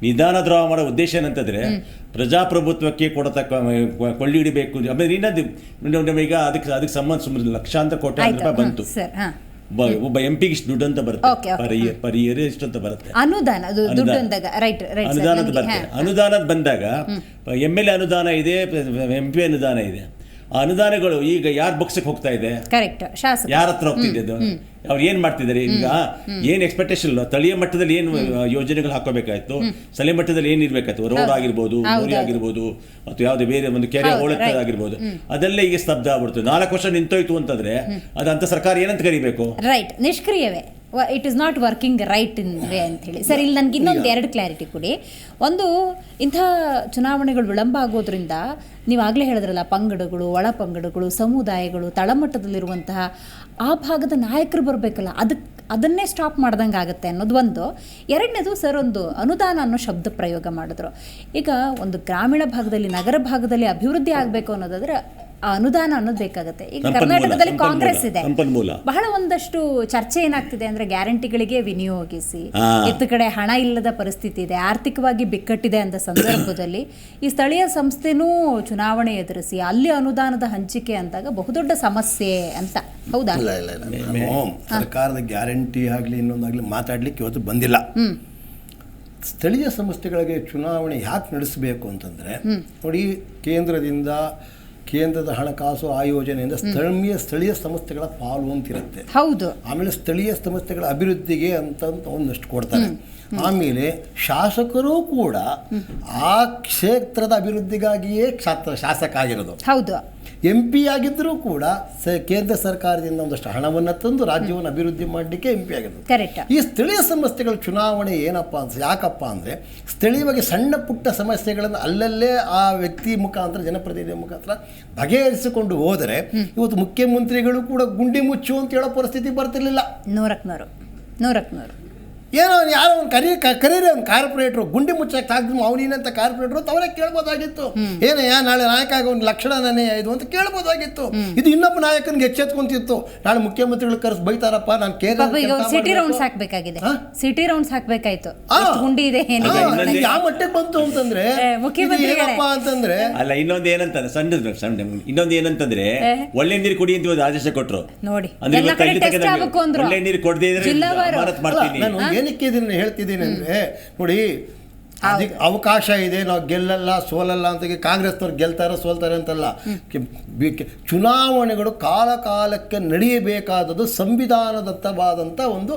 ನಿಧಾನ ದ್ರೋಹ ಮಾಡೋ ಉದ್ದೇಶ ಏನಂತಂದ್ರೆ ಪ್ರಜಾಪ್ರಭುತ್ವಕ್ಕೆ ಕೊಡತಕ್ಕ ಕೊಳ್ಳಿ ಹಿಡಿಬೇಕು. ಆಮೇಲೆ ಇನ್ನೊಂದು ಈಗ ಅದಕ್ಕೆ ಸಂಬಂಧ ಲಕ್ಷಾಂತರ ಕೋಟಿ ರೂಪಾಯಿ ಬಂತು. ಒಬ್ಬ MP ಇಷ್ಟು ದುಡ್ಡು ಅಂತ ಬರುತ್ತೆ, ಪರ್ ಇಯರ್ ಇಷ್ಟು ಅಂತ ಬರುತ್ತೆ ಅನುದಾನದ ಬರುತ್ತೆ. ಅನುದಾನದ ಬಂದಾಗ MLA ಅನುದಾನ ಇದೆ, MP ಅನುದಾನ ಇದೆ. ಆ ಅನುದಾನಗಳು ಈಗ ಯಾರ ಬೊಕ್ಸಕ್ಕೆ ಹೋಗ್ತಾ ಇದೆ, ಯಾರ ಹತ್ರ ಹೋಗ್ತಿದೆ, ಅವ್ರು ಏನ್ ಮಾಡ್ತಿದ್ದಾರೆ, ಈಗ ಏನ್ ಎಕ್ಸ್ಪೆಕ್ಟೇಷನ್ ಇಲ್ಲ. ಸ್ಥಳೀಯ ಮಟ್ಟದಲ್ಲಿ ಏನು ಯೋಜನೆಗಳು ಹಾಕೋಬೇಕಾಯ್ತು, ಸ್ಥಳೀಯ ಮಟ್ಟದಲ್ಲಿ ಏನಿರ್ಬೇಕಾಯ್ತು, ರೋಡ್ ಆಗಿರ್ಬೋದು, ಮೋರಿ ಆಗಿರ್ಬೋದು, ಅಥವಾ ಯಾವುದೇ ಬೇರೆ ಒಂದು ಕೆರೆ ಆಗಿರ್ಬೋದು, ಅದೆಲ್ಲ ಈಗ ಸ್ತಬ್ಧ ಆಗ್ಬಿಡ್ತು. 4 ವರ್ಷ ನಿಂತೋಯ್ತು ಅಂತಂದ್ರೆ ಅದಂತ ಸರ್ಕಾರ ಏನಂತ ಕರಿಬೇಕು, ನಿಷ್ಕ್ರಿಯವೇ. It is not working right in way ಅಂತ ಹೇಳಿ. ಸರ್, ಇಲ್ಲಿ ನನಗೆ ಇನ್ನೊಂದು 2 ಕ್ಲಾರಿಟಿ ಕೊಡಿ. ಒಂದು, ಇಂಥ ಚುನಾವಣೆಗಳು ವಿಳಂಬ ಆಗೋದ್ರಿಂದ ನೀವಾಗಲೇ ಹೇಳಿದ್ರಲ್ಲ, ಪಂಗಡಗಳು, ಒಳ ಪಂಗಡಗಳು, ಸಮುದಾಯಗಳು, ತಳಮಟ್ಟದಲ್ಲಿರುವಂತಹ ಆ ಭಾಗದ ನಾಯಕರು ಬರಬೇಕಲ್ಲ, ಅದನ್ನೇ ಸ್ಟಾಪ್ ಮಾಡ್ದಂಗೆ ಆಗುತ್ತೆ ಅನ್ನೋದು ಒಂದು. ಎರಡನೇದು ಸರ್, ಒಂದು ಅನುದಾನ ಅನ್ನೋ ಶಬ್ದ ಪ್ರಯೋಗ ಮಾಡಿದ್ರು. ಈಗ ಒಂದು ಗ್ರಾಮೀಣ ಭಾಗದಲ್ಲಿ, ನಗರ ಭಾಗದಲ್ಲಿ ಅಭಿವೃದ್ಧಿ ಆಗಬೇಕು ಅನ್ನೋದಾದ್ರೆ ಆ ಅನುದಾನ ಅನ್ನೋದು ಬೇಕಾಗುತ್ತೆ. ಈಗ ಕರ್ನಾಟಕದಲ್ಲಿ ಕಾಂಗ್ರೆಸ್ ಇದೆ, ಬಹಳ ಒಂದಷ್ಟು ಚರ್ಚೆ ಏನಾಗ್ತಿದೆ ಅಂದ್ರೆ ಗ್ಯಾರಂಟಿಗಳಿಗೆ ವಿನಿಯೋಗಿಸಿ, ಎತ್ತ ಕಡೆ ಹಣ ಇಲ್ಲದ ಪರಿಸ್ಥಿತಿ ಇದೆ, ಆರ್ಥಿಕವಾಗಿ ಬಿಕ್ಕಟ್ಟಿದೆ ಅಂತ ಸಂದರ್ಭದಲ್ಲಿ ಈ ಸ್ಥಳೀಯ ಸಂಸ್ಥೆನೂ ಚುನಾವಣೆ ಎದುರಿಸಿ ಅಲ್ಲಿ ಅನುದಾನದ ಹಂಚಿಕೆ ಅಂದಾಗ ಬಹುದೊಡ್ಡ ಸಮಸ್ಯೆ ಅಂತ. ಹೌದಾ? ಇಲ್ಲ ನಾನು ಸರ್ಕಾರದ ಗ್ಯಾರಂಟಿ ಆಗಲಿ ಇನ್ನೊಂದಾಗಲಿ ಮಾತಾಡ್ಲಿಕ್ಕೆ ಇವತ್ತು ಬಂದಿಲ್ಲ. ಸ್ಥಳೀಯ ಸಂಸ್ಥೆಗಳಿಗೆ ಚುನಾವಣೆ ಯಾಕೆ ನಡೆಸಬೇಕು ಅಂತಂದರೆ, ನೋಡಿ, ಕೇಂದ್ರದ ಹಣಕಾಸು ಆಯೋಜನೆಯಿಂದ ಸ್ಥಳೀಯ ಸಂಸ್ಥೆಗಳ ಪಾಲು ಅಂತಿರುತ್ತೆ. ಹೌದು. ಆಮೇಲೆ ಸ್ಥಳೀಯ ಸಂಸ್ಥೆಗಳ ಅಭಿವೃದ್ಧಿಗೆ ಅಂತ ಒಂದಷ್ಟು ಕೊಡ್ತಾರೆ. ಆಮೇಲೆ ಶಾಸಕರು ಕೂಡ ಆ ಕ್ಷೇತ್ರದ ಅಭಿವೃದ್ಧಿಗಾಗಿಯೇ ಶಾಸಕ ಆಗಿರೋದು. ಹೌದು. MP ಆಗಿದ್ದರೂ ಕೂಡ ಕೇಂದ್ರ ಸರ್ಕಾರದಿಂದ ಒಂದಷ್ಟು ಹಣವನ್ನು ತಂದು ರಾಜ್ಯವನ್ನು ಅಭಿವೃದ್ಧಿ ಮಾಡಲಿಕ್ಕೆ MP ಆಗಿರೋದು. ಈ ಸ್ಥಳೀಯ ಸಂಸ್ಥೆಗಳ ಚುನಾವಣೆ ಯಾಕಪ್ಪ ಅಂದರೆ ಸ್ಥಳೀಯವಾಗಿ ಸಣ್ಣ ಪುಟ್ಟ ಸಮಸ್ಯೆಗಳನ್ನು ಅಲ್ಲಲ್ಲೇ ಆ ವ್ಯಕ್ತಿ ಮುಖಾಂತರ, ಜನಪ್ರತಿನಿಧಿ ಮುಖಾಂತರ ಬಗೆಹರಿಸಿಕೊಂಡು ಹೋದರೆ ಇವತ್ತು ಮುಖ್ಯಮಂತ್ರಿಗಳು ಕೂಡ ಗುಂಡಿ ಮುಚ್ಚು ಅಂತ ಹೇಳೋ ಪರಿಸ್ಥಿತಿ ಬರ್ತಿರ್ಲಿಲ್ಲ. 100 ಏನೋ ಯಾರೋ ಒಂದು ಕರೀರಿ ಒಂದು ಕಾರ್ಪೊರೇಟ್ರು ಗುಂಡಿ ಮುಚ್ಚಕ್ಕೆ ಸಾಕಿದ್ರು ಅವನೇನಂತ ಕಾರ್ಪೊರೇಟ್ರು ಅವರೇ ಕೇಳ್ಬೋದಾಗಿತ್ತು. ನಾಳೆ ನಾಯಕ ಆಗ ಒಂದು ಲಕ್ಷಣನೇ ಇದು ಅಂತ ಕೇಳ್ಬೋದಾಗಿತ್ತು. ಇದು ಇನ್ನೊಬ್ಬ ನಾಯಕನಿಗೆ ಎಚ್ಚೆತ್ಕೊಂತಿತ್ತು. ನಾಳೆ ಮುಖ್ಯಮಂತ್ರಿಗಳು ಕರೆಸಿ ಬೈತಾರಪ್ಪ, ನಾನು ಸಿಟಿ ರೌಂಡ್ಸ್ ಹಾಕ್ಬೇಕಾಗಿದೆ, ಸಿಟಿ ರೌಂಡ್ಸ್ ಹಾಕ್ಬೇಕಾಯ್ತು. ಗುಂಡಿ ಇದೆ ಯಾವ ಮಟ್ಟಕ್ಕೆ ಬಂತು ಅಂತಂದ್ರೆ ಏನಪ್ಪ ಅಂತಂದ್ರೆ ಅಲ್ಲ. ಇನ್ನೊಂದು ಏನಂತಂದ್ರೆ ಒಳ್ಳೆ ನೀರು ಕುಡಿ ಅಂತ ಆದೇಶ ಕೊಟ್ರು ನೋಡಿ. ಒಳ್ಳೆ ನೀರು ಕೊಡದೇ ಇದ್ರೆ ಏನಕ್ಕೆ ಇದನ್ನು ಹೇಳ್ತಿದ್ದೀನಿ ಅಂದರೆ, ನೋಡಿ, ಅದಕ್ಕೆ ಅವಕಾಶ ಇದೆ, ನಾವು ಗೆಲ್ಲಲ್ಲ ಸೋಲಲ್ಲ ಅಂತ ಕಾಂಗ್ರೆಸ್ನವ್ರು ಗೆಲ್ತಾರೆ ಸೋಲ್ತಾರೆ ಅಂತಲ್ಲ. ಚುನಾವಣೆಗಳು ಕಾಲಕ್ಕೆ ನಡೆಯಬೇಕಾದದ್ದು ಸಂವಿಧಾನದತ್ತವಾದಂಥ ಒಂದು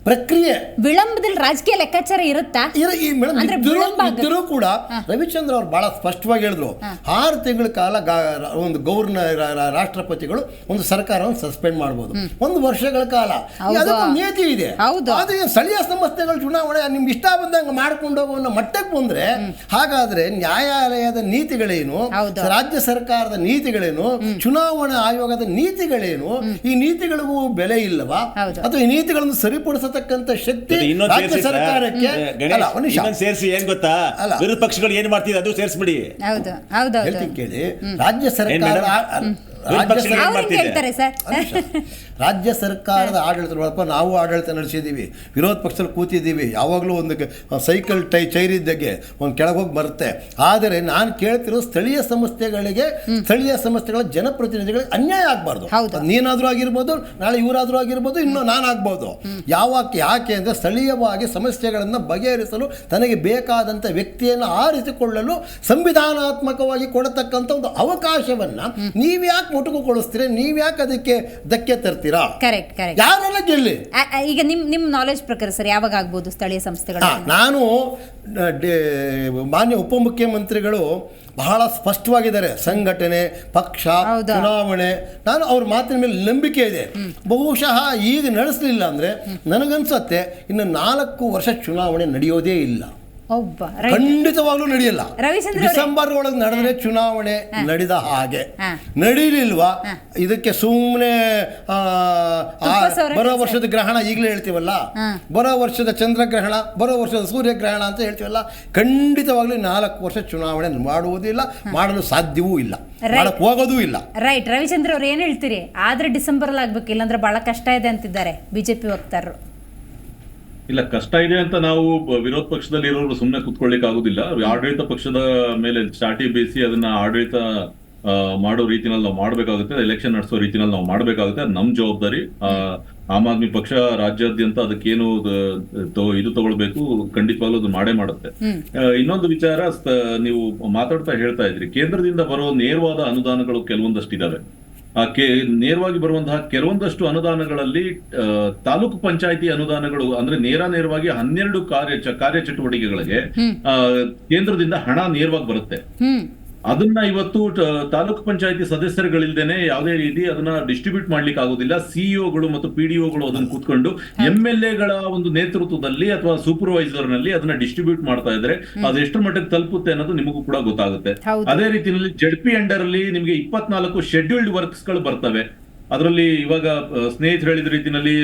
ಪ್ರಕ್ರಿಯೆ. ವಿಳಂಬದಲ್ಲಿ ರಾಜಕೀಯ ಲೆಕ್ಕಾಚಾರ ಇರುತ್ತಾ? ಇದ್ದರೂ ಕೂಡ ರವಿಚಂದ್ರ ಅವರು ಬಹಳ ಸ್ಪಷ್ಟವಾಗಿ ಹೇಳಿದ್ರು, 6 ತಿಂಗಳ ಕಾಲ ಒಂದು ಗವರ್ನರ್ ರಾಷ್ಟ್ರಪತಿಗಳು ಒಂದು ಸರ್ಕಾರವನ್ನು ಸಸ್ಪೆಂಡ್ ಮಾಡಬಹುದು, 1 ವರ್ಷಗಳ ಕಾಲ. ಅದಕ್ಕೆ ನೀತಿ ಇದೆ. ಅದು ಸ್ಥಳೀಯ ಸಂಸ್ಥೆಗಳ ಚುನಾವಣೆ ನಿಮ್ಗೆ ಇಷ್ಟ ಬಂದಂಗೆ ಮಾಡ್ಕೊಂಡು ಹೋಗೋ ಮಟ್ಟಕ್ಕೆ ಬಂದ್ರೆ, ಹಾಗಾದ್ರೆ ನ್ಯಾಯಾಲಯದ ನೀತಿಗಳೇನು, ರಾಜ್ಯ ಸರ್ಕಾರದ ನೀತಿಗಳೇನು, ಚುನಾವಣಾ ಆಯೋಗದ ನೀತಿಗಳೇನು, ಈ ನೀತಿಗಳಿಗೂ ಬೆಲೆ ಇಲ್ಲವಾ? ಅಥವಾ ಈ ನೀತಿಗಳನ್ನು ಸರಿಪಡಿಸ ಶಕ್ತಿ ರಾಜ್ಯ ಸರ್ಕಾರಕ್ಕೆ ಸೇರಿಸಿ ಏನ್ ಗೊತ್ತಾ, ವಿರೋಧ ಪಕ್ಷಗಳು ಏನ್ ಮಾಡ್ತಿದೆ ಅದು ಸೇರಿಸ್ಬಿಡಿ. ಹೇಳ್ತೀನಿ ಕೇಳಿ, ರಾಜ್ಯ ಸರ್ಕಾರ ರಾಜ್ಯ ಸರ್ಕಾರದ ಆಡಳಿತ ನಾವು ಆಡಳಿತ ನಡೆಸಿದ್ದೀವಿ, ವಿರೋಧ ಪಕ್ಷದಲ್ಲಿ ಕೂತಿದ್ದೀವಿ, ಯಾವಾಗಲೂ ಒಂದು ಸೈಕಲ್ ಚೈರ್ ಇದ್ದಾಗೆ ಒಂದು ಕೆಳಗೆ ಹೋಗಿ ಬರುತ್ತೆ. ಆದರೆ ನಾನು ಕೇಳ್ತಿರೋ ಸ್ಥಳೀಯ ಸಂಸ್ಥೆಗಳ ಜನಪ್ರತಿನಿಧಿಗಳಿಗೆ ಅನ್ಯಾಯ ಆಗಬಾರ್ದು. ನೀನಾದರೂ ಆಗಿರ್ಬೋದು, ನಾಳೆ ಇವರಾದರೂ ಆಗಿರ್ಬೋದು, ಇನ್ನೂ ನಾನಾಗ್ಬೋದು. ಯಾಕೆ ಅಂದರೆ ಸ್ಥಳೀಯವಾಗಿ ಸಮಸ್ಯೆಗಳನ್ನು ಬಗೆಹರಿಸಲು ತನಗೆ ಬೇಕಾದಂಥ ವ್ಯಕ್ತಿಯನ್ನು ಆರಿಸಿಕೊಳ್ಳಲು ಸಂವಿಧಾನಾತ್ಮಕವಾಗಿ ಕೊಡತಕ್ಕಂಥ ಒಂದು ಅವಕಾಶವನ್ನು ನೀವ್ಯಾಕೆ ಮೊಟಕುಗೊಳಿಸ್ತೀರಾ? ನೀವ್ಯಾಕೆ ಅದಕ್ಕೆ ಧಕ್ಕೆ ತರ್ತೀರಾ? ಯಾರೆಲ್ಲ ಗೆಲ್ಲಿ. ಈಗ ನಿಮ್ ನಾಲೆಜ್ ಪ್ರಕಾರ ಸರ್ ಯಾವಾಗ ಆಗ್ಬೋದು ಸ್ಥಳೀಯ ಸಂಸ್ಥೆಗಳು? ನಾನು ಮಾನ್ಯ ಉಪಮುಖ್ಯಮಂತ್ರಿಗಳು ಬಹಳ ಸ್ಪಷ್ಟವಾಗಿದ್ದಾರೆ. ಸಂಘಟನೆ, ಪಕ್ಷ, ಚುನಾವಣೆ, ನಾನು ಅವ್ರ ಮಾತಿನ ಮೇಲೆ ನಂಬಿಕೆ ಇದೆ. ಬಹುಶಃ ಈಗ ನಡೆಸಲಿಲ್ಲ ಅಂದರೆ ನನಗನ್ಸತ್ತೆ ಇನ್ನು 4 ವರ್ಷ ಚುನಾವಣೆ ನಡೆಯೋದೇ ಇಲ್ಲ. ಖಂಡಿತವಾಗ್ಲೂ ನಡೆಯಲ್ಲ. ಡಿಸೆಂಬರ್ ಒಳಗೆ ನಡೆದ್ರೆ ಚುನಾವಣೆ ನಡೆದ ಹಾಗೆ. ನಡೀಲಿಲ್ವಾ? ಇದಕ್ಕೆ ಸುಮ್ಮನೆ ಬರೋ ವರ್ಷದ ಗ್ರಹಣ ಈಗಲೇ ಹೇಳ್ತೀವಲ್ಲ, ಬರೋ ವರ್ಷದ ಚಂದ್ರಗ್ರಹಣ, ಬರೋ ವರ್ಷದ ಸೂರ್ಯಗ್ರಹಣ ಅಂತ ಹೇಳ್ತೀವಲ್ಲ, ಖಂಡಿತವಾಗ್ಲೂ 4 ವರ್ಷ ಚುನಾವಣೆ ಮಾಡುವುದಿಲ್ಲ, ಮಾಡಲು ಸಾಧ್ಯವೂ ಇಲ್ಲ, ಮಾಡಕ್ ಹೋಗೋದೂ ಇಲ್ಲ. ರೈಟ್. ರವಿಚಂದ್ರ ಅವ್ರು ಏನ್ ಹೇಳ್ತೀರಿ? ಆದ್ರೆ ಡಿಸೆಂಬರ್ ಅಲ್ಲಿ ಆಗ್ಬೇಕು, ಇಲ್ಲಾಂದ್ರೆ ಬಹಳ ಕಷ್ಟ ಇದೆ ಅಂತಿದ್ದಾರೆ ಬಿಜೆಪಿ ವಕ್ತಾರರು. ಇಲ್ಲ, ಕಷ್ಟ ಇದೆ ಅಂತ ನಾವು ವಿರೋಧ ಪಕ್ಷದಲ್ಲಿ ಇರೋರು ಸುಮ್ಮನೆ ಕುತ್ಕೊಳ್ಳಿಕ್ ಆಗುದಿಲ್ಲ. ಆಡಳಿತ ಪಕ್ಷದ ಮೇಲೆ ಚಾಟಿ ಬೇಯಿಸಿ ಅದನ್ನ ಆಡಳಿತ ಮಾಡೋ ರೀತಿನಲ್ಲಿ ನಾವು ಮಾಡ್ಬೇಕಾಗುತ್ತೆ, ಎಲೆಕ್ಷನ್ ನಡೆಸೋ ರೀತಿನಲ್ಲಿ ನಾವು ಮಾಡ್ಬೇಕಾಗುತ್ತೆ. ಅದು ನಮ್ ಜವಾಬ್ದಾರಿ. ಆಮ್ ಆದ್ಮಿ ಪಕ್ಷ ರಾಜ್ಯಾದ್ಯಂತ ಅದಕ್ಕೇನು ಇದು ತಗೊಳ್ಬೇಕು, ಖಂಡಿತವಾಗ್ಲೂ ಅದು ಮಾಡೇ ಮಾಡುತ್ತೆ. ಇನ್ನೊಂದು ವಿಚಾರ, ನೀವು ಮಾತಾಡ್ತಾ ಹೇಳ್ತಾ ಇದ್ರಿ, ಕೇಂದ್ರದಿಂದ ಬರೋ ನೇರವಾದ ಅನುದಾನಗಳು ಕೆಲವೊಂದಷ್ಟಿದಾವೆ. ನೇರವಾಗಿ ಬರುವಂತಹ ಕೆಲವೊಂದಷ್ಟು ಅನುದಾನಗಳಲ್ಲಿ ತಾಲೂಕು ಪಂಚಾಯಿತಿ ಅನುದಾನಗಳು ಅಂದ್ರೆ ನೇರವಾಗಿ 12 ಕಾರ್ಯಚಟುವಟಿಕೆಗಳಿಗೆ ಕೇಂದ್ರದಿಂದ ಹಣ ನೇರವಾಗಿ ಬರುತ್ತೆ. ಅದನ್ನ ಇವತ್ತು ತಾಲೂಕು ಪಂಚಾಯತಿ ಸದಸ್ಯರುಗಳಿಲ್ದೇನೆ ಯಾವುದೇ ರೀತಿ ಅದನ್ನ ಡಿಸ್ಟ್ರಿಬ್ಯೂಟ್ ಮಾಡ್ಲಿಕ್ಕೆ ಆಗೋದಿಲ್ಲ. ಸಿಇಒಗಳು ಮತ್ತು PDOಗಳು ಅದನ್ನ ಕೂತ್ಕೊಂಡು MLAಗಳ ಒಂದು ನೇತೃತ್ವದಲ್ಲಿ ಅಥವಾ ಸೂಪರ್ವೈಸರ್ ನಲ್ಲಿ ಅದನ್ನ ಡಿಸ್ಟ್ರಿಬ್ಯೂಟ್ ಮಾಡ್ತಾ ಇದ್ರೆ ಅದು ಎಷ್ಟು ಮಟ್ಟಕ್ಕೆ ತಲುಪುತ್ತೆ ಅನ್ನೋದು ನಿಮಗೂ ಕೂಡ ಗೊತ್ತಾಗುತ್ತೆ. ಅದೇ ರೀತಿಯಲ್ಲಿ ZP ಅಂಡರ್ ಅಲ್ಲಿ ನಿಮಗೆ 24 ಶೆಡ್ಯೂಲ್ಡ್ ವರ್ಕ್ಸ್ ಗಳು ಬರ್ತವೆ. ಅದರಲ್ಲಿ ಇವಾಗ ಸ್ನೇಹಿತರು ಹೇಳಿದ ರೀತಿಯಲ್ಲಿ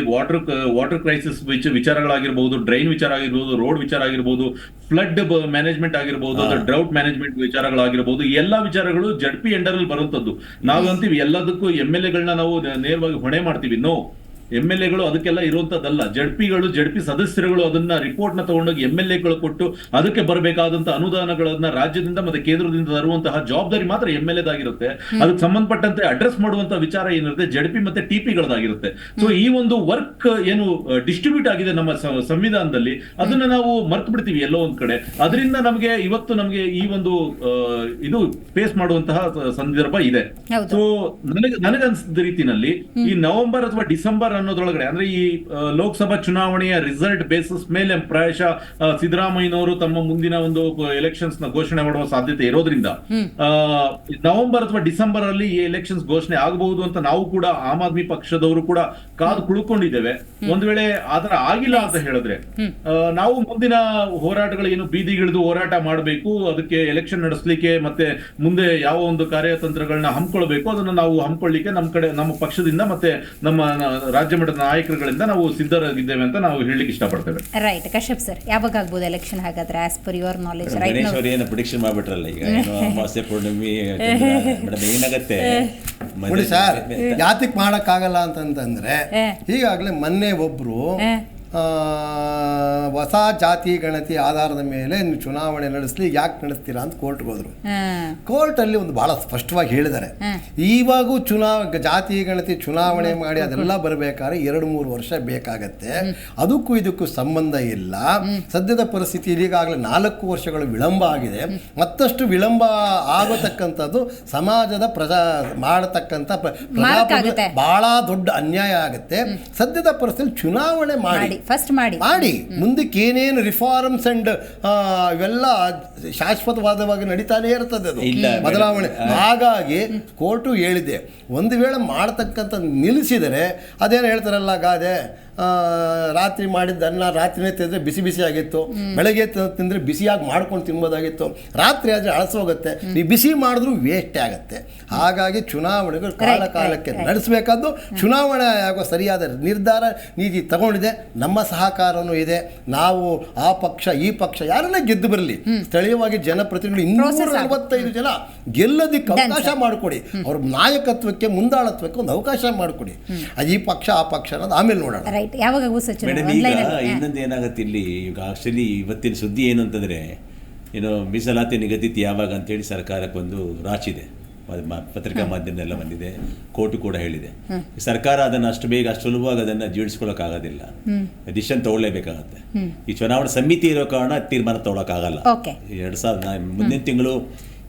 ವಾಟರ್ ಕ್ರೈಸಿಸ್ ವಿಚಾರಗಳಾಗಿರ್ಬಹುದು, ಡ್ರೈನ್ ವಿಚಾರ ಆಗಿರ್ಬೋದು, ರೋಡ್ ವಿಚಾರ ಆಗಿರ್ಬೋದು, ಫ್ಲಡ್ ಮ್ಯಾನೇಜ್ಮೆಂಟ್ ಆಗಿರ್ಬೋದು, ಡ್ರೌಟ್ ಮ್ಯಾನೇಜ್ಮೆಂಟ್ ವಿಚಾರಗಳಾಗಿರ್ಬೋದು, ಈ ಎಲ್ಲಾ ವಿಚಾರಗಳು ಜಡ್ಪಿ ಅಂಡರ್ ಅಲ್ಲಿ ಬರುವಂತದ್ದು. ನಾವು ಅಂತೀವಿ ಎಲ್ಲದಕ್ಕೂ MLA ನಾವು ನೇರವಾಗಿ ಹೊಣೆ ಮಾಡ್ತೀವಿ. ನೋ, MLA ಅದಕ್ಕೆಲ್ಲ ಇರುವಂತದ್ದಲ್ಲ. ಜಡ್ಪಿ ಸದಸ್ಯರುಗಳು ಅದನ್ನ ರಿಪೋರ್ಟ್ ನ ತಗೊಂಡೋಗಿ MLA ಕೊಟ್ಟು ಅದಕ್ಕೆ ಬರಬೇಕಾದಂತ ಅನುದಾನಗಳನ್ನ ರಾಜ್ಯದಿಂದ ಮತ್ತೆ ಕೇಂದ್ರದಿಂದ ತರುವಂತಹ ಜವಾಬ್ದಾರಿ ಮಾತ್ರ MLA-ದಾಗಿರುತ್ತೆ. ಅದಕ್ಕೆ ಸಂಬಂಧಪಟ್ಟಂತೆ ಅಡ್ರೆಸ್ ಮಾಡುವಂತ ವಿಚಾರ ಏನಿರುತ್ತೆ ಜಡ್ಪಿ ಮತ್ತೆ TP-ಗಳದಾಗಿರುತ್ತೆ. ಸೊ ಈ ಒಂದು ವರ್ಕ್ ಏನು ಡಿಸ್ಟ್ರಿಬ್ಯೂಟ್ ಆಗಿದೆ ನಮ್ಮ ಸಂವಿಧಾನದಲ್ಲಿ, ಅದನ್ನ ನಾವು ಮರ್ತು ಬಿಡ್ತೀವಿ ಎಲ್ಲೋ ಒಂದ್ ಕಡೆ. ಅದರಿಂದ ಇವತ್ತು ನಮಗೆ ಈ ಒಂದು ಇದು ಫೇಸ್ ಮಾಡುವಂತಹ ಸಂದರ್ಭ ಇದೆ. ಸೊ ನನಗನ್ಸಿದ ರೀತಿನಲ್ಲಿ ಈ ನವೆಂಬರ್ ಅಥವಾ ಡಿಸೆಂಬರ್ ಅನ್ನೋದ್ರೊಳಗಡೆ, ಅಂದ್ರೆ ಈ ಲೋಕಸಭಾ ಚುನಾವಣೆಯ ರಿಸಲ್ಟ್ ಬೇಸಿಸ್ ಮೇಲೆ ಪ್ರಾಯಶಃ ಸಿದ್ದರಾಮಯ್ಯನವರು ತಮ್ಮ ಮುಂದಿನ ಒಂದು ಎಲೆಕ್ಷನ್ಸ್ ನ ಘೋಷಣೆ ಮಾಡುವ ಸಾಧ್ಯತೆ ಇರೋದ್ರಿಂದ ನವೆಂಬರ್ ಅಥವಾ ಡಿಸೆಂಬರ್ ಅಲ್ಲಿ ಈ ಎಲೆಕ್ಷನ್ಸ್ ಘೋಷಣೆ ಆಗಬಹುದು ಅಂತ ನಾವು ಕೂಡ ಆಮ್ ಆದ್ಮಿ ಪಕ್ಷದವರು ಕೂಡ ಕಾದು ಕುಳ್ಕೊಂಡಿದ್ದೇವೆ. ಒಂದ್ ವೇಳೆ ಆತರ ಆಗಿಲ್ಲ ಅಂತ ಹೇಳಿದ್ರೆ ನಾವು ಮುಂದಿನ ಹೋರಾಟಗಳು ಏನು ಬೀದಿಗಿಳಿದು ಹೋರಾಟ ಮಾಡಬೇಕು, ಅದಕ್ಕೆ ಎಲೆಕ್ಷನ್ ನಡೆಸಲಿಕ್ಕೆ ಮತ್ತೆ ಮುಂದೆ ಯಾವ ಒಂದು ಕಾರ್ಯತಂತ್ರಗಳನ್ನ ಹಮ್ಮಿಕೊಳ್ಬೇಕು ಅದನ್ನ ನಾವು ಹಮ್ಮಿಕೊಳ್ಳಿಕ್ಕೆ ನಮ್ಮ ಪಕ್ಷದಿಂದ ಮತ್ತೆ ನಮ್ಮ ರಾಜ್ಯ ಮಟ್ಟದ ನಾಯಕರುಗಳಿಂದ ನಾವು ಸಿದ್ಧರಾಗಿದ್ದೇವೆ ಅಂತ ನಾವು ಹೇಳಲಿಕ್ಕೆ ಇಷ್ಟಪಡ್ತೇವೆ. ರೈಟ್. ಕಶ್ಯಪ್ ಸರ್, ಯಾವಾಗ ಆಗ್ಬೋದು ಎಲೆಕ್ಷನ್ ಹಾಗಾದ್ರೆ as per your knowledge? Ganesh ಅವರು ಏನು ಪ್ರಿಡಿಕ್ಷನ್ ಮಾಡ್ಬಿಟ್ರಲ್ಲ ಈಗ, ಅಮಾವಾಸ್ಯೆ ಪೂರ್ಣಿಮೆ ಏನಾಗತ್ತೆ ನೋಡಿ ಸರ್, ಯಾತಿಕ್ ಮಾಡಕ್ಕಾಗಲ್ಲ ಅಂತಂದ್ರೆ ಈಗಾಗಲೇ ಮೊನ್ನೆ ಒಬ್ರು ಹೊಸ ಜಾತಿ ಗಣತಿ ಆಧಾರದ ಮೇಲೆ ನೀವು ಚುನಾವಣೆ ನಡೆಸಲಿ, ಯಾಕೆ ನಡೆಸ್ತೀರಾ ಅಂತ ಕೋರ್ಟ್ಗೆ ಹೋದ್ರು. ಕೋರ್ಟಲ್ಲಿ ಒಂದು ಬಹಳ ಸ್ಪಷ್ಟವಾಗಿ ಹೇಳಿದ್ದಾರೆ, ಇವಾಗೂ ಜಾತಿ ಗಣತಿ ಚುನಾವಣೆ ಮಾಡಿ ಅದೆಲ್ಲ ಬರಬೇಕಾದ್ರೆ 2-3 ವರ್ಷ ಬೇಕಾಗತ್ತೆ, ಅದಕ್ಕೂ ಇದಕ್ಕೂ ಸಂಬಂಧ ಇಲ್ಲ. ಸದ್ಯದ ಪರಿಸ್ಥಿತಿ ಈಗಾಗಲೇ 4 ವರ್ಷಗಳು ವಿಳಂಬ ಆಗಿದೆ. ಮತ್ತಷ್ಟು ವಿಳಂಬ ಆಗತಕ್ಕಂಥದ್ದು ಸಮಾಜದ ಮಾಡತಕ್ಕಂಥ ಬಹಳ ದೊಡ್ಡ ಅನ್ಯಾಯ ಆಗುತ್ತೆ. ಸದ್ಯದ ಪರಿಸ್ಥಿತಿ ಚುನಾವಣೆ ಮಾಡಿ ಮುಂದಕ್ಕೆ ಏನೇನು ರಿಫಾರ್ಮ್ಸ್ ಅಂಡ್ ಇವೆಲ್ಲ ಶಾಶ್ವತವಾದವಾಗಿ ನಡೀತಾನೆ ಇರ್ತದೆ, ಅದು ಬದಲಾವಣೆ. ಹಾಗಾಗಿ ಕೋರ್ಟು ಹೇಳಿದೆ, ಒಂದು ವೇಳೆ ಮಾಡ್ತಕ್ಕಂಥ ನಿಲ್ಲಿಸಿದರೆ ಅದೇನು ಹೇಳ್ತಾರಲ್ಲ ಗಾದೆ, ರಾತ್ರಿ ಮಾಡಿದ್ದ ಅನ್ನ ರಾತ್ರಿನೇ ತಿಂದರೆ ಬಿಸಿ ಬಿಸಿ ಆಗಿತ್ತು, ಬೆಳಗ್ಗೆ ತಿಂದರೆ ಬಿಸಿಯಾಗಿ ಮಾಡ್ಕೊಂಡು ತಿನ್ಬೋದಾಗಿತ್ತು, ರಾತ್ರಿ ಆದರೆ ಅಳಸೋಗುತ್ತೆ, ನೀವು ಬಿಸಿ ಮಾಡಿದ್ರೂ ವೇಸ್ಟ್ ಆಗುತ್ತೆ. ಹಾಗಾಗಿ ಚುನಾವಣೆಗಳು ಕಾಲಕ್ಕೆ ನಡೆಸಬೇಕಾದ್ದು, ಚುನಾವಣೆ ಆಗುವ ಸರಿಯಾದ ನಿರ್ಧಾರ ನೀತಿ ತಗೊಂಡಿದೆ. ನಮ್ಮ ಸಹಕಾರನೂ ಇದೆ. ನಾವು ಆ ಪಕ್ಷ ಈ ಪಕ್ಷ ಯಾರನ್ನೇ ಗೆದ್ದು ಬರಲಿ, ಸ್ಥಳೀಯವಾಗಿ ಜನಪ್ರತಿನಿಧಿಗಳು 245 ಜನ ಗೆಲ್ಲೋದಕ್ಕೆ ಅವಕಾಶ ಮಾಡಿಕೊಡಿ. ಅವ್ರ ನಾಯಕತ್ವಕ್ಕೆ ಮುಂದಾಳತ್ವಕ್ಕೆ ಒಂದು ಅವಕಾಶ ಮಾಡಿಕೊಡಿ. ಈ ಪಕ್ಷ ಆ ಪಕ್ಷ ಅನ್ನೋದು ಆಮೇಲೆ ನೋಡೋಣ. ಮೇಡಮ್, ಈಗ ಇನ್ನೊಂದು ಏನಾಗುತ್ತೆ ಇಲ್ಲಿ, ಈಗ ಆಕ್ಚುಲಿ ಇವತ್ತಿನ ಸುದ್ದಿ ಏನು ಅಂತಂದರೆ, ಮೀಸಲಾತಿ ನಿಗದಿತ ಯಾವಾಗ ಅಂತೇಳಿ ಸರ್ಕಾರಕ್ಕೊಂದು ರಾಚಿದೆ, ಪತ್ರಿಕಾ ಮಾಧ್ಯಮ ಎಲ್ಲ ಬಂದಿದೆ, ಕೋರ್ಟು ಕೂಡ ಹೇಳಿದೆ. ಸರ್ಕಾರ ಅದನ್ನು ಅಷ್ಟು ಬೇಗ ಅಷ್ಟು ಸುಲಭವಾಗಿ ಅದನ್ನು ಜೀಡಿಸ್ಕೊಳ್ಳೋಕ್ಕಾಗೋದಿಲ್ಲ, ಡಿಸಿಷನ್ ತಗೊಳ್ಳೇಬೇಕಾಗತ್ತೆ. ಈ ಚುನಾವಣಾ ಸಮಿತಿ ಇರೋ ಕಾರಣ ತೀರ್ಮಾನ ತಗೊಳ್ಳೋಕ್ಕಾಗಲ್ಲ. 2000 ಮುಂದಿನ ತಿಂಗಳು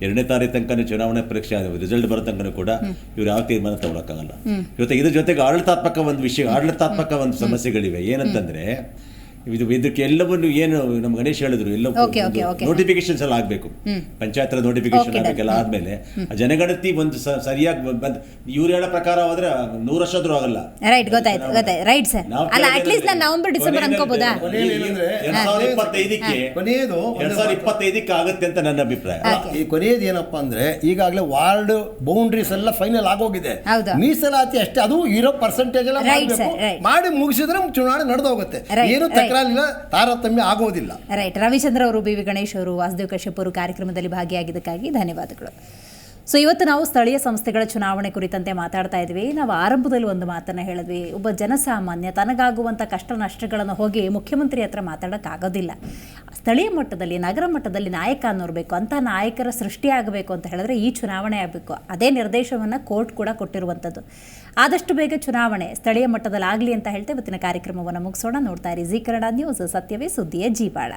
2ನೇ ತಾರೀಕು ತನಕ ಚುನಾವಣಾ ಪರೀಕ್ಷೆ ರಿಸಲ್ಟ್ ಬರೋ ತನಕ ಕೂಡ ಇವ್ರು ಯಾವ ತೀರ್ಮಾನ ತಗೊಳಕ್ಕಾಗಲ್ಲ. ಇದ್ರ ಜೊತೆಗೆ ಆಡಳಿತಾತ್ಮಕ ಒಂದು ಸಮಸ್ಯೆಗಳಿವೆ. ಏನಂತಂದ್ರೆ ಇದಕ್ಕೆ ಎಲ್ಲವನ್ನು ಏನು ನಮ್ಮ ಗಣೇಶ್ ಹೇಳಿದ್ರು, ಎಲ್ಲ ನೋಟಿಫಿಕೇಶನ್ಸ್ ಎಲ್ಲ ಆಗಬೇಕು, ಪಂಚಾಯತ್ ನೋಟಿಫಿಕೇಶನ್ ಆಗಬೇಕೆಲ್ಲ ಆದ್ಮೇಲೆ ಜನಗಣತಿ ಒಂದು ಸರಿಯಾಗಿ ಇವ್ರು ಹೇಳೋ ಪ್ರಕಾರ ಹೋದ್ರೆ 100 ವರ್ಷ ಆದ್ರೂ ಆಗಲ್ಲ. 2025ಕ್ಕೆ ಆಗುತ್ತೆ ಅಂತ ನನ್ನ ಅಭಿಪ್ರಾಯ. ಈ ಕೊನೆಯದು ಏನಪ್ಪಾ ಅಂದ್ರೆ, ಈಗಾಗಲೇ ವಾರ್ಡ್ ಬೌಂಡ್ರೀಸ್ ಎಲ್ಲ ಫೈನಲ್ ಆಗೋಗಿದೆ, ಮೀಸಲಾತಿ ಅಷ್ಟೇ, ಅದು ಇರೋ ಪರ್ಸೆಂಟೇಜ್ ಎಲ್ಲ ಮಾಡಿ ಮುಗಿಸಿದ್ರೆ ಚುನಾವಣೆ ನಡೆದೋಗುತ್ತೆ, ಏನು ತಾರತಮ್ಯ ಆಗೋದಿಲ್ಲ. ರೈಟ್. ರವಿಚಂದ್ರ ಅವರು, ಬಿ ವಿ ಗಣೇಶ್ ಅವರು, ವಾಸುದೇವ್ ಕಶ್ಯಪ್ ಅವರು ಕಾರ್ಯಕ್ರಮದಲ್ಲಿ ಭಾಗಿಯಾಗಿದ್ದಕ್ಕಾಗಿ ಧನ್ಯವಾದಗಳು. ಸೊ ಇವತ್ತು ನಾವು ಸ್ಥಳೀಯ ಸಂಸ್ಥೆಗಳ ಚುನಾವಣೆ ಕುರಿತಂತೆ ಮಾತಾಡ್ತಾ ಇದ್ವಿ. ನಾವು ಆರಂಭದಲ್ಲಿ ಒಂದು ಮಾತನ್ನು ಹೇಳಿದ್ವಿ, ಒಬ್ಬ ಜನಸಾಮಾನ್ಯ ತನಗಾಗುವಂಥ ಕಷ್ಟ ನಷ್ಟಗಳನ್ನು ಹೋಗಿ ಮುಖ್ಯಮಂತ್ರಿ ಹತ್ರ ಮಾತಾಡೋಕ್ಕಾಗೋದಿಲ್ಲ. ಸ್ಥಳೀಯ ಮಟ್ಟದಲ್ಲಿ, ನಗರ ಮಟ್ಟದಲ್ಲಿ ನಾಯಕ ಅನ್ನೋರ್ಬೇಕು, ಅಂಥ ನಾಯಕರ ಸೃಷ್ಟಿಯಾಗಬೇಕು ಅಂತ ಹೇಳಿದ್ರೆ ಈ ಚುನಾವಣೆ ಆಗಬೇಕು. ಅದೇ ನಿರ್ದೇಶವನ್ನು ಕೋರ್ಟ್ ಕೂಡ ಕೊಟ್ಟಿರುವಂಥದ್ದು. ಆದಷ್ಟು ಬೇಗ ಚುನಾವಣೆ ಸ್ಥಳೀಯ ಮಟ್ಟದಲ್ಲಿ ಆಗಲಿ ಅಂತ ಹೇಳ್ತಾ ಇವತ್ತಿನ ಕಾರ್ಯಕ್ರಮವನ್ನು ಮುಗಿಸೋಣ. ನೋಡ್ತಾ ಇರಿ ಜಿ ಕನ್ನಡ ನ್ಯೂಸ್, ಸತ್ಯವೇ ಸುದ್ದಿಯ ಜೀವಾಳ.